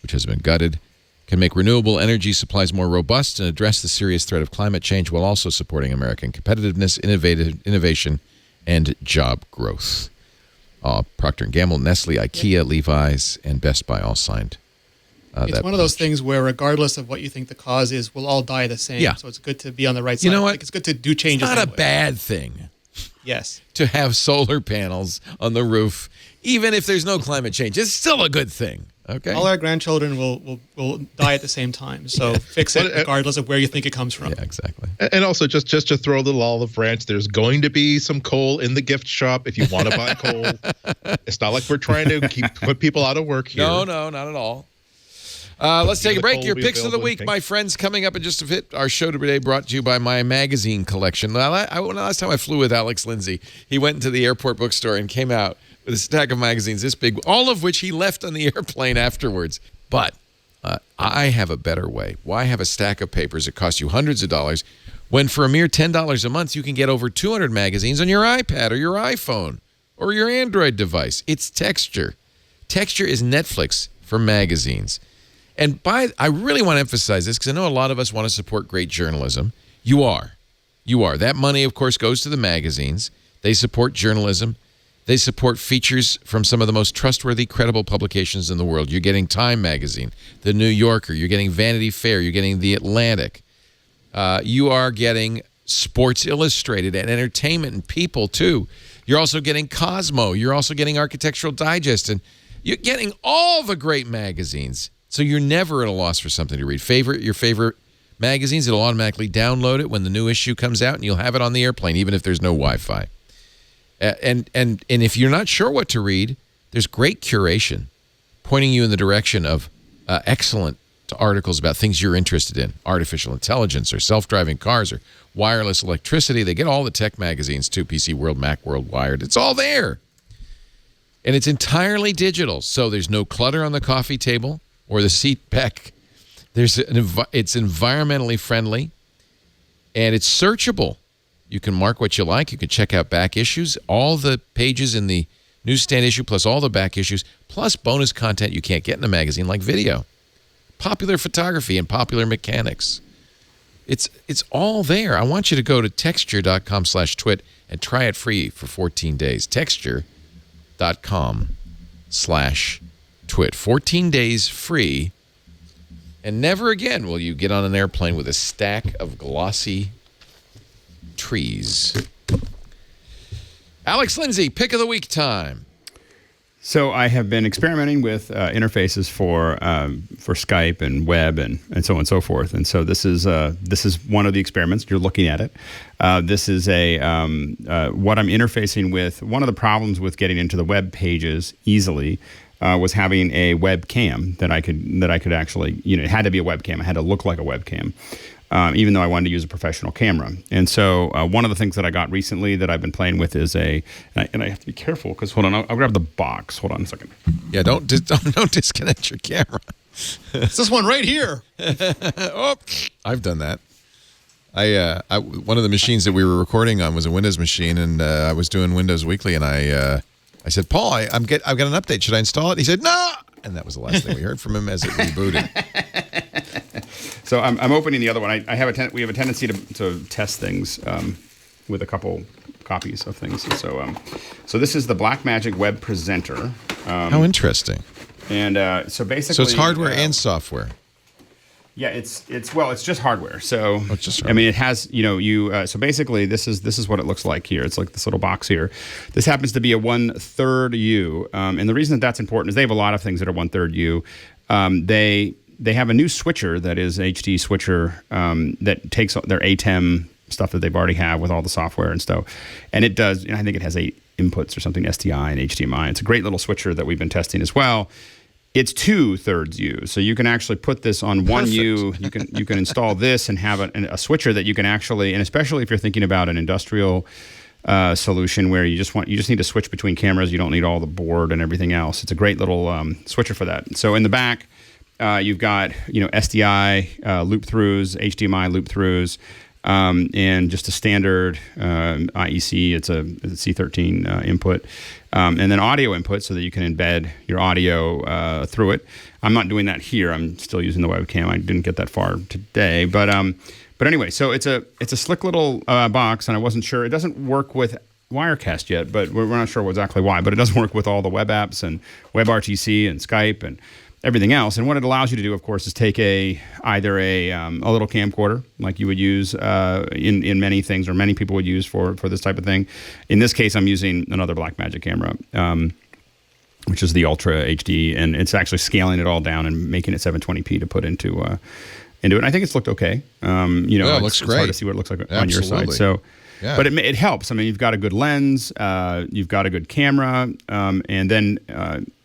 which has been gutted, can make renewable energy supplies more robust and address the serious threat of climate change while also supporting American competitiveness, innovation, and job growth. Procter & Gamble, Nestle, IKEA, Levi's, and Best Buy all signed. It's one of those things where, regardless of what you think the cause is, we'll all die the same. Yeah. So it's good to be on the right side. You know what? Like, it's good to do changes. It's not a anyway. bad thing Yes. to have solar panels on the roof, even if there's no climate change. It's still a good thing. Okay. All our grandchildren will die at the same time. So fix it regardless of where you think it comes from. Yeah, exactly. And also, just to throw a little olive branch, there's going to be some coal in the gift shop if you want to buy coal. It's not like we're trying to put people out of work here. No, not at all. Let's take a break. Your picks of the week, available in my friends, coming up in just a bit. Our show today brought to you by my magazine collection. Last time I flew with Alex Lindsay, he went into the airport bookstore and came out with a stack of magazines this big, all of which he left on the airplane afterwards. But I have a better way. Why have a stack of papers that cost you hundreds of dollars when for a mere $10 a month you can get over 200 magazines on your iPad or your iPhone or your Android device? It's Texture. Texture is Netflix for magazines. And I really want to emphasize this because I know a lot of us want to support great journalism. You are. That money, of course, goes to the magazines. They support journalism. They support features from some of the most trustworthy, credible publications in the world. You're getting Time Magazine, The New Yorker. You're getting Vanity Fair. You're getting The Atlantic. You are getting Sports Illustrated and entertainment and People, too. You're also getting Cosmo. You're also getting Architectural Digest. And you're getting all the great magazines. So you're never at a loss for something to read. Your favorite magazines, it'll automatically download it when the new issue comes out, and you'll have it on the airplane, even if there's no Wi-Fi. And if you're not sure what to read, there's great curation, pointing you in the direction of excellent articles about things you're interested in, artificial intelligence or self-driving cars or wireless electricity. They get all the tech magazines too, PC World, Mac World, Wired. It's all there. And it's entirely digital, so there's no clutter on the coffee table or the seat back. It's environmentally friendly, and it's searchable. You can mark what you like. You can check out back issues, all the pages in the newsstand issue, plus all the back issues, plus bonus content you can't get in a magazine like video, popular photography, and popular mechanics. It's all there. I want you to go to texture.com/twit and try it free for 14 days. Texture.com/twit. 14 days free, and never again will you get on an airplane with a stack of glossy trees. Alex Lindsay, pick of the week time. So I have been experimenting with interfaces for Skype and web and so on and so forth. And so this is one of the experiments. You're looking at it. This is what I'm interfacing with. One of the problems with getting into the web pages easily was having a webcam that I could actually, it had to be a webcam. It had to look like a webcam. Even though I wanted to use a professional camera. And so one of the things that I got recently that I've been playing with is and I have to be careful because, hold on, I'll grab the box. Hold on a second. Yeah, don't disconnect your camera. It's this one right here. Oh, I've done that. One of the machines that we were recording on was a Windows machine, and I was doing Windows Weekly, and I said, Paul, I've got an update. Should I install it? He said, no. And that was the last thing we heard from him as it rebooted. So I'm opening the other one. We have a tendency to test things with a couple copies of things. So this is the Blackmagic Web Presenter. How interesting. And so basically, so it's hardware and software. Yeah, it's just hardware. So it's just hardware. I mean, it has so basically this is what it looks like here. It's like this little box here. This happens to be a 1/3 U, and the reason that's important is they have a lot of things that are 1/3 U. They have a new switcher that is HD switcher that takes their ATEM stuff that they've already have with all the software and stuff, and it does. I think it has 8 inputs or something, STI and HDMI. It's a great little switcher that we've been testing as well. It's 2/3 U, so you can actually put this on one U. You can install this and have a switcher that you can actually, and especially if you're thinking about an industrial solution where you just need to switch between cameras. You don't need all the board and everything else. It's a great little switcher for that. So in the back, you've got SDI loop throughs, HDMI loop throughs. And just a standard IEC, it's a C13 input, and then audio input so that you can embed your audio through it. I'm not doing that here. I'm still using the webcam. I didn't get that far today, but anyway, so it's a slick little box, and I wasn't sure. It doesn't work with Wirecast yet, but we're not sure exactly why. But it does work with all the web apps and WebRTC and Skype and everything else. And what it allows you to do, of course, is take either a little camcorder like you would use in many things, or many people would use for this type of thing. In this case, I'm using another Blackmagic camera, which is the Ultra HD, and it's actually scaling it all down and making it 720p to put into it. And I think it's looked okay. It looks great. It's hard to see what it looks like on your Absolutely. side. So. Yeah. But it helps. I mean, you've got a good lens, you've got a good camera,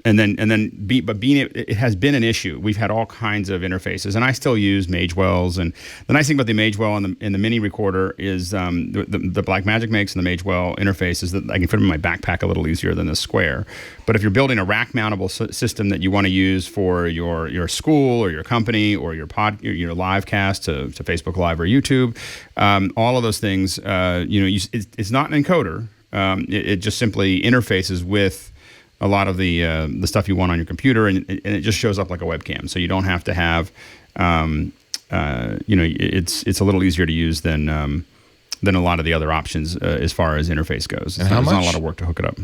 it has been an issue. We've had all kinds of interfaces, and I still use Magewells. And the nice thing about the Magewell and the mini recorder is the Blackmagic makes and the Magewell interface is that I can fit them in my backpack a little easier than the Square. But if you're building a rack-mountable system that you want to use for your school or your company or your live cast to Facebook Live or YouTube, all of those things, it's not an encoder. It just simply interfaces with a lot of the stuff you want on your computer, and it just shows up like a webcam. So you don't have to have, it's a little easier to use than a lot of the other options as far as interface goes. And how There's much? not a lot of work to hook it up.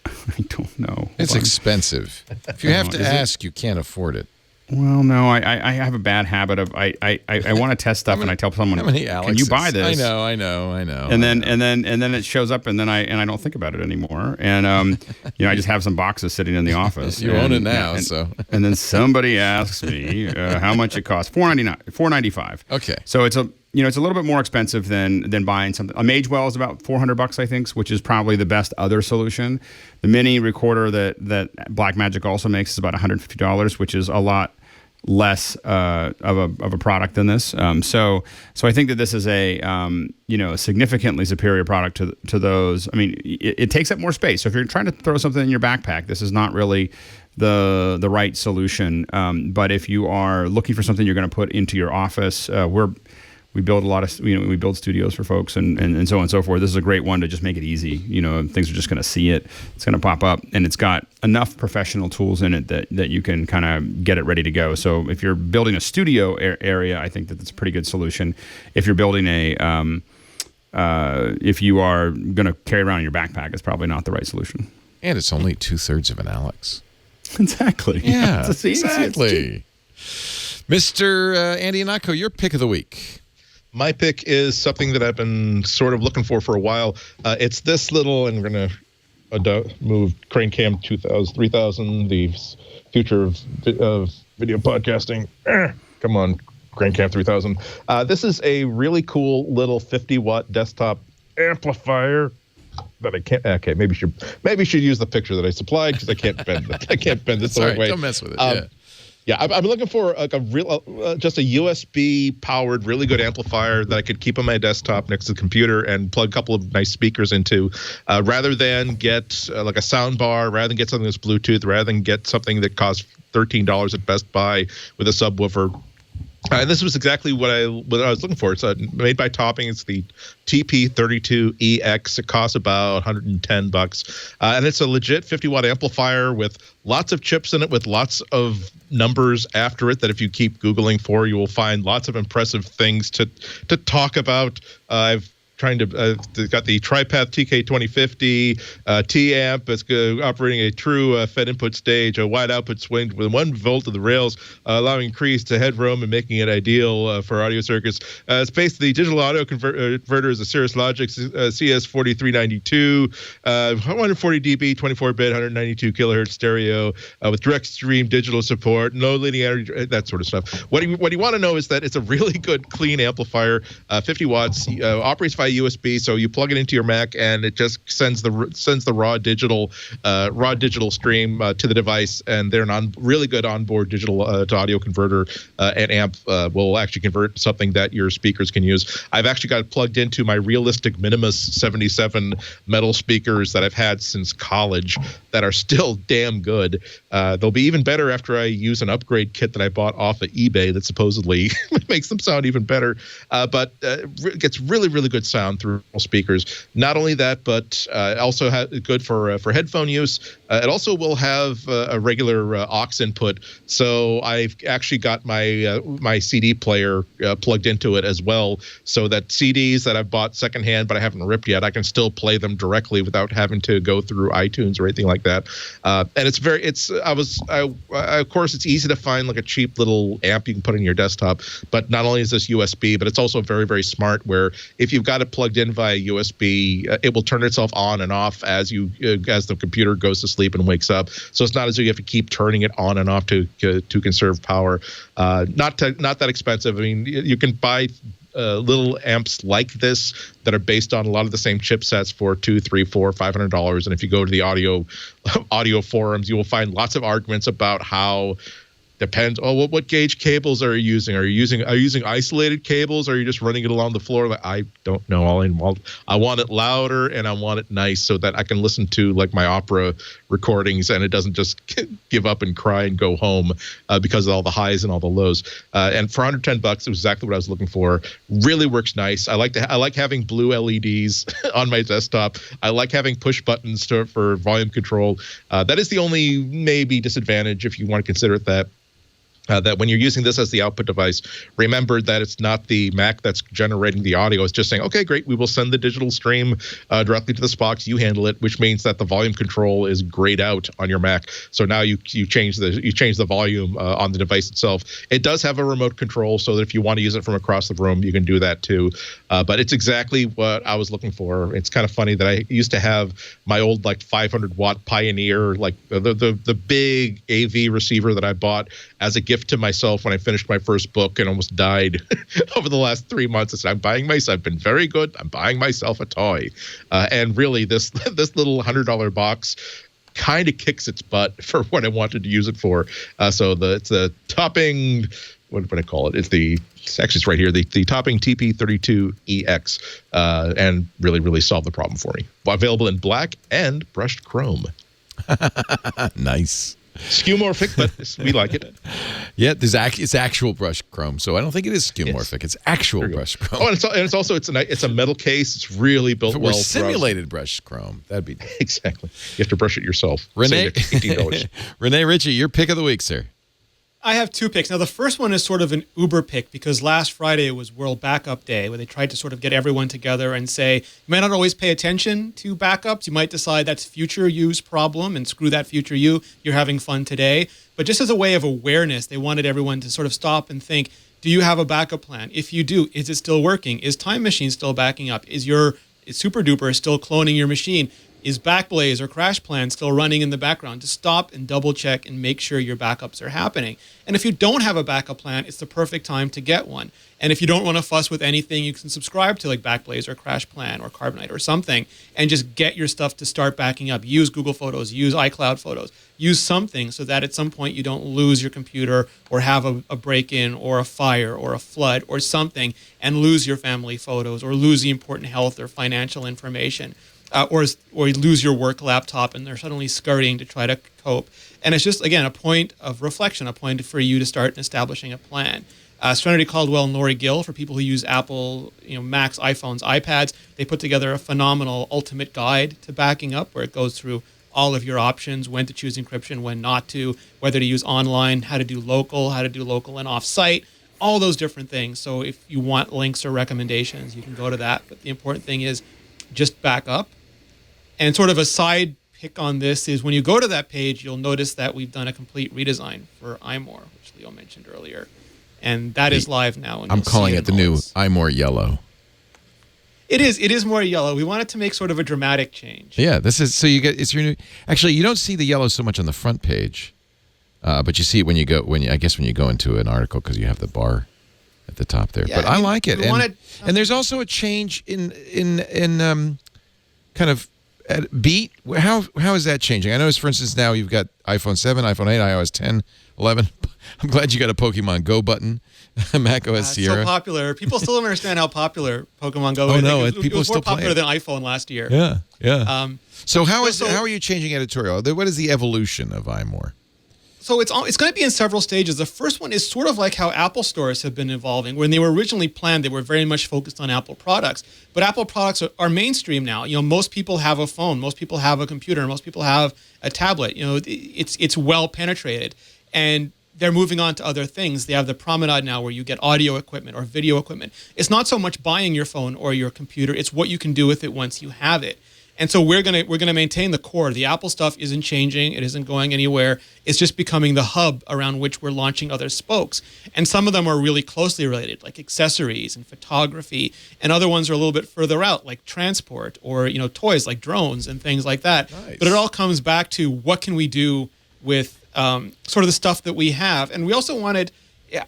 I don't know. It's expensive. If you have to ask, you can't afford it. Well, no, I have a bad habit of I want to test stuff and I tell someone, How many can Alexes? you buy this? I know. And then it shows up and then I don't think about it anymore. And I just have some boxes sitting in the office. You own it now, so. And then somebody asks me how much it costs. $4.95. Okay. So it's a little bit more expensive than buying something. A Magewell is about $400, I think, which is probably the best other solution. The mini recorder that Blackmagic also makes is about $150, which is a lot less of a product than this. So I think that this is a significantly superior product to those. I mean, it takes up more space. So if you're trying to throw something in your backpack, this is not really the right solution. But if you are looking for something you're going to put into your office, we build a lot of, we build studios for folks and so on and so forth. This is a great one to just make it easy. Things are just going to see it. It's going to pop up, and it's got enough professional tools in it that you can kind of get it ready to go. So if you're building a studio area, I think that that's a pretty good solution. If you're building if you are going to carry around in your backpack, it's probably not the right solution. And it's only 2/3 of an Alex. Exactly. Yeah, It's easy. exactly. Mr. Andy Anako, your pick of the week. My pick is something that I've been sort of looking for a while. It's this little, and we're going to move Crane Cam 3000, the future of video podcasting. Come on, Crane Cam 3000. This is a really cool little 50-watt desktop amplifier that I can't. Okay, maybe should use the picture that I supplied because I can't bend it. I can't bend this the right way. Don't mess with it. Yeah, I'm looking for just a USB powered, really good amplifier that I could keep on my desktop next to the computer and plug a couple of nice speakers into, rather than get like a sound bar, rather than get something that's Bluetooth, rather than get something that costs $13 at Best Buy with a subwoofer. And this was exactly what I was looking for. It's made by Topping. It's the TP32EX. It costs about $110, and it's a legit 50-watt amplifier with lots of chips in it, with lots of numbers after it that if you keep Googling for, you will find lots of impressive things to talk about. I've got the TriPath TK2050 T-amp. It's operating a true Fed input stage, a wide output swing with 1 volt of the rails, allowing increase to headroom and making it ideal for audio circuits. It's basically digital audio converter is a Cirrus Logic CS4392, 140 dB, 24-bit, 192 kilohertz stereo with direct stream digital support, no linear, that sort of stuff. What you want to know is that it's a really good, clean amplifier, 50 watts, operates via by USB. So you plug it into your Mac, and it just sends the raw digital stream to the device, and they're a really good onboard digital to audio converter and amp will actually convert something that your speakers can use. I've actually got it plugged into my Realistic Minimus 77 metal speakers that I've had since college that are still damn good. They'll be even better after I use an upgrade kit that I bought off of eBay that supposedly makes them sound even better. But it gets really, really good sound through speakers. Not only that, but also good for headphone use. It also will have a regular aux input. So I've actually got my CD player plugged into it as well, so that CDs that I've bought secondhand but I haven't ripped yet, I can still play them directly without having to go through iTunes or anything like that. And of course, it's easy to find like a cheap little amp you can put in your desktop. But not only is this USB, but it's also very, very smart, where if you've got it plugged in via USB, it will turn itself on and off as the computer goes to sleep and wakes up. So it's not as though you have to keep turning it on and off to conserve power. Not that expensive. I mean, you can buy little amps like this that are based on a lot of the same chipsets for $200, $300, $400, $500. And if you go to the audio forums, you will find lots of arguments about how depends. Oh, what gauge cables are you using? Are you using isolated cables? Or are you just running it along the floor? Like, I don't know. I want it louder and I want it nice so that I can listen to like my opera recordings and it doesn't just give up and cry and go home because of all the highs and all the lows. And for $110, it was exactly what I was looking for. Really works nice. I like having blue LEDs on my desktop. I like having push buttons for volume control. That is the only maybe disadvantage, if you want to consider it that. That when you're using this as the output device, remember that it's not the Mac that's generating the audio. It's just saying, okay, great, we will send the digital stream directly to this box. You handle it, which means that the volume control is grayed out on your Mac. So now you change the volume on the device itself. It does have a remote control, so that if you want to use it from across the room, you can do that too. But it's exactly what I was looking for. It's kind of funny that I used to have my old like 500 watt Pioneer, like the big AV receiver that I bought as a gift to myself when I finished my first book and almost died over the last 3 months. I said, I've been very good. I'm buying myself a toy. And really this little $100 box kind of kicks its butt for what I wanted to use it for. So it's the topping, what would I call it? It's right here, the topping TP32EX, and really, really solved the problem for me. Available in black and brushed chrome. Nice. Skeuomorphic, but we like it. Yeah, it's actual brushed chrome, so I don't think it is skeuomorphic. It's actual brushed chrome. Oh, and it's also it's a metal case. It's really built well. Simulated brushed chrome. That'd be exactly. You have to brush it yourself. Rene, $18. Rene Ritchie, your pick of the week, sir. I have two picks. Now, the first one is sort of an Uber pick because last Friday was World Backup Day, where they tried to sort of get everyone together and say, you might not always pay attention to backups. You might decide that's future you's problem and screw that future you. You're having fun today. But just as a way of awareness, they wanted everyone to sort of stop and think, do you have a backup plan? If you do, is it still working? Is Time Machine still backing up? Is Super Duper still cloning your machine? Is Backblaze or Crash Plan still running in the background? Just stop and double check and make sure your backups are happening. And if you don't have a backup plan, it's the perfect time to get one. And if you don't want to fuss with anything, you can subscribe to like Backblaze or Crash Plan or Carbonite or something and just get your stuff to start backing up. Use Google Photos, use iCloud Photos, use something so that at some point you don't lose your computer or have a break-in or a fire or a flood or something and lose your family photos or lose the important health or financial information. Or you lose your work laptop and they're suddenly scurrying to try to cope. And it's just, again, a point of reflection, a point for you to start establishing a plan. Serenity Caldwell and Lori Gill, for people who use Apple, Macs, iPhones, iPads, they put together a phenomenal ultimate guide to backing up where it goes through all of your options, when to choose encryption, when not to, whether to use online, how to do local and off-site, all those different things. So if you want links or recommendations, you can go to that. But the important thing is just back up. And sort of a side pick on this is when you go to that page, you'll notice that we've done a complete redesign for iMore, which Leo mentioned earlier. And that is live now. And I'm calling it the new iMore Yellow. It is more yellow. We wanted to make sort of a dramatic change. Yeah, so you get it's your new. Actually, you don't see the yellow so much on the front page, but you see it when you go into an article because you have the bar at the top there. Yeah, But I mean, like it. we And, wanted- and there's also a change in kind of beat. How is that changing? I notice, for instance, now you've got iPhone 7, iPhone 8, iOS 10, 11. I'm glad you got a Pokemon Go button. Mac OS It's Sierra. so popular. People still don't understand how popular Pokemon Go is. Oh, no, It people was still more play popular it. than iPhone last year. Yeah. So how so- are you changing editorial? What is the evolution of iMore? So it's going to be in several stages. The first one is sort of like how Apple stores have been evolving. When they were originally planned, they were very much focused on Apple products. But Apple products are mainstream now. Most people have a phone, most people have a computer, most people have a tablet. It's well penetrated, and they're moving on to other things. They have the Promenade now, where you get audio equipment or video equipment. It's not so much buying your phone or your computer; it's what you can do with it once you have it. And so we're gonna maintain the core. The Apple stuff isn't changing. It isn't going anywhere. It's just becoming the hub around which we're launching other spokes. And some of them are really closely related, like accessories and photography. And other ones are a little bit further out, like transport or toys like drones and things like that. Nice. But it all comes back to what can we do with sort of the stuff that we have. And we also wanted.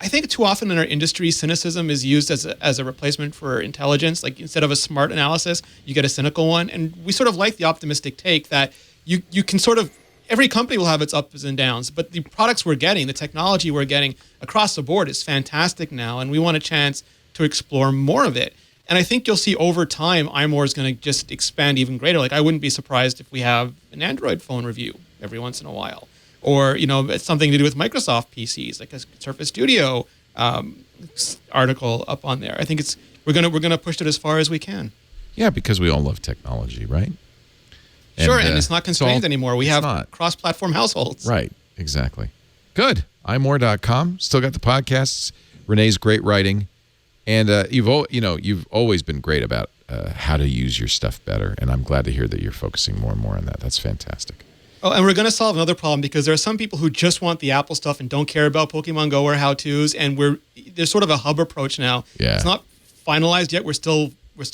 I think too often in our industry, cynicism is used as a replacement for intelligence. Like instead of a smart analysis, you get a cynical one. And we sort of like the optimistic take that you can sort of, every company will have its ups and downs, but the products we're getting, the technology we're getting across the board is fantastic now. And we want a chance to explore more of it. And I think you'll see over time, iMore is going to just expand even greater. Like I wouldn't be surprised if we have an Android phone review every once in a while. Or it's something to do with Microsoft PCs, like a Surface Studio article up on there. I think we're gonna push it as far as we can. Yeah, because we all love technology, right? Sure, and it's not constrained all- anymore. We it's have not. cross-platform households. Right, exactly. Good. imore.com. Still got the podcasts. Renee's great writing, and you've always been great about how to use your stuff better. And I'm glad to hear that you're focusing more and more on that. That's fantastic. Oh, and we're going to solve another problem because there are some people who just want the Apple stuff and don't care about Pokemon Go or how-tos, and there's sort of a hub approach now. Yeah. It's not finalized yet. We're still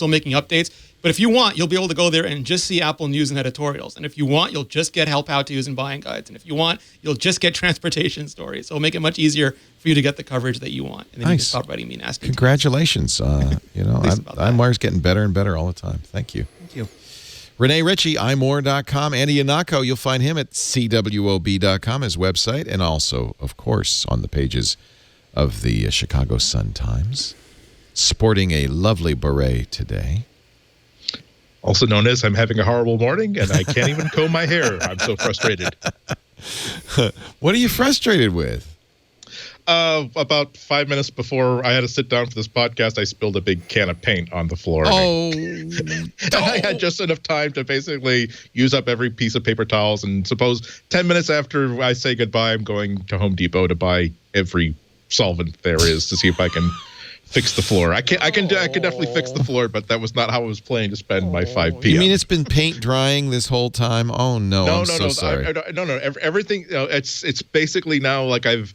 making updates. But if you want, you'll be able to go there and just see Apple news and editorials. And if you want, you'll just get help how-tos and buying guides. And if you want, you'll just get transportation stories. So it'll make it much easier for you to get the coverage that you want. And then you can Nice. stop writing me nasty. Congratulations. Pleased about that. iMore's getting better and better all the time. Thank you. Thank you. Rene Ritchie, imore.com. Andy Yanako, you'll find him at cwob.com, his website, and also, of course, on the pages of the Chicago Sun-Times. Sporting a lovely beret today. Also known as I'm having a horrible morning and I can't even comb my hair. I'm so frustrated. What are you frustrated with? About 5 minutes before I had to sit down for this podcast, I spilled a big can of paint on the floor. Oh, And I had just enough time to basically use up every piece of paper towels. And suppose 10 minutes after I say goodbye, I'm going to Home Depot to buy every solvent there is to see if I can fix the floor. I can definitely fix the floor, but that was not how I was planning to spend my 5 p.m. You mean it's been paint drying this whole time? Oh, no, I'm so sorry. No. Everything. It's basically now like I've.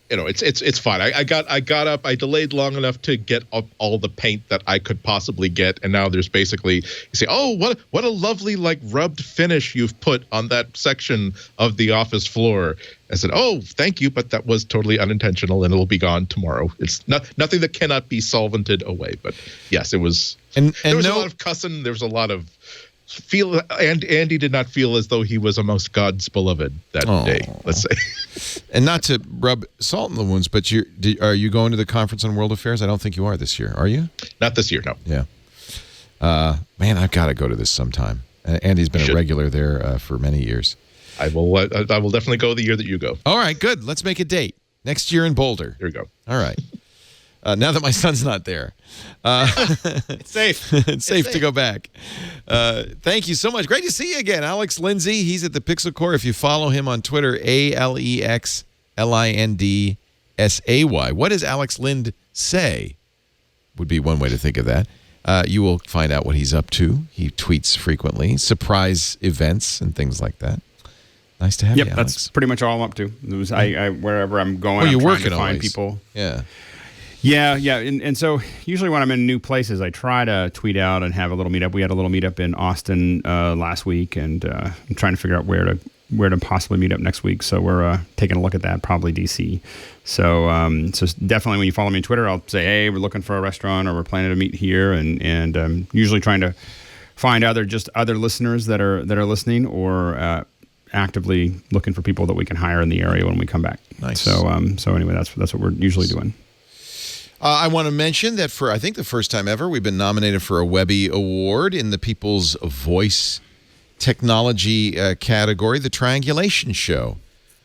It's fine. I got up. I delayed long enough to get up all the paint that I could possibly get, and now there's basically you say, oh, what a lovely like rubbed finish you've put on that section of the office floor. I said, oh, thank you, but that was totally unintentional, and it'll be gone tomorrow. It's nothing that cannot be solvented away. But yes, it was. And there was a no- lot of cussing. There was a lot of. And Andy did not feel as though he was amongst God's beloved that day, let's say. And not to rub salt in the wounds, but are you going to the conference on world affairs? I don't think you are this year. Are you? Not this year, no. Yeah. Man, I've got to go to this sometime. Andy's been a regular there for many years. I will definitely go the year that you go. All right, good. Let's make a date. Next year in Boulder. Here we go. All right. Now that my son's not there. It's safe. It's safe to go back. Thank you so much. Great to see you again. Alex Lindsay, he's at the Pixel Core. If you follow him on Twitter, AlexLindsay. What does Alex Lind say? Would be one way to think of that. You will find out what he's up to. He tweets frequently, surprise events and things like that. Nice to have you, Alex. That's pretty much all I'm up to. It was, I wherever I'm going, Oh, you're I'm trying working to find always. people. Yeah. Yeah. And so usually when I'm in new places, I try to tweet out and have a little meetup. We had a little meetup in Austin last week, and I'm trying to figure out where to where to possibly meet up next week. So we're taking a look at that, probably DC. So definitely when you follow me on Twitter, I'll say, hey, we're looking for a restaurant or we're planning to meet here, and usually trying to find other listeners that are listening, or actively looking for people that we can hire in the area when we come back. Nice. So anyway, that's what we're usually doing. I want to mention that for, I think, the first time ever, we've been nominated for a Webby Award in the People's Voice Technology category. The Triangulation Show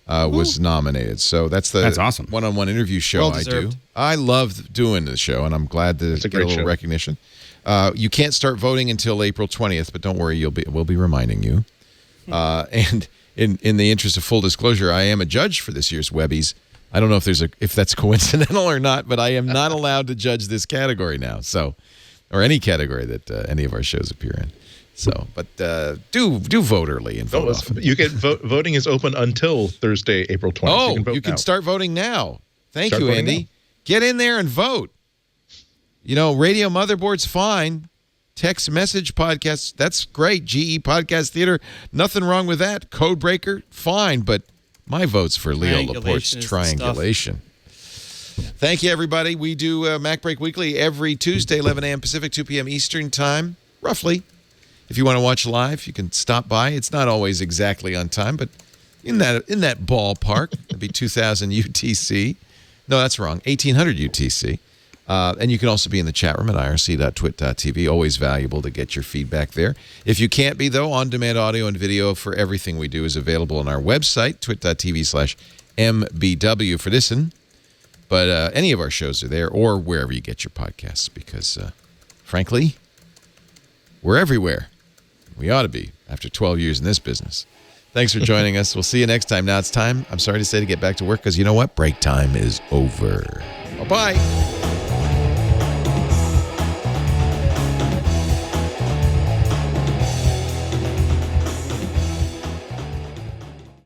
was nominated. So that's awesome. One-on-one interview show Well I do. deserved. I love doing the show, and I'm glad to get a great little show. recognition. You can't start voting until April 20th, but don't worry, we'll be reminding you. And in the interest of full disclosure, I am a judge for this year's Webbies. I don't know if that's coincidental or not, but I am not allowed to judge this category now. So, or any category that any of our shows appear in. So, but do vote early and vote often. You can voting is open until Thursday, April 20th. Oh, you can start voting now. Thank Start you, voting Andy. now. Get in there and vote. Radio Motherboard's fine. Text message podcasts, that's great. GE Podcast Theater, nothing wrong with that. Codebreaker, fine. But my vote's for Leo Laporte's Triangulation is the Triangulation. Thank you, everybody. We do MacBreak Weekly every Tuesday, 11 a.m. Pacific, 2 p.m. Eastern Time, roughly. If you want to watch live, you can stop by. It's not always exactly on time, but in that ballpark. It'd be 2000 UTC. No, that's wrong. 1800 UTC. And you can also be in the chat room at irc.twit.tv. Always valuable to get your feedback there. If you can't be, though, on-demand audio and video for everything we do is available on our website, twit.tv/MBW for this one. But any of our shows are there, or wherever you get your podcasts, because, frankly, we're everywhere. We ought to be after 12 years in this business. Thanks for joining us. We'll see you next time. Now it's time, I'm sorry to say, to get back to work, because you know what? Break time is over. Bye-bye.